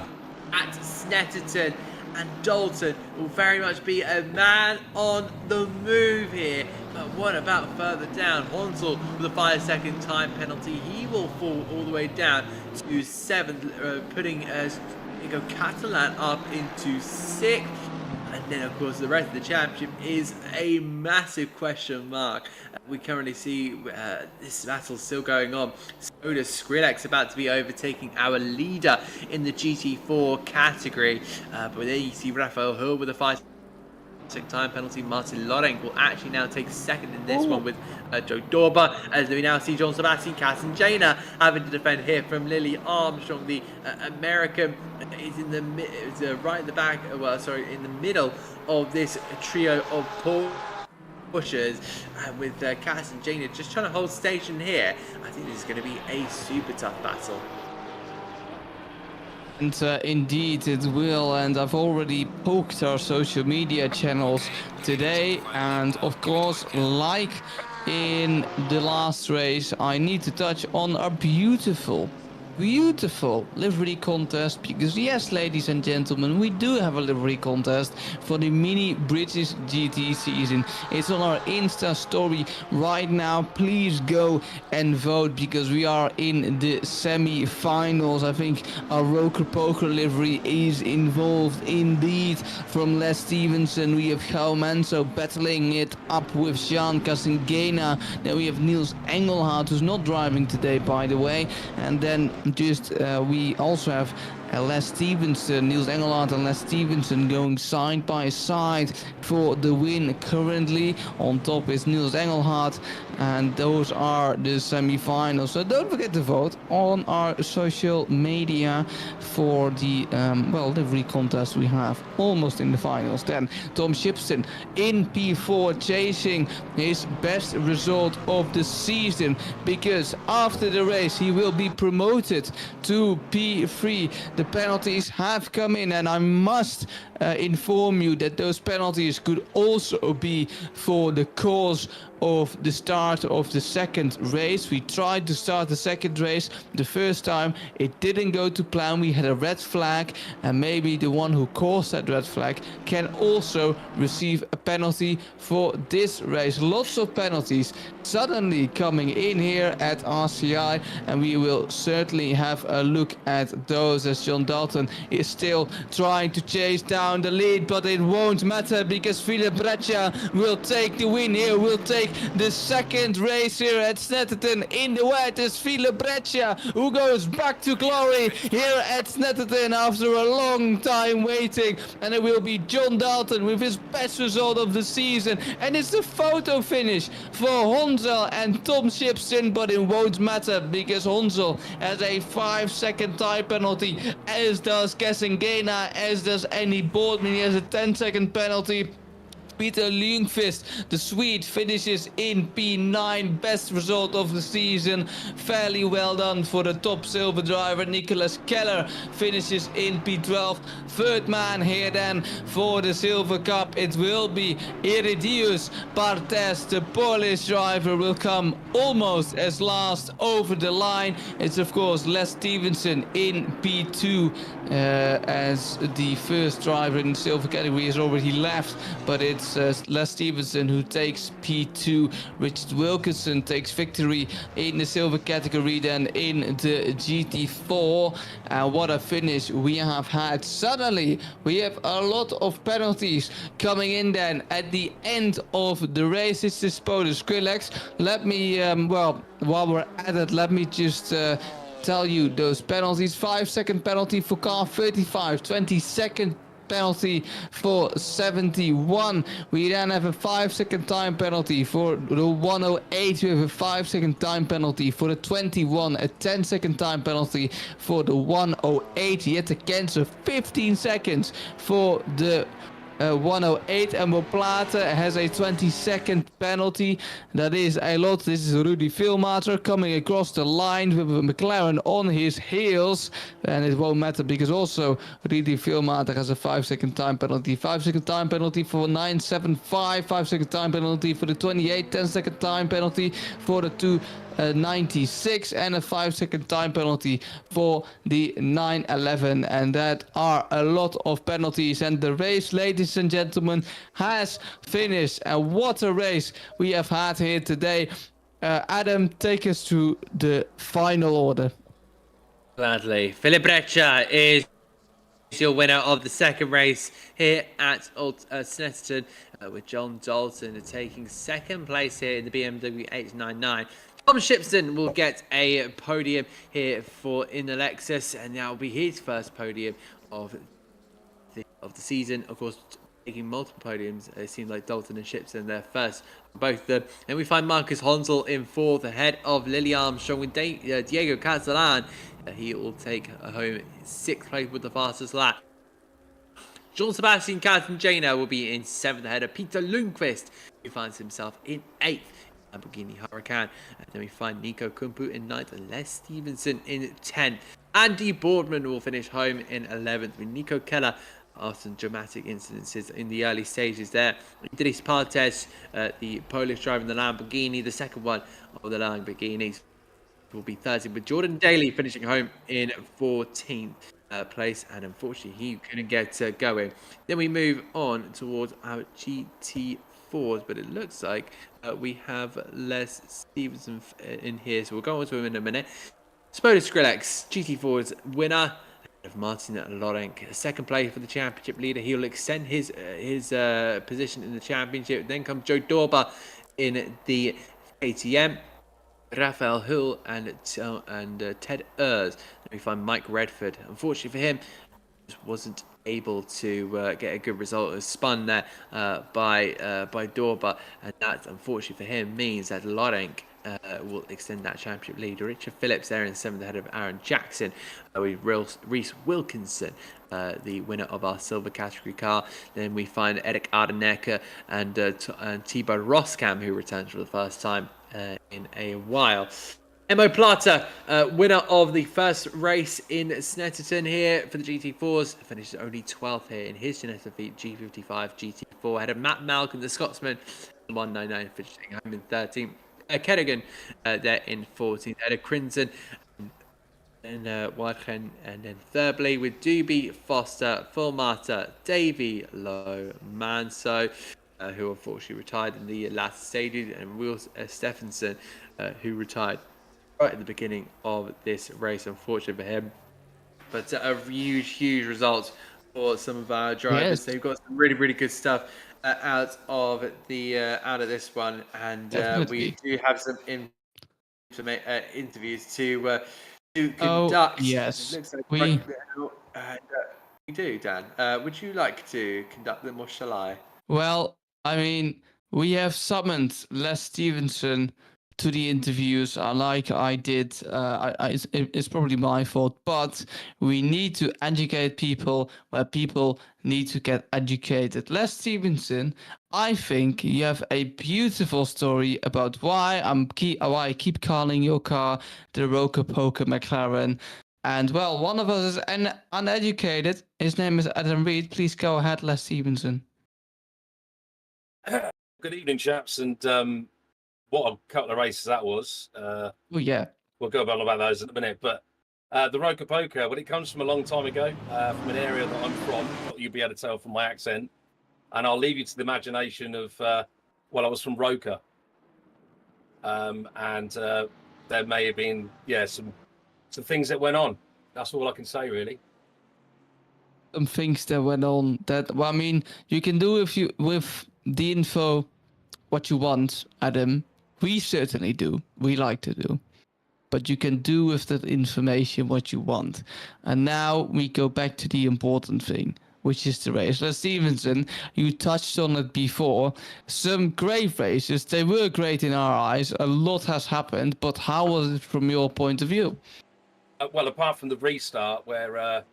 at Snetterton, and Dalton will very much be a man on the move here. But what about further down? Honsel with a 5-second time penalty. He will fall all the way down to 7th, putting Nico Catalan up into 6th. And then, of course, the rest of the championship is a massive question mark. We currently see this battle still going on. So does Skrillex about to be overtaking our leader in the GT4 category. But there you see Rafael Hill with a 5-second time penalty. Martin Lorenk will actually now take 2nd in this one with Joe Dorba. As we now see John Sebastian Kasanjana having to defend here from Lily Armstrong. The American is in the right in the back, in the middle of this trio of pushers, with Kasanjana just trying to hold station here. I think this is going to be a super tough battle. And indeed it will, and I've already poked our social media channels today, and of course, like in the last race, I need to touch on our beautiful livery contest, because yes, ladies and gentlemen, we do have a livery contest for the mini British GT season. It's on our Insta story right now. Please go and vote, because we are in the semi-finals. I think our Roker Poker livery is involved indeed. From Les Stevenson, we have Gauw Manso battling it up with Jean Casingena. Then we have Niels Engelhardt, who's not driving today, by the way, and then we also have Les Stevenson, Niels Engelhardt and Les Stevenson going side by side for the win currently. On top is Niels Engelhardt, and those are the semi-finals. So don't forget to vote on our social media for the livery contest we have almost in the finals. Then Tom Shipston in P4 chasing his best result of the season, because after the race he will be promoted to P3. The penalties have come in, and I must inform you that those penalties could also be for the cause of the start of the second race. We tried to start the second race the first time, it didn't go to plan. We had a red flag, and maybe the one who caused that red flag can also receive a penalty for this race. Lots of penalties suddenly coming in here at RCI, and we will certainly have a look at those, as John Dalton is still trying to chase down the lead, but it won't matter, because Philip Breccia will take the win here, will take the second race here at Snetterton. In the wet is Philip Breccia, who goes back to glory here at Snetterton after a long time waiting, and it will be John Dalton with his best result of the season, and it's the photo finish for Honsel and Tom Shipston, but it won't matter, because Honsel has a 5-second time penalty, as does Casingena, as does Andy Boardman. He has a 10-second penalty. Peter Lundqvist, the Swede, finishes in P9, best result of the season. Fairly well done for the top silver driver. Nicholas Keller finishes in P12. Third man here then for the Silver Cup, it will be Iridius Bartes, the Polish driver, will come almost as last over the line. It's of course Les Stevenson in P2, as the first driver in the silver category has already left, but it's Les Stevenson who takes P2. Richard Wilkinson takes victory in the silver category, then in the GT4. And what a finish we have had. Suddenly we have a lot of penalties coming in then at the end of the race. It's this Podus Skrillex. Let me while we're at it, let me just tell you those penalties. 5-second penalty for car 35, 20-second penalty for 71. We then have a 5-second time penalty for the 108. We have a 5-second time penalty for the 21, a 10-second time penalty for the 108. Yet again, so 15 seconds for the 108, and Moplata has a 20-second penalty. That is a lot. This is Rudy Vilmater coming across the line with a McLaren on his heels, and it won't matter because also Rudy Vilmater has a 5-second time penalty. 5-second time penalty for 975, 5-second time penalty for the 28, 10-second time penalty for the 296, and a 5-second time penalty for the 911, and that are a lot of penalties. And the race, ladies and gentlemen, has finished, and what a race we have had here today. Adam, take us to the final order. Gladly. Philip Breccia is your winner of the second race here at Snetterton, with John Dalton taking second place here in the BMW 899. Tom Shipson will get a podium here in the Lexus, and that will be his first podium of the season. Of course, taking multiple podiums, it seems like Dalton and Shipson, they're first, both of them. And we find Marcus Honsel in fourth, ahead of Lily Armstrong with Diego Catalan. He will take home sixth place with the fastest lap. John Sebastian Caltagena will be in seventh, ahead of Peter Lundqvist, who finds himself in eighth. Lamborghini Huracan. And then we find Nico Kumpu in 9th and Les Stevenson in 10th. Andy Boardman will finish home in 11th with Nico Keller after some dramatic incidences in the early stages there. Idris Partes, the Polish driver in the Lamborghini, the second one of the Lamborghinis, will be 13th, with Jordan Daly finishing home in 14th place, and unfortunately he couldn't get going. Then we move on towards our GT4s, but it looks like we have Les Stevenson in here, so we'll go on to him in a minute. Spoda Skrillex, GT4's winner of Martin Lorenk, second place for the championship leader. He will extend his position in the championship. Then comes Joe Dorba in the KTM, Raphael Hull and Ted Urs. Then we find Mike Redford. Unfortunately for him, just wasn't able to get a good result. It was spun there by Dorba, and that, unfortunately for him, means that Lorenk will extend that championship lead. Richard Phillips there in 7th, ahead of Aaron Jackson, with Reese Wilkinson, the winner of our silver category car. Then we find Eric Ardenecker and Thibaut Roskam, who returns for the first time in a while. Emo Plata, winner of the first race in Snetterton here for the GT4s, finishes only 12th here in his Genesis G55 GT4, ahead of Matt Malcolm, the Scotsman, 199, finishing home in 13th. Kerrigan there in 14th, ahead of Crimson, and Wychen, and then thirdly with Doobie, Foster, Fulmata, Davey, Lowe, Manso, who unfortunately retired in the last stages, and Will Stephenson, who retired right at the beginning of this race, unfortunately for him. But a huge result for some of our drivers. Yes. They've got some really good stuff out of this one, and we do have some interviews to conduct. Yes, it looks like we do. Dan, would you like to conduct them, or shall I? Well, I mean, we have summoned Les Stevenson to the interviews like I did. It's probably my fault, but we need to educate people where people need to get educated. Les Stevenson, I think you have a beautiful story about why I keep calling your car the Roker Poker McLaren. And well, one of us is uneducated. His name is Adam Reed. Please go ahead, Les Stevenson. Good evening, chaps, and what a couple of races that was. Oh yeah, we'll go about those in a minute. But the Roker Poker, when it comes from a long time ago, from an area that I'm from, you'll be able to tell from my accent, and I'll leave you to the imagination of I was from Roker, and there may have been some things that went on. That's all I can say, really. Some things that went on. I mean, you can do with the info what you want, Adam. We certainly do. We like to do. But you can do with that information what you want. And now we go back to the important thing, which is the race. Les Stevenson, you touched on it before. Some great races. They were great in our eyes. A lot has happened. But how was it from your point of view? Well, apart from the restart where I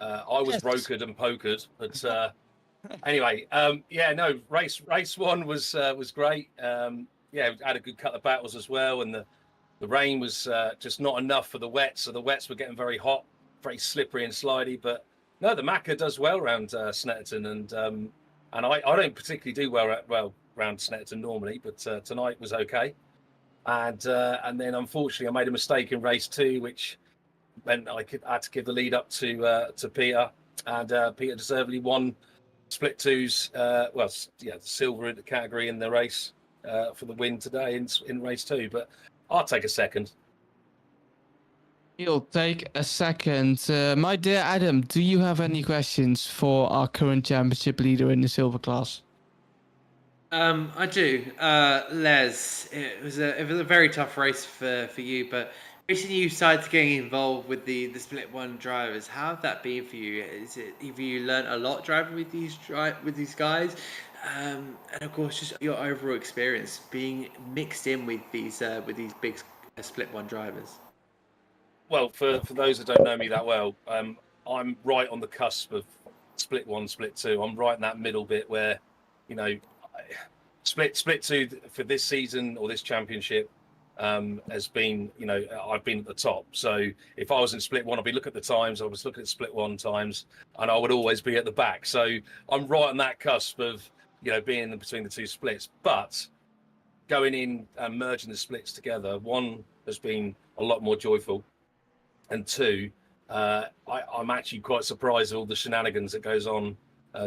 was rokered and pokered, but Anyway, yeah, no, race one was great. Yeah, had a good couple of battles as well, and the rain was just not enough for the wets, so the wets were getting very hot, very slippery and slidey. But no, the Macca does well around Snetterton, and I don't particularly do well around Snetterton normally, but tonight was okay. And then unfortunately, I made a mistake in race 2, which meant I had to give the lead up to Peter, and Peter deservedly won split twos. Well, yeah, the silver in the category in the race for the win today in race 2. But I'll take a second. You'll take a second. My dear Adam, do you have any questions for our current championship leader in the silver class? I do. Les, it was a very tough race for you, but recently you started getting involved with the split one drivers. How have that been for you? Have you learned a lot driving with these guys? And of course, just your overall experience being mixed in with these big split one drivers. Well, for those that don't know me that well, I'm right on the cusp of split 1, split 2. I'm right in that middle bit where, you know, split 2 for this season or this championship has been, you know, I've been at the top. So if I was in split 1, I'd be looking at the times. I was looking at split 1 times, and I would always be at the back. So I'm right on that cusp of, you know, being in between the two splits. But going in and merging the splits together, 1 has been a lot more joyful, and 2, I'm actually quite surprised at all the shenanigans that goes on,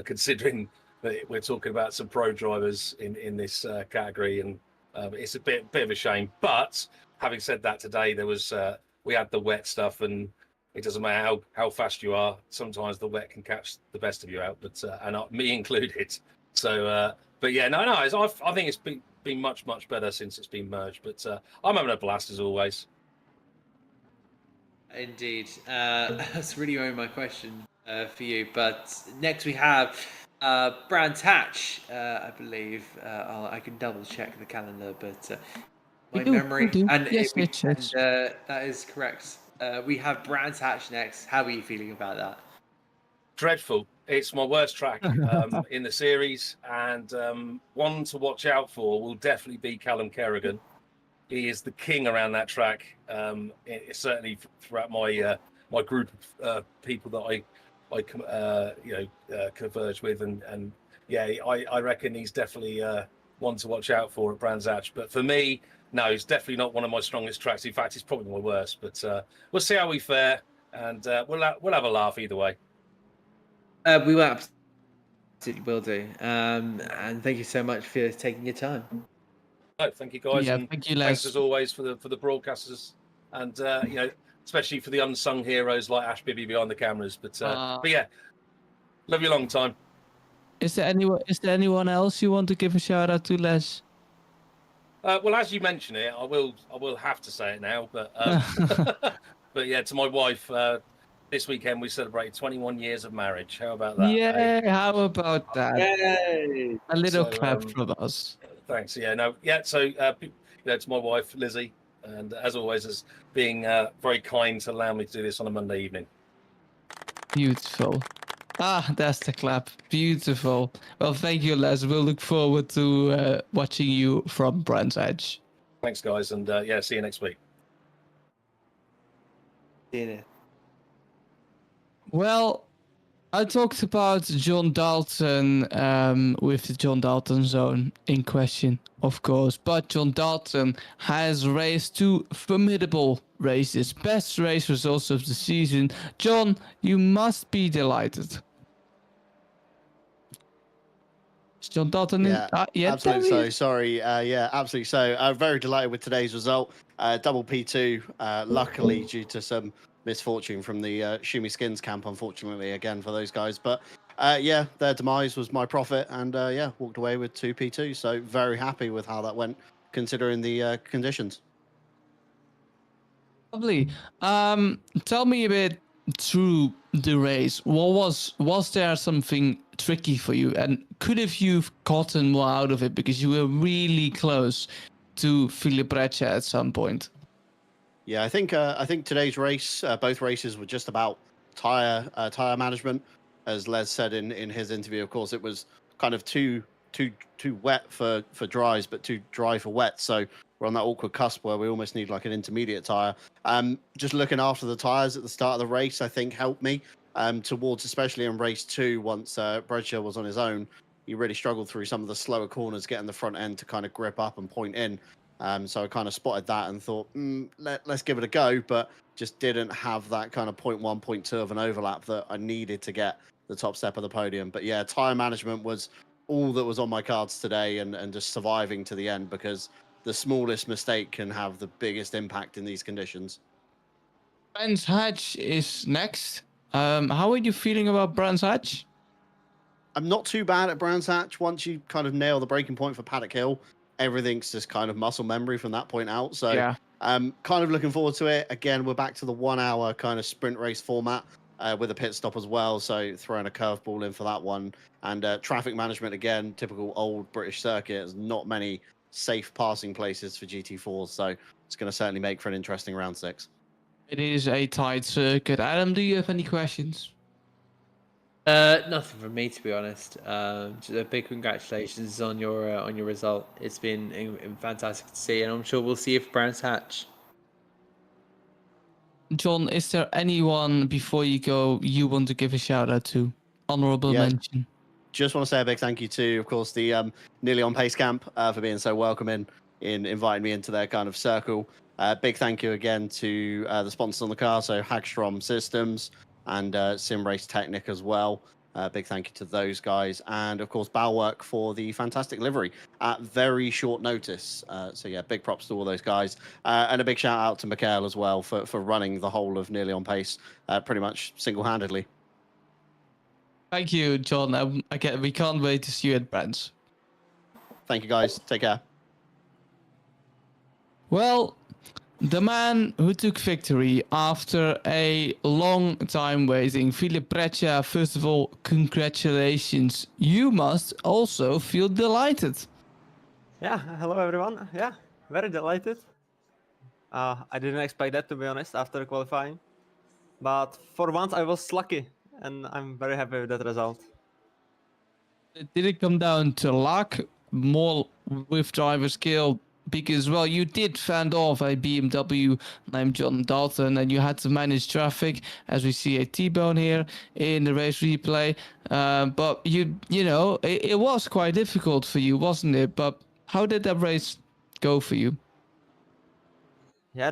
considering that we're talking about some pro drivers in this category, and it's a bit of a shame. But having said that, today there was we had the wet stuff, and it doesn't matter how fast you are. Sometimes the wet can catch the best of you out, but and me included. So, but yeah, no, I think it's been much better since it's been merged. But I'm having a blast as always. Indeed. That's really only my question for you. But next we have Brands Hatch, I believe. I can double check the calendar, but my memory and that is correct. We have Brands Hatch next. How are you feeling about that? Dreadful. It's my worst track in the series, and one to watch out for will definitely be Callum Kerrigan. He is the king around that track. Certainly throughout my group of people that I converge with, and yeah, I reckon he's definitely one to watch out for at Brands Hatch. But for me, no, it's definitely not one of my strongest tracks. In fact, it's probably my worst. But we'll see how we fare, and we'll have a laugh either way. We will absolutely will do. And thank you so much for taking your time. No, thank you guys. Yeah, and thank you, Les. Thanks as always for the broadcasters, and you know, especially for the unsung heroes like Ash Bibby behind the cameras. But yeah, love you a long time. Is there anyone else you want to give a shout out to, Les? Well, as you mention it, I will have to say it now. But but yeah, to my wife, this weekend we celebrated 21 years of marriage. How about that? Yeah, how about that? Yay! A little clap from us. Thanks. Yeah, no, yeah. So, you know, to my wife Lizzie, and as always, as being very kind to allow me to do this on a Monday evening. Beautiful. That's the clap. Beautiful. Well, thank you, Les. We'll look forward to watching you from Brands Hatch. Thanks, guys, and yeah, see you next week. See you. Well, I talked about John Dalton with the John Dalton zone in question, of course. But John Dalton has raced 2 formidable races, best race results of the season. John, you must be delighted. Is John Dalton yeah, yeah, absolutely so. Sorry. Yeah, absolutely so. I'm very delighted with today's result. Double P2, luckily due to some misfortune from the Shumi Skins camp, unfortunately, again, for those guys. But yeah, their demise was my profit, and yeah, walked away with 2 P2. So very happy with how that went, considering the conditions. Lovely. Tell me a bit through the race. Was there something tricky for you, and could have you gotten more out of it because you were really close to Philip Breccia at some point? Yeah, I think today's race, both races were just about tire management. as Les said in his interview, of course, it was kind of too wet for dries, but too dry for wet. So we're on that awkward cusp where we almost need like an intermediate tire. Just looking after the tires at the start of the race, I think helped me towards, especially in race 2, once Bradshaw was on his own. He really struggled through some of the slower corners, getting the front end to kind of grip up and point in. So I kind of spotted that and thought, let's give it a go, but just didn't have that kind of 0.1, 0.2 of an overlap that I needed to get the top step of the podium. But yeah, tire management was all that was on my cards today, and just surviving to the end, because the smallest mistake can have the biggest impact in these conditions. Brands Hatch is next. How are you feeling about Brands Hatch? I'm not too bad at Brands Hatch. Once you kind of nail the breaking point for Paddock Hill, everything's just kind of muscle memory from that point out. So Yeah. kind of looking forward to it. Again, we're back to the 1 hour kind of sprint race format with a pit stop as well. So throwing a curveball in for that one. And traffic management, again, typical old British circuit. There's not many safe passing places for GT4s. So it's going to certainly make for an interesting round 6. It is a tight circuit. Adam, do you have any questions? Nothing from me, to be honest. Just a big congratulations on your result. It's been fantastic to see, and I'm sure we'll see you for Brands Hatch. John, is there anyone before you go you want to give a shout out to? Honorable Yeah. mention. Just want to say a big thank you to, of course, the Nearly On Pace Camp for being so welcoming in inviting me into their kind of circle. Big thank you again to the sponsors on the car, so Hagstrom Systems and Sim Race Technic as well. Big thank you to those guys. And, of course, Bowwork for the fantastic livery at very short notice. So, yeah, big props to all those guys. And a big shout out to Mikhail as well for running the whole of Nearly On Pace pretty much single-handedly. Thank you, John. We can't wait to see you at Brands. Thank you, guys. Take care. Well, the man who took victory after a long time waiting, Philip Breccia, first of all, congratulations. You must also feel delighted. Yeah, hello everyone. Yeah, very delighted. I didn't expect that, to be honest, after qualifying. But for once I was lucky, and I'm very happy with that result. Did it come down to luck, more with driver skill? Because, well, you did fend off a BMW named John Dalton, and you had to manage traffic, as we see a T-bone here in the race replay. But you know, it was quite difficult for you, wasn't it? But how did that race go for you? Yeah,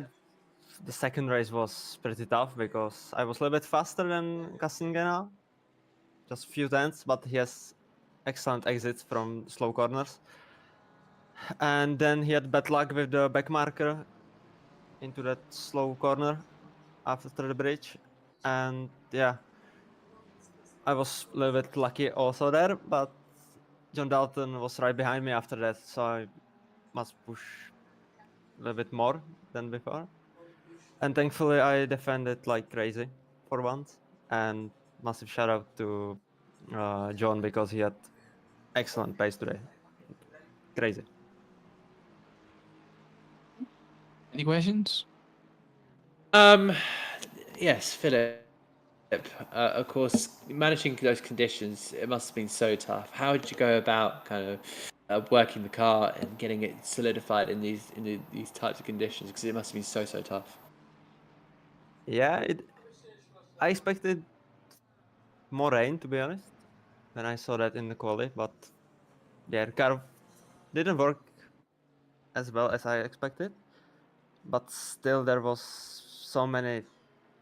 the second race was pretty tough because I was a little bit faster than Casingena, just a few tenths, but he has excellent exits from slow corners. And then he had bad luck with the back marker into that slow corner after the bridge. And yeah, I was a little bit lucky also there, but John Dalton was right behind me after that, so I must push a little bit more than before. And thankfully I defended like crazy for once. And massive shout out to John, because he had excellent pace today. Crazy. Any questions? Yes, Philip. Of course, managing those conditions, it must have been so tough. How did you go about kind of working the car and getting it solidified in these types of conditions? Because it must have been so tough. Yeah, I expected more rain, to be honest, when I saw that in the quali, but yeah, the car didn't work as well as I expected. But still, there was so many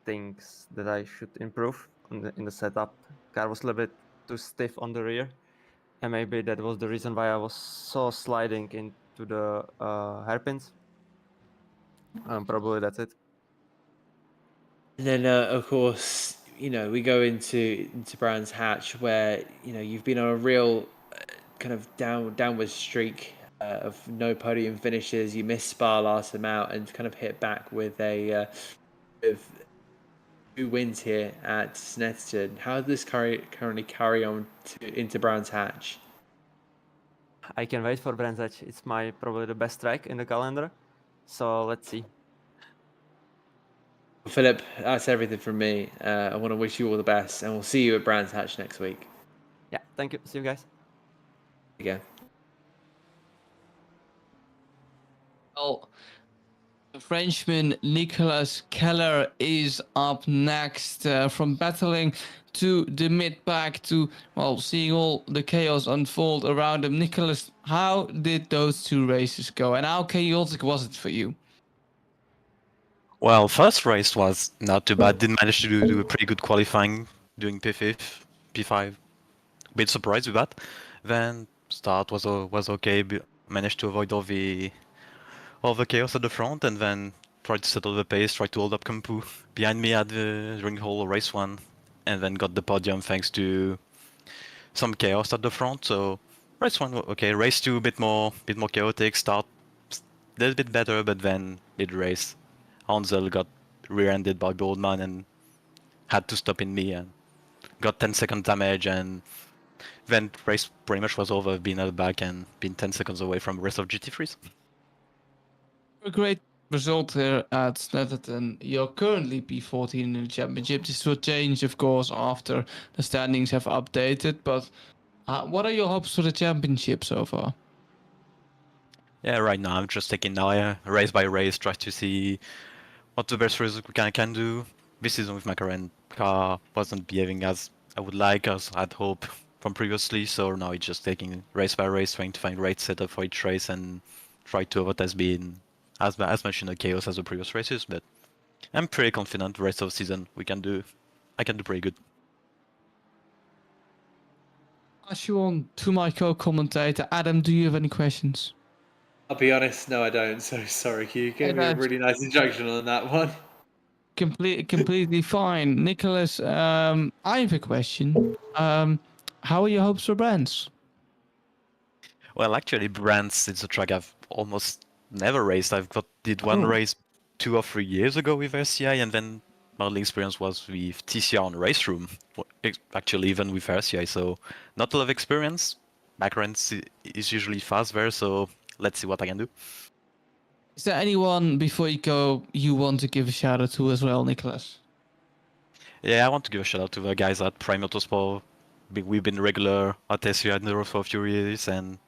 things that I should improve in the setup. Car was a little bit too stiff on the rear, and maybe that was the reason why I was so sliding into the hairpins. Probably that's it. And then, of course, you know, we go into Brands Hatch, where you know you've been on a real kind of downward streak of no podium finishes. You missed Spa last time out, and kind of hit back with with 2 wins here at Snetterton. How does this currently carry on into Brands Hatch? I can wait for Brands Hatch. It's probably the best track in the calendar. So let's see. Philip, that's everything from me. I want to wish you all the best, and we'll see you at Brands Hatch next week. Yeah, thank you. See you guys. Again. Well, the Frenchman Nicolas Keller is up next, from battling to the mid pack to, well, seeing all the chaos unfold around him. Nicolas, how did those two races go, and how chaotic was it for you? Well, first race was not too bad. Did manage to do a pretty good qualifying, doing P5, P5. Bit surprised with that. Then start was okay. Managed to avoid all the chaos at the front, and then tried to settle the pace. Tried to hold up Kampu behind me during the whole race one, and then got the podium thanks to some chaos at the front. So race one okay. Race two a bit more chaotic. Start a little bit better, but then mid race, Hansel got rear-ended by Boldman and had to stop in me and got 10-second damage, and then race pretty much was over. Been at the back and been 10 seconds away from the rest of GT3s. A great result here at Snetterton. You're currently P14 in the championship. This will change, of course, after the standings have updated. But what are your hopes for the championship so far? Yeah, right now I'm just taking now race by race, try to see what the best result we can do. This season with my current car wasn't behaving as I would like, as I'd hope from previously. So now it's just taking race by race, trying to find right setup for each race and try to avoid as being as much in the chaos as the previous races. But I'm pretty confident the rest of the season I can do pretty good. Pass you on to my co-commentator Adam. Do you have any questions? I'll be honest, no, I don't. So sorry, you gave me a that's- really nice introduction on that one. Completely fine. Nicholas, I have a question. How are your hopes for brands? Well, actually, Brands is a track I've almost never raced. Did one race 2 or 3 years ago with RCI, and then my only experience was with TCR on Race Room. Actually, even with RCI, so not a lot of experience. Background is usually fast there, so let's see what I can do. Is there anyone before you go you want to give a shout out to as well, Nicholas? Yeah, I want to give a shout out to the guys at Prime Motorsport. We've been regular at SCI for a few years and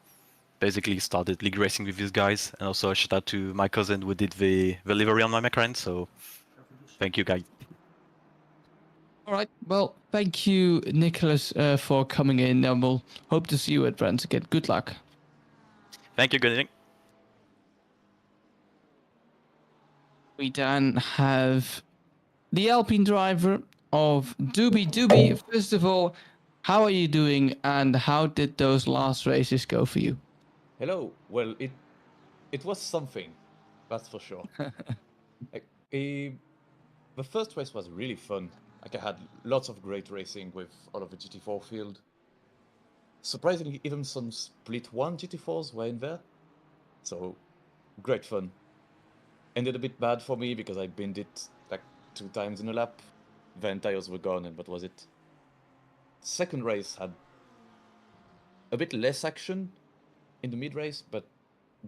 basically started league racing with these guys. And also a shout out to my cousin who did the livery on my McLaren. So thank you, guys. All right. Well, thank you, Nicholas, for coming in, and we'll hope to see you at Brands again. Good luck. Thank you, good evening. We then have the Alpine driver of Doobie. Doobie, first of all, how are you doing, and how did those last races go for you? Hello. Well, it was something, that's for sure. Like, the first race was really fun. Like, I had lots of great racing with all of the GT4 field. Surprisingly, even some Split 1 GT4s were in there. So, great fun. Ended a bit bad for me because I binned it like 2 times in a lap. Then tires were gone, and that was it. Second race had a bit less action in the mid-race, but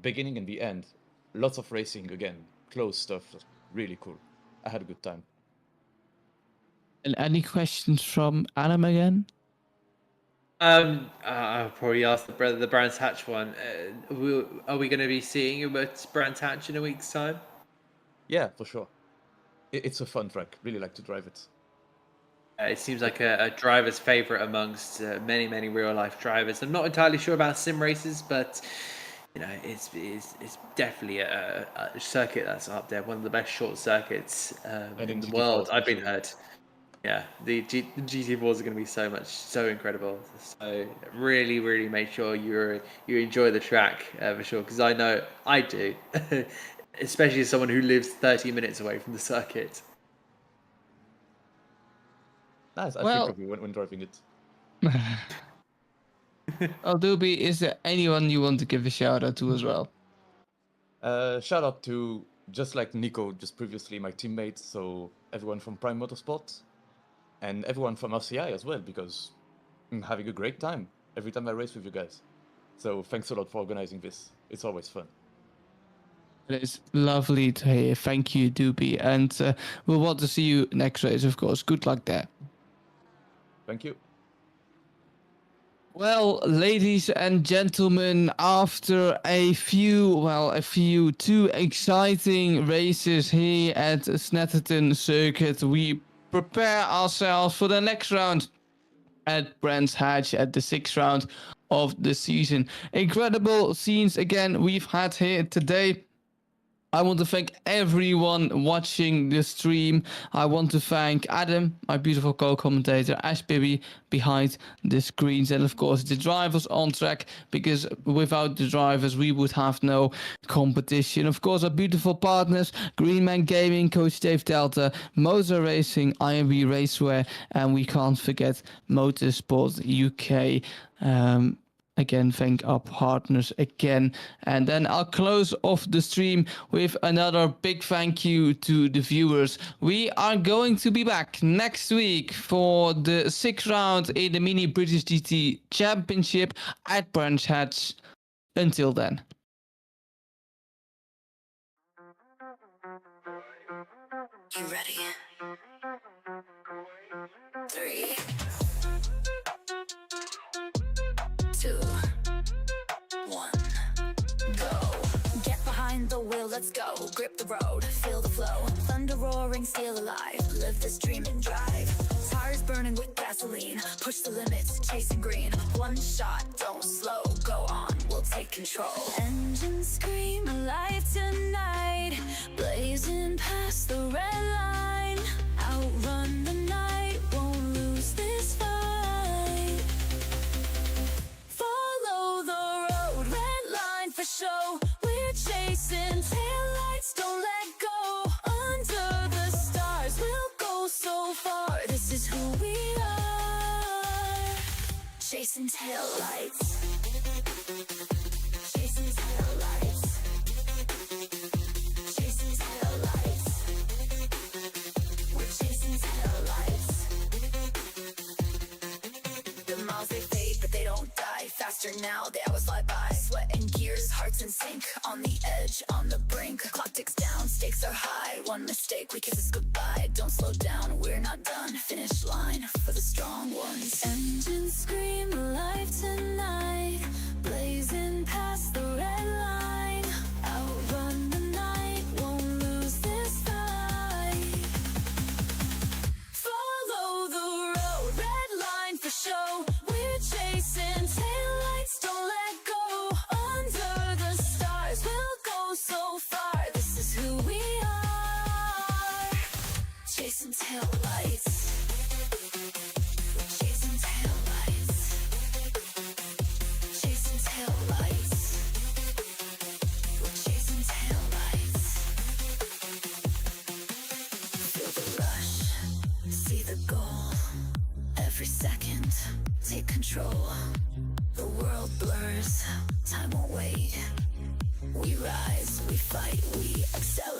beginning and the end, lots of racing again, close stuff, really cool. I had a good time. And any questions from Adam again? I'll probably ask the Brands Hatch one. Are we going to be seeing you at Brands Hatch in a week's time? Yeah, for sure. It's a fun track. Really like to drive it. It seems like a driver's favorite amongst many real-life drivers. I'm not entirely sure about sim races, but you know, it's definitely a circuit that's up there. One of the best short circuits in the world. I've been heard. Yeah, the GT4s are going to be so incredible. So really make sure you enjoy the track for sure, because I know I do, especially as someone who lives 30 minutes away from the circuit. Nice. I Well- think of you when driving it. Well, Doobie, is there anyone you want to give a shout out to as well? Shout out to, just like Nico, just previously my teammates, so everyone from Prime Motorsport, and everyone from RCI as well, because I'm having a great time every time I race with you guys. So thanks a lot for organizing this. It's always fun. It is lovely to hear. Thank you, Doobie. And we'll want to see you next race, of course. Good luck there. Thank you. Well, ladies and gentlemen, after a few too exciting races here at Snetterton Circuit, we prepare ourselves for the next round at Brands Hatch at the 6th round of the season. Incredible scenes again we've had here today. I want to thank everyone watching the stream. I want to thank Adam, my beautiful co-commentator, Ash Baby behind the screens, and of course the drivers on track, because without the drivers we would have no competition. Of course, our beautiful partners, Greenman Gaming, Coach Dave Delta, Motor Racing, IMB Racewear, and we can't forget Motorsport UK. Again, thank our partners again. And then I'll close off the stream with another big thank you to the viewers. We are going to be back next week for the 6th round in the Mini British GT Championship at Brands Hatch. Until then. You ready? 3, 2, 1, go. Get behind the wheel, let's go. Grip the road, feel the flow. Thunder roaring, steel alive. Live this dream and drive. Tires burning with gasoline. Push the limits, chasing green. One shot, don't slow. Go on, we'll take control. Engines scream alive tonight. Blazing past the red line. Outrun the night, won't lose this fight. Follow the road, red line for show. We're chasing taillights, don't let go. Under the stars, we'll go so far. This is who we are. Chasing taillights. Chasing taillights. Chasing taillights. We're chasing taillights. The miles they fade, but they don't die. Faster now, the hours fly by. Sweat and gears, hearts in sync. On the edge, on the brink. Clock ticks down, stakes are high. One mistake, we kiss us goodbye. Don't slow down, we're not done. Finish line for the strong ones. Engines scream alive tonight. Blazing past the red line. Outrun the night, won't lose this fight. Follow the road, red line for show. We're chasing taillights, don't let go. Under the stars, we'll go so far. This is who we are. Chasing taillights. Chasing taillights. Chasing taillights. Chasing taillights. Feel the rush, see the goal. Every second, take control. The world blurs, time won't wait. We rise, we fight, we excel.